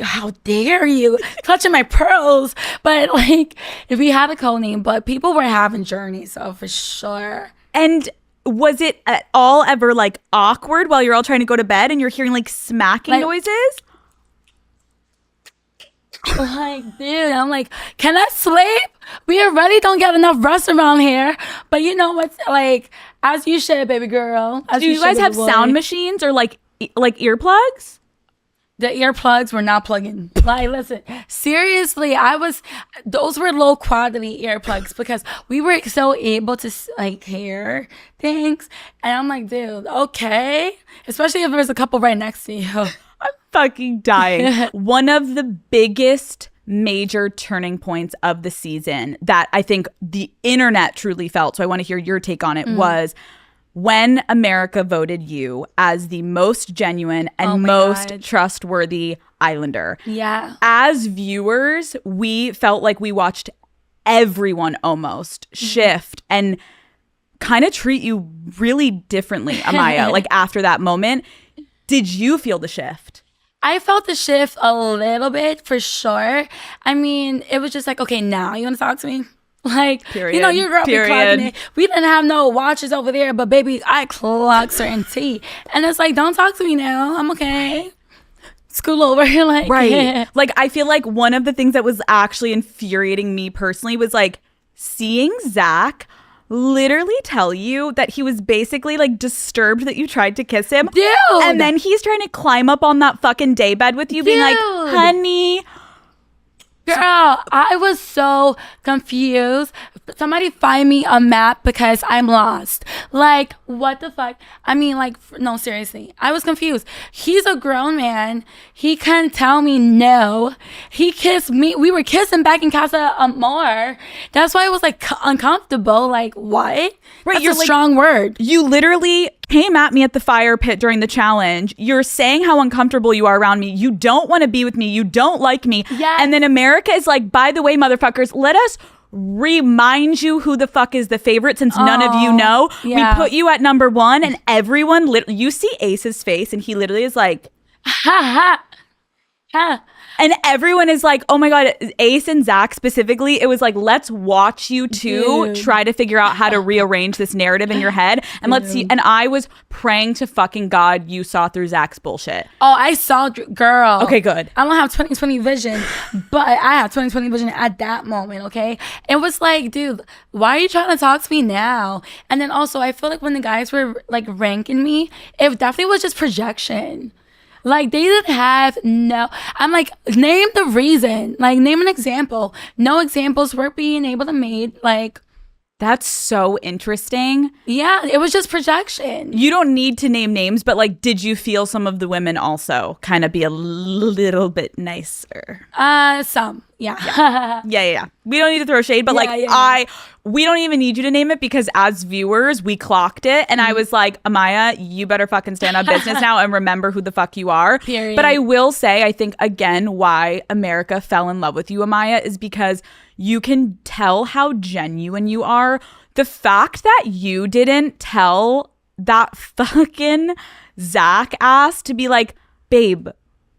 how dare you clutching my pearls. But like if we had a code name, but people were having journey, so for sure. And was it at all ever like awkward while you're all trying to go to bed and you're hearing like smacking noises? Like, dude, I'm like, can I sleep? We already don't get enough rest around here. But you know what's like, as you should, baby girl. Do you guys have sound machines or like earplugs? The earplugs were not plugging. Like, listen, seriously, those were low quality earplugs because we were so able to like hear things. And I'm like, dude, okay. Especially if there's a couple right next to you. I'm fucking dying. One of the biggest major turning points of the season that I think the internet truly felt, so I want to hear your take on it, was when America voted you as the most genuine and most trustworthy Islander. Yeah. As viewers, we felt like we watched everyone almost shift and kind of treat you really differently, Amaya, like after that moment. Did you feel the shift? I felt the shift a little bit, for sure. I mean, it was just like, okay, now you want to talk to me? Like, Period. you know, your girl be clocking it. We didn't have no watches over there, but baby, I clock certain tea. And it's like, don't talk to me now. I'm okay. School over. Like, right. Yeah. Like, I feel like one of the things that was actually infuriating me personally was like seeing Zach literally tell you that he was basically like disturbed that you tried to kiss him. Dude. And then he's trying to climb up on that fucking daybed with you, being like, honey. Girl, I was so confused. Somebody find me a map because I'm lost. Like, what the fuck? I mean, like, no, seriously. I was confused. He's a grown man. He can't tell me no. He kissed me. We were kissing back in Casa Amor. That's why I was, like, uncomfortable. Like, what? Right, That's you're a like, strong word. You literally came at me at the fire pit during the challenge. You're saying how uncomfortable you are around me. You don't want to be with me. You don't like me. Yes. And then America is like, by the way, motherfuckers, let us remind you who the fuck is the favorite since none of you know. yeah. We put you at number one and everyone, you see Ace's face and he literally is like, Ha ha. Ha. and everyone is like, oh my God, Ace and Zach specifically, it was like, let's watch you two Dude. try to figure out how to rearrange this narrative in your head. And let's see. And I was praying to fucking God you saw through Zach's bullshit. Oh, I saw, girl. Okay, good. I don't have 20/20 vision, but I have 20/20 vision at that moment, okay? It was like, dude, why are you trying to talk to me now? And then also, I feel like when the guys were like ranking me, it definitely was just projection. Like, they didn't have I'm like, name the reason. Like, name an example. No examples were being able to made. Like, That's so interesting. yeah, it was just projection. You don't need to name names, but like, did you feel some of the women also kind of be a little bit nicer? Some, yeah. Yeah. We don't need to throw shade, but we don't even need you to name it because as viewers, we clocked it. And I was like, Amaya, you better fucking stand on business now and remember who the fuck you are. Period. But I will say, I think, again, why America fell in love with you, Amaya, is because you can tell how genuine you are. The fact that you didn't tell that fucking Zach ass to be like, babe,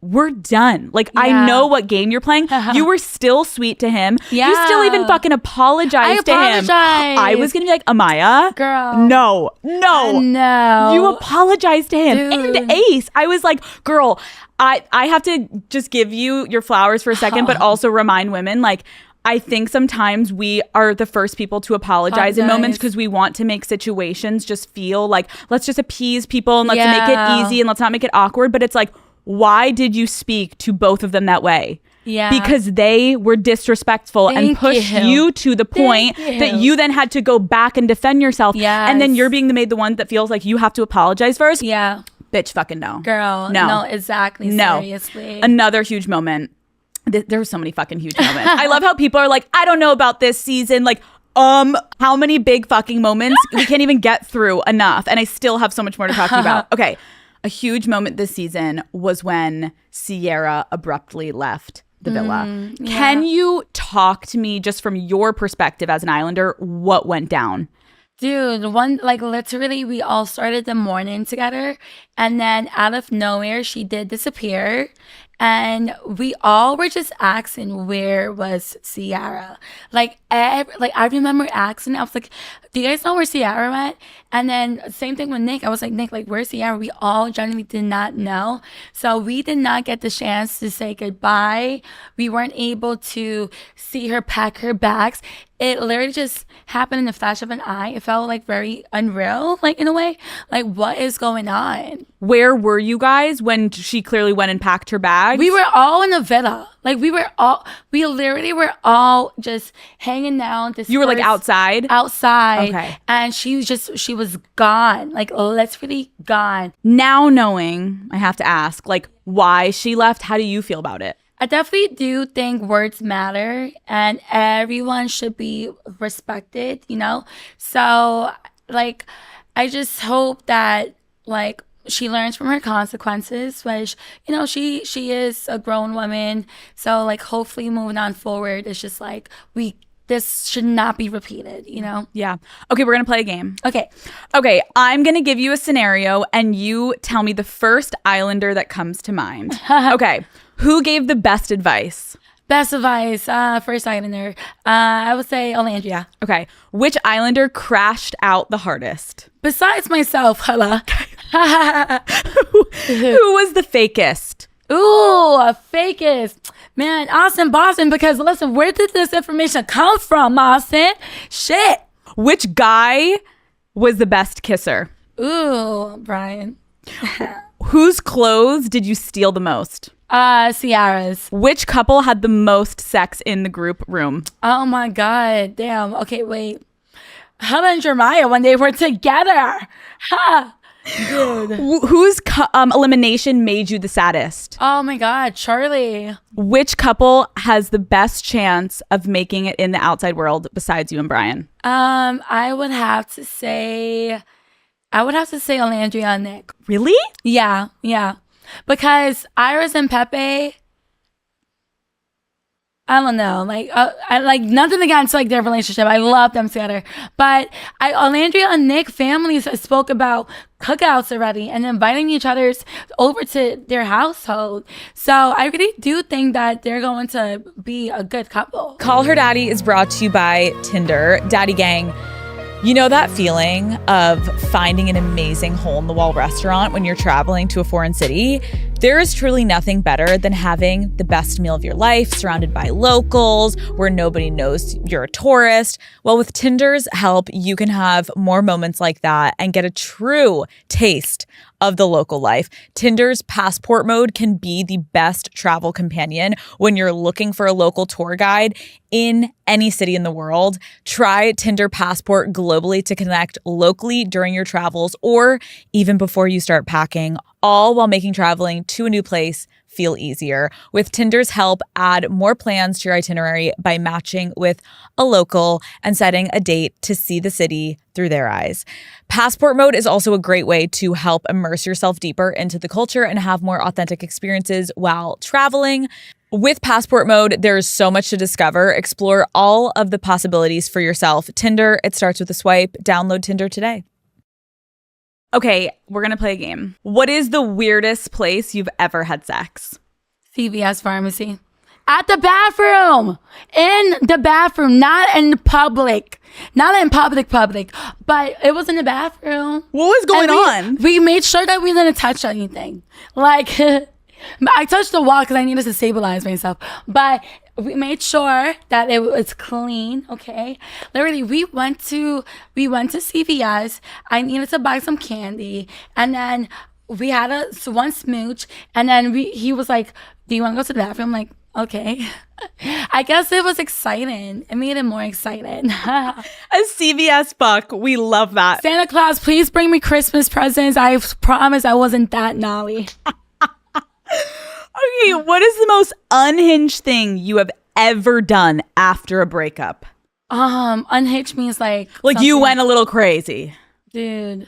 we're done. Like, I know what game you're playing. You were still sweet to him. Yeah. You still even fucking apologized to him. I was gonna be like, Amaya, Girl. No. No. You apologized to him. Dude. And Ace, I was like, girl, I have to just give you your flowers for a second, but also remind women, like, I think sometimes we are the first people to apologize in moments because we want to make situations just feel like, let's just appease people and let's make it easy and let's not make it awkward. But it's like, why did you speak to both of them that way? Yeah. Because they were disrespectful and pushed you to the point that you then had to go back and defend yourself. Yes. And then you're being made the one that feels like you have to apologize first. Yeah. Bitch, fucking no. Girl. No, exactly. No. Seriously. Another huge moment. There were so many fucking huge moments. I love how people are like, I don't know about this season. Like, how many big fucking moments? We can't even get through enough. And I still have so much more to talk to you about. Okay. a huge moment this season was when Sierra abruptly left the villa. Yeah. Can you talk to me just from your perspective as an Islander, what went down? Dude, literally, we all started the morning together, and then out of nowhere, she did disappear, and we all were just asking where was Ciara. I remember asking, I was like, "Do you guys know where Ciara went?" And then same thing with Nick. I was like, "Nick, where's Ciara?" We all genuinely did not know, so we did not get the chance to say goodbye. We weren't able to see her pack her bags. It literally just happened in the flash of an eye. It felt very unreal, in a way. What is going on? Where were you guys when she clearly went and packed her bags? We were all in the villa. We literally were all just hanging out. You were outside? Outside. Okay. And she was gone. Literally gone. Now knowing, I have to ask, why she left, how do you feel about it? I definitely do think words matter and everyone should be respected, So, I just hope that, she learns from her consequences, which, she is a grown woman. So, hopefully moving on forward, it's just this should not be repeated, Yeah. Okay, we're going to play a game. Okay. Okay, I'm going to give you a scenario and you tell me the first Islander that comes to mind. Okay, who gave the best advice? Best advice, first Islander. I would say Alandria. Okay, which Islander crashed out the hardest? Besides myself, Hala. Who was the fakest? Ooh, a fakest. Man, Austin, Boston, because listen, where did this information come from, Austin? Shit. Which guy was the best kisser? Ooh, Brian. Whose clothes did you steal the most? Ciara's. Which couple had the most sex in the group room? Oh my God. Damn. Okay, wait. Helen and Jeremiah when they were together. Ha. Dude. Whose elimination made you the saddest? Oh my God, Charlie. Which couple has the best chance of making it in the outside world besides you and Brian? I would have to say Alandria and Nick. Really? Yeah. Because Iris and Pepe, I don't know. I nothing against their relationship. I love them together. But Alandria and Nick families spoke about cookouts already and inviting each other's over to their household. So I really do think that they're going to be a good couple. Call Her Daddy is brought to you by Tinder. Daddy Gang. You know that feeling of finding an amazing hole-in-the-wall restaurant when you're traveling to a foreign city? There is truly nothing better than having the best meal of your life surrounded by locals where nobody knows you're a tourist. Well, with Tinder's help, you can have more moments like that and get a true taste of the local life. Tinder's passport mode can be the best travel companion when you're looking for a local tour guide in any city in the world. Try Tinder Passport globally to connect locally during your travels or even before you start packing, all while making traveling to a new place feel easier. With Tinder's help, add more plans to your itinerary by matching with a local and setting a date to see the city through their eyes. Passport mode is also a great way to help immerse yourself deeper into the culture and have more authentic experiences while traveling. With Passport mode, there is so much to discover. Explore all of the possibilities for yourself. Tinder, it starts with a swipe. Download Tinder today. Okay, we're going to play a game. What is the weirdest place you've ever had sex? CVS pharmacy. At the bathroom. In the bathroom. Not in public. Not in public. But it was in the bathroom. What was going on? We made sure that we didn't touch anything. I touched the wall because I needed to stabilize myself. But we made sure that it was clean, okay? Literally, we went to CVS. I needed to buy some candy. And then we had one smooch. And then he was like, do you want to go to the bathroom? I'm like, okay. I guess it was exciting. It made it more exciting. A CVS buck. We love that. Santa Claus, please bring me Christmas presents. I promise I wasn't that naughty. Okay, what is the most unhinged thing you have ever done after a breakup? Unhinged means you went a little crazy. Dude.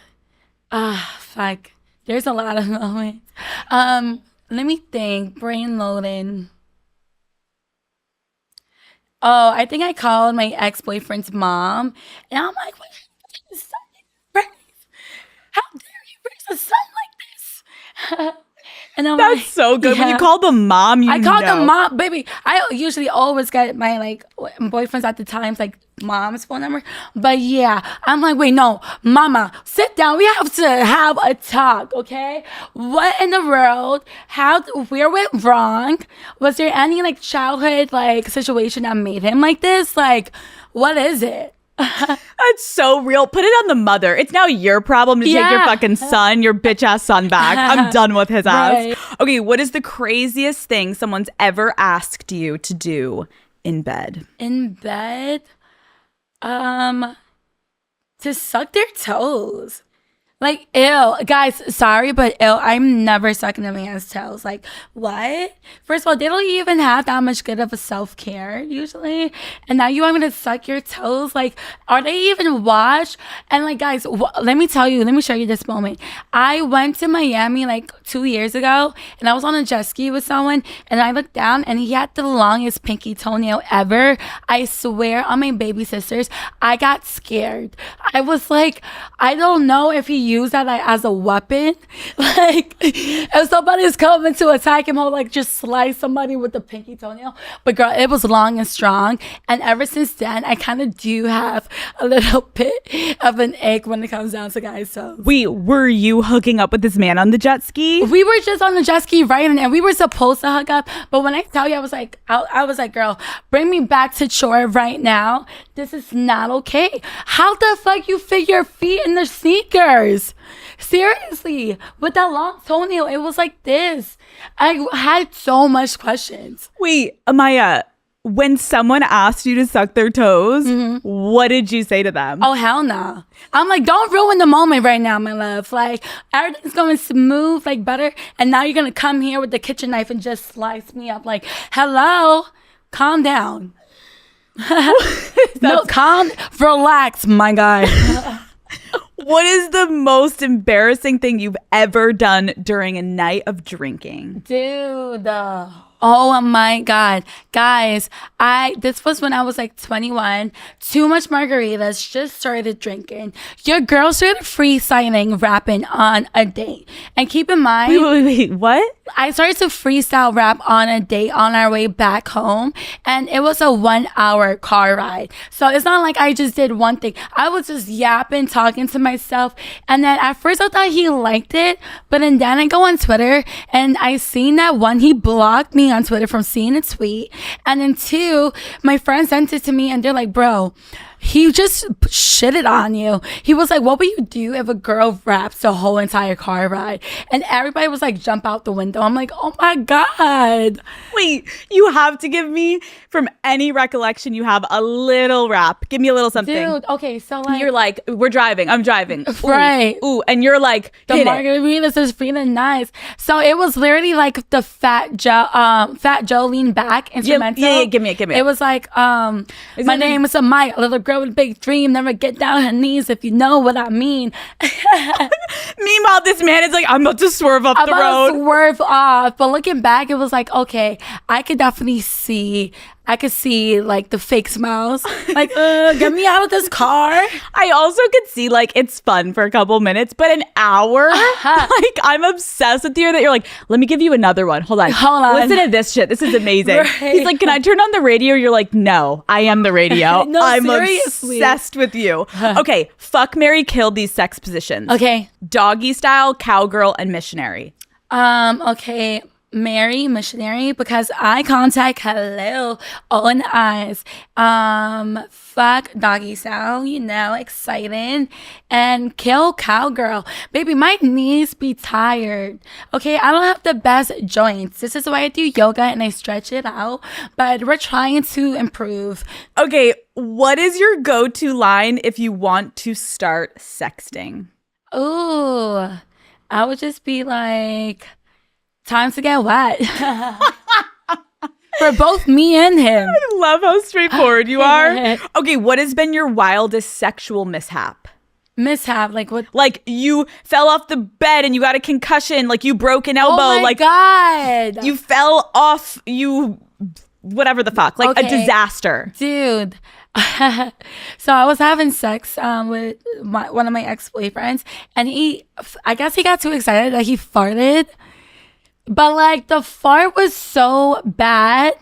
Fuck. There's a lot of moments. Let me think. Brain loading. Oh, I think I called my ex-boyfriend's mom, and I'm like, "What happened to the son in your grave? How dare you raise a son like this?" And I'm That's like, so good. When you yeah. call the mom, you I called know. the mom, baby. I usually always get my like boyfriends at the times like mom's phone number. But yeah, I'm like, wait, no, mama, sit down. We have to have a talk, okay? What in the world? Where went wrong? Was there any like childhood like situation that made him like this? Like, what is it? That's so real. Put it on the mother. It's now your problem to take your Yeah. fucking son, your bitch ass son back. I'm done with his ass. Right. Okay, what is the craziest thing someone's ever asked you to do in bed? In bed, to suck their toes. Like, ew. Guys, sorry, but ew, I'm never sucking a man's toes. Like, what? First of all, they don't even have that much good of a self-care, usually. And now you want me to suck your toes? Like, are they even washed? And, like, guys, let me tell you, let me show you this moment. I went to Miami, like, 2 years ago, and I was on a jet ski with someone, and I looked down, and he had the longest pinky toenail ever. I swear on my baby sisters, I got scared. I was like, I don't know if he use that like, as a weapon. Like, if somebody's coming to attack him, he'll like just slice somebody with the pinky toenail. But girl, it was long and strong. And ever since then, I kind of do have a little bit of an ache when it comes down to guys' toes. Wait, were you hooking up with this man on the jet ski? We were just on the jet ski, right? And we were supposed to hook up. But when I tell you, I was like, girl, bring me back to shore right now. This is not okay. How the fuck you fit your feet in the sneakers? Seriously, with that long toenail, it was like this. I had so much questions. Wait, Amaya, when someone asked you to suck their toes, what did you say to them? Oh, hell no. I'm like, don't ruin the moment right now, my love. Like, everything's going smooth, like butter. And now you're going to come here with the kitchen knife and just slice me up. Like, hello, calm down. No, relax, my guy. What is the most embarrassing thing you've ever done during a night of drinking? Dude, oh my God. Guys, this was when I was like 21. Too much margaritas, just started drinking. Your girl started freestyling rapping on a date. And keep in mind, Wait, what? I started to freestyle rap on a date on our way back home, and it was a 1-hour car ride. So it's not like I just did one thing. I was just yapping, talking to myself, and then at first I thought he liked it, but then I go on Twitter, and I seen that one, he blocked me on Twitter from seeing a tweet, and then 2, my friend sent it to me, and they're like, bro, he just shitted on you. He was like, what would you do if a girl raps the whole entire car ride? And everybody was like, jump out the window. I'm like, oh my God. Wait, you have to give me, from any recollection you have, a little rap. Give me a little something. Dude, okay, so like, You're like, we're driving. I'm driving. Ooh, right. Ooh, and you're like, the hit it. margaritas is feeling nice. So it was literally like the Fat Joe lean back instrumental. Yeah, give me it. It was like, my name is Amaya, a little girl with a big dream, never get down on her knees if you know what I mean. Meanwhile, this man is like, I'm about to swerve up I'm the about to road. swerve off. But looking back, it was like, okay, I could definitely see like the fake smiles. Like, get me out of this car. I also could see like it's fun for a couple minutes, but an hour? Like, I'm obsessed with you that you're like, let me give you another one. Hold on. Listen to this shit. This is amazing. Right. He's like, can I turn on the radio? You're like, no, I am the radio. No, I'm seriously. obsessed with you. Okay, fuck, marry, kill these sex positions. Okay. Doggy style, cowgirl, and missionary. Okay. Mary, missionary, because eye contact, hello, open eyes. Fuck doggy style, exciting. And kill cowgirl. Baby, my knees be tired. Okay, I don't have the best joints. This is why I do yoga and I stretch it out, but we're trying to improve. Okay, what is your go-to line if you want to start sexting? Ooh, I would just be like, time to get wet. For both me and him. I love how straightforward you are. Okay, what has been your wildest sexual mishap? Mishap, like what? Like you fell off the bed and you got a concussion, like you broke an elbow, Oh my like God. you fell off, you whatever the fuck, like a Okay. disaster. Dude. So I was having sex with one of my ex-boyfriends, and I guess he got too excited that he farted. But like the fart was so bad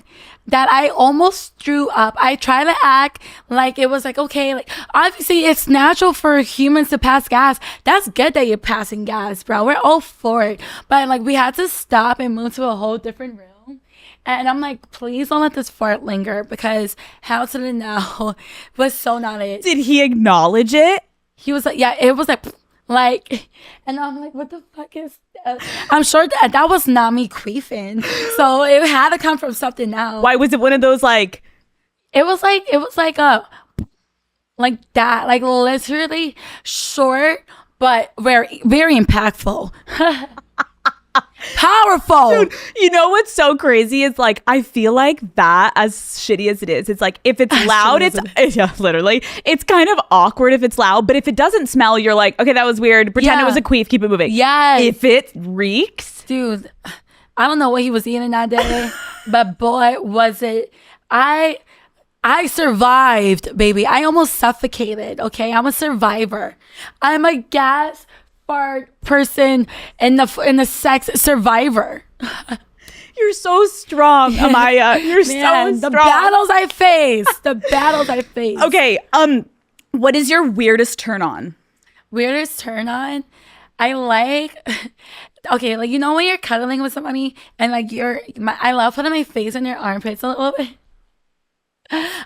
that I almost threw up. I tried to act like it was like, okay, like obviously it's natural for humans to pass gas. That's good that you're passing gas, bro. We're all for it. But like we had to stop and move to a whole different room. And I'm like, please don't let this fart linger, because how to the now was so not it. Did he acknowledge it? He was like, yeah, it was like, and I'm like, what the fuck is that? I'm sure that was not me queefing. So it had to come from something else. Why was it one of those like It was like a, like that, like literally short, but very, very impactful. Powerful. Dude, you know what's so crazy is like I feel like that, as shitty as it is, it's like if it's loud, it's yeah, literally it's kind of awkward if it's loud, but if it doesn't smell, you're like, okay, that was weird, pretend it was a queef, keep it moving. Yes. If it reeks, Dude, I don't know what he was eating that day, but boy, was it. I survived, baby. I almost suffocated, okay? I'm a survivor. I'm a gas fart person in the sex survivor. you're so strong, Amaya. You're Man, so the strong. battles I face. The battles I face. Okay, what is your weirdest turn on? Weirdest turn on? I like, okay, like, you know when you're cuddling with somebody and like I love putting my face in your armpits a little bit.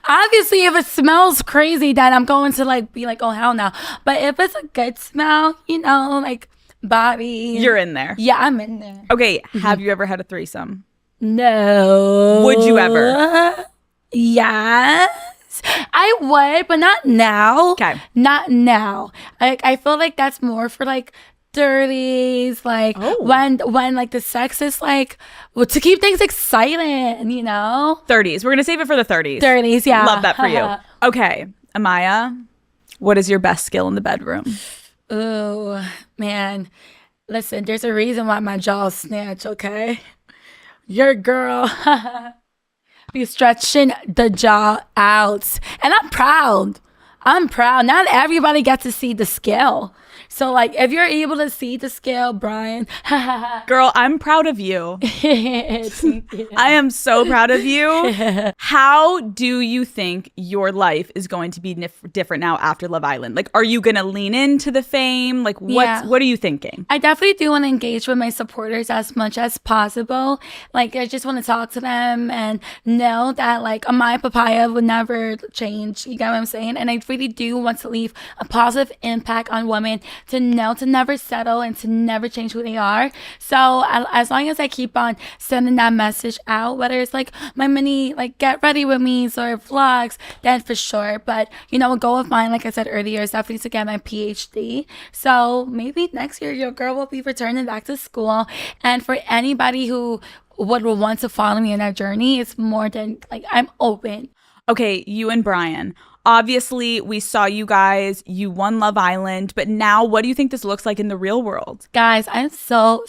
Obviously, if it smells crazy, then I'm going to like be like, oh hell no. But if it's a good smell, you know, like body, You're in there. yeah, I'm in there. Okay, have you ever had a threesome? No. Would you ever? Yes, I would, but not now. Okay. Not now. I feel like that's more for like 30s, like Oh. when like the sex is like, well, to keep things exciting, you know. 30s. We're gonna save it for the 30s. 30s, yeah. Love that for you. Okay, Amaya, what is your best skill in the bedroom? Ooh, man. Listen, there's a reason why my jaws snatch, okay? Your girl be stretching the jaw out. And I'm proud. I'm proud. Not everybody gets to see the skill. So, like, if you're able to see the skill, Brian, Girl, I'm proud of you. thank you. I am so proud of you. How do you think your life is going to be different now after Love Island? Like, are you going to lean into the fame? Like, Yeah. what are you thinking? I definitely do want to engage with my supporters as much as possible. Like, I just want to talk to them and know that, like, my papaya would never change. You get what I'm saying? And I really do want to leave a positive impact on women to know to never settle and to never change who they are. So, as long as I keep on sending that message out, whether it's like my mini, like, get ready with me or vlogs, then for sure. But, you know, a goal of mine, like I said earlier, is definitely to get my PhD. So, maybe next year your girl will be returning back to school. And for anybody who would want to follow me in that journey, it's more than like, I'm open. Okay, you and Brian. Obviously, we saw you guys. You won Love Island. But now, what do you think this looks like in the real world? Guys, I'm so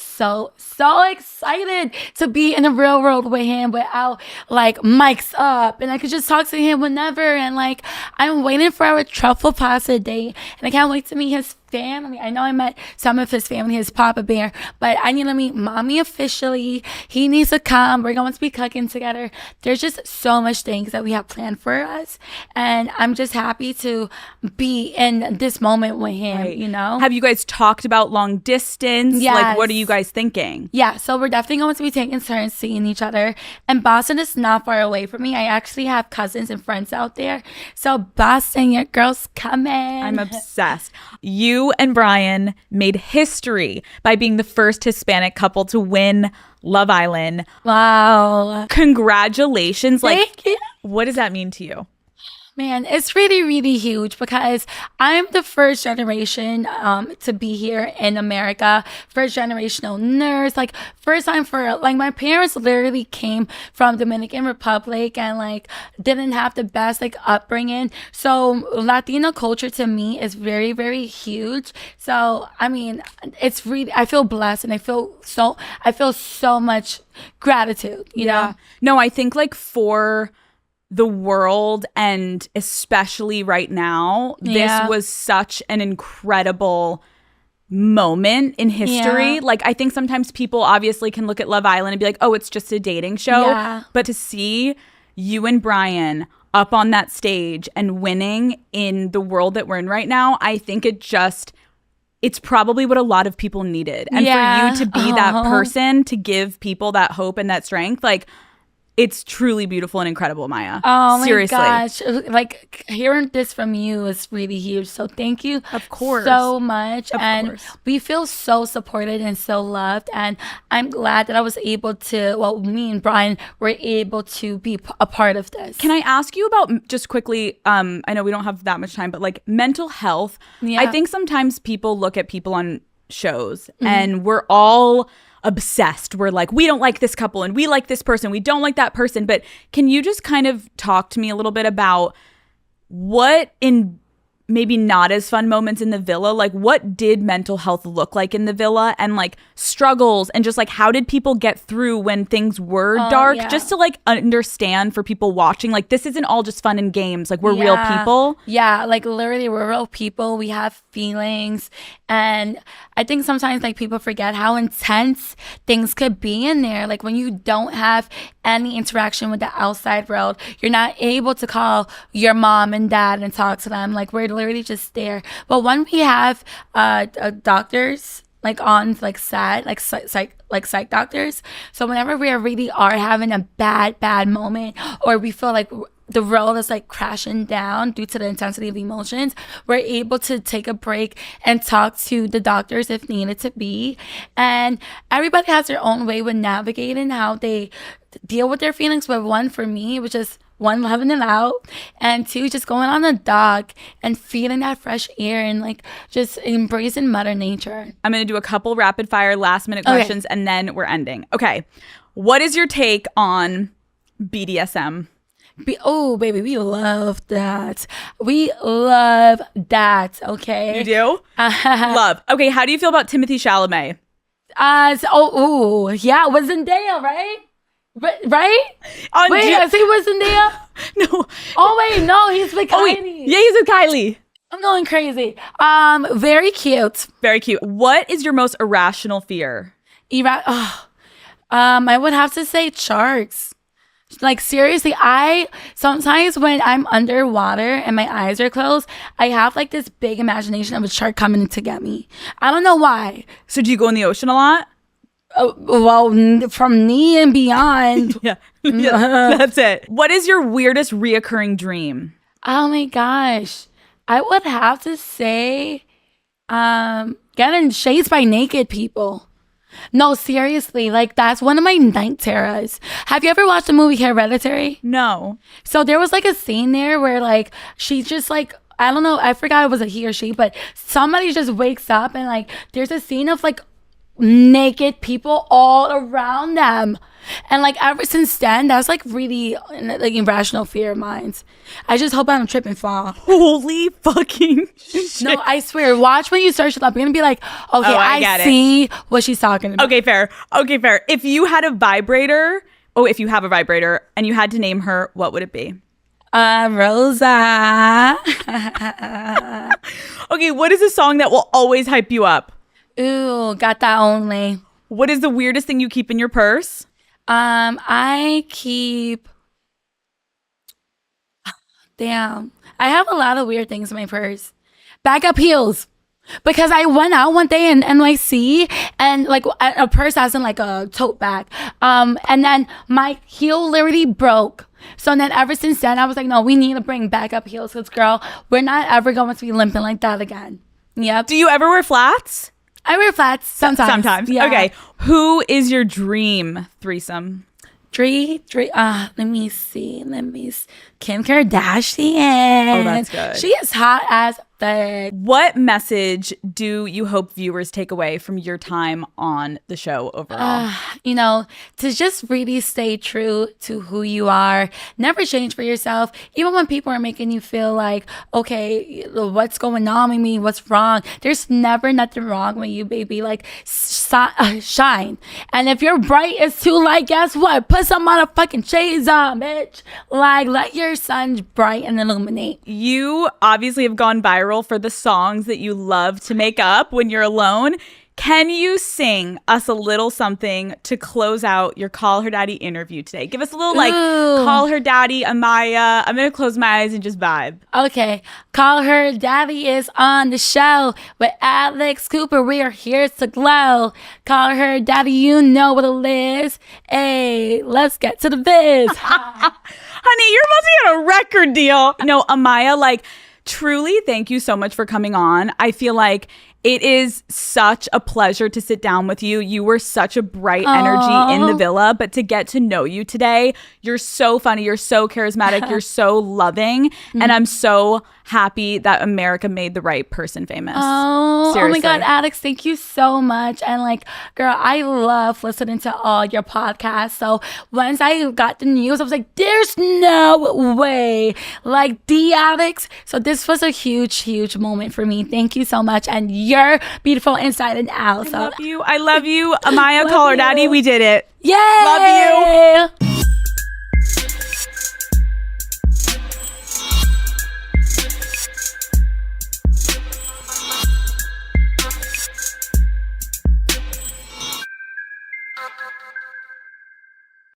excited to be in the real world with him without like mics up, and I could just talk to him whenever. And like, I'm waiting for our truffle pasta date, and I can't wait to meet his family. I know I met some of his family, his Papa Bear, but I need to meet Mommy officially. He needs to come. We're going to be cooking together. There's just so much things that we have planned for us, and I'm just happy to be in this moment with him. Right. You know, Have you guys talked about long distance? Yes. Like, what are you guys thinking? yeah, so we're definitely going to be taking turns seeing each other. And Boston is not far away from me. I actually have cousins and friends out there. So Boston, your girl's coming. I'm obsessed. You and Brian made history by being the first Hispanic couple to win Love Island. Wow. Congratulations. Like, Thank you. what does that mean to you? Man, it's really, really huge because I'm the first generation to be here in America, first generational nurse, like first time for like my parents literally came from Dominican Republic and like didn't have the best like upbringing. So Latino culture to me is very, very huge. So I mean, it's really I feel blessed and I feel so much gratitude, you know? No, I think like for the world and especially right now, this was such an incredible moment in history. Yeah. Like I think sometimes people obviously can look at Love Island and be like, oh, it's just a dating show. Yeah. But to see you and Brian up on that stage and winning in the world that we're in right now, I think it's probably what a lot of people needed. And for you to be that person to give people that hope and that strength, like it's truly beautiful and incredible, Maya. Oh Seriously. my gosh. Like hearing this from you is really huge. So thank you Of course. so much. Of and course. we feel so supported and so loved. And I'm glad that I was able to, well, me and Brian were able to be a part of this. Can I ask you about just quickly, I know we don't have that much time, but like mental health. Yeah. I think sometimes people look at people on shows and we're all obsessed. We're like, we don't like this couple and we like this person. We don't like that person. But can you just kind of talk to me a little bit about what in maybe not as fun moments in the villa, like what did mental health look like in the villa and like struggles and just like how did people get through when things were dark, just to like understand for people watching, like this isn't all just fun and games, like we're real people. Yeah, like literally we're real people. We have feelings. And I think sometimes like people forget how intense things could be in there. Like when you don't have any interaction with the outside world, you're not able to call your mom and dad and talk to them. Like we're literally just there. But when we have doctors like on like sad like psych doctors, so whenever we really are having a bad moment or we feel like the world is like crashing down due to the intensity of emotions, we're able to take a break and talk to the doctors if needed to be. And everybody has their own way with navigating how they deal with their feelings. But one, for me, was just one, loving it out, and two, just going on a dog and feeling that fresh air and like just embracing Mother Nature. I'm going to do a couple rapid fire last minute questions and then we're ending. Okay. What is your take on BDSM? Oh, baby, we love that. We love that, okay? You do? Love. Okay, how do you feel about Timothée Chalamet? Yeah, it was Zendaya, right? Right? Wait, is he with Zendaya? No. Oh, wait, no, he's with Kylie. Yeah, he's with Kylie. I'm going crazy. Very cute. Very cute. What is your most irrational fear? I would have to say sharks. Like seriously, I sometimes when I'm underwater and my eyes are closed, I have like this big imagination of a shark coming to get me. I don't know why. So do you go in the ocean a lot? Well, from knee and beyond. Yeah, that's it. What is your weirdest reoccurring dream? Oh my gosh, I would have to say, getting chased by naked people. No, seriously, like that's one of my night terrors. Have you ever watched the movie Hereditary? No. So there was like a scene there where like she just like, I don't know, I forgot it was a he or she, but somebody just wakes up and like there's a scene of like naked people all around them. And like ever since then, that's like really like irrational fear of mine. I just hope I don't trip and fall. Holy fucking shit. No, I swear. Watch when you search it up. You're gonna be like, okay, I see what she's talking about. Okay, fair. If you had a vibrator, if you have a vibrator and you had to name her, what would it be? Rosa. Okay, what is a song that will always hype you up? Ooh, got that only. What is the weirdest thing you keep in your purse? I keep. Damn. I have a lot of weird things in my purse. Backup heels. Because I went out one day in NYC and like a purse as in like a tote bag. And then my heel literally broke. So then ever since then, I was like, no, we need to bring backup heels. Because girl, we're not ever going to be limping like that again. Yep. Do you ever wear flats? I wear flats sometimes. Sometimes. Yeah. Okay. Who is your dream threesome? Three. Let me see. Kim Kardashian. Oh, that's good. She is hot as fuck. What message do you hope viewers take away from your time on the show overall? To just really stay true to who you are. Never change for yourself. Even when people are making you feel like, okay, what's going on with me? What's wrong? There's never nothing wrong with you, baby. Like, shine. And if you're bright as too light, guess what? Put some motherfucking shades on, bitch. Like, let your sun bright and illuminate. You obviously have gone viral for the songs that you love to make up when you're alone. Can you sing us a little something to close out your Call Her Daddy interview today? Give us a little Call Her Daddy, Amaya. I'm going to close my eyes and just vibe. Okay. Call Her Daddy is on the show with Alex Cooper. We are here to glow. Call Her Daddy, you know what it is. Hey, let's get to the biz. Honey, you're about to get a record deal. No, Amaya, truly, thank you so much for coming on. I feel like it is such a pleasure to sit down with you. You were such a bright energy in the villa, but to get to know you today, you're so funny, you're so charismatic, you're so loving, and I'm so happy that America made the right person famous. Oh Seriously. my God, Alex, thank you so much. And girl, I love listening to all your podcasts. So once I got the news, I was like, there's no way. The Alex. So this was a huge, huge moment for me. Thank you so much. And you're beautiful inside and out. So I love you. Amaya, Call Her Daddy, we did it. Yay! Love you.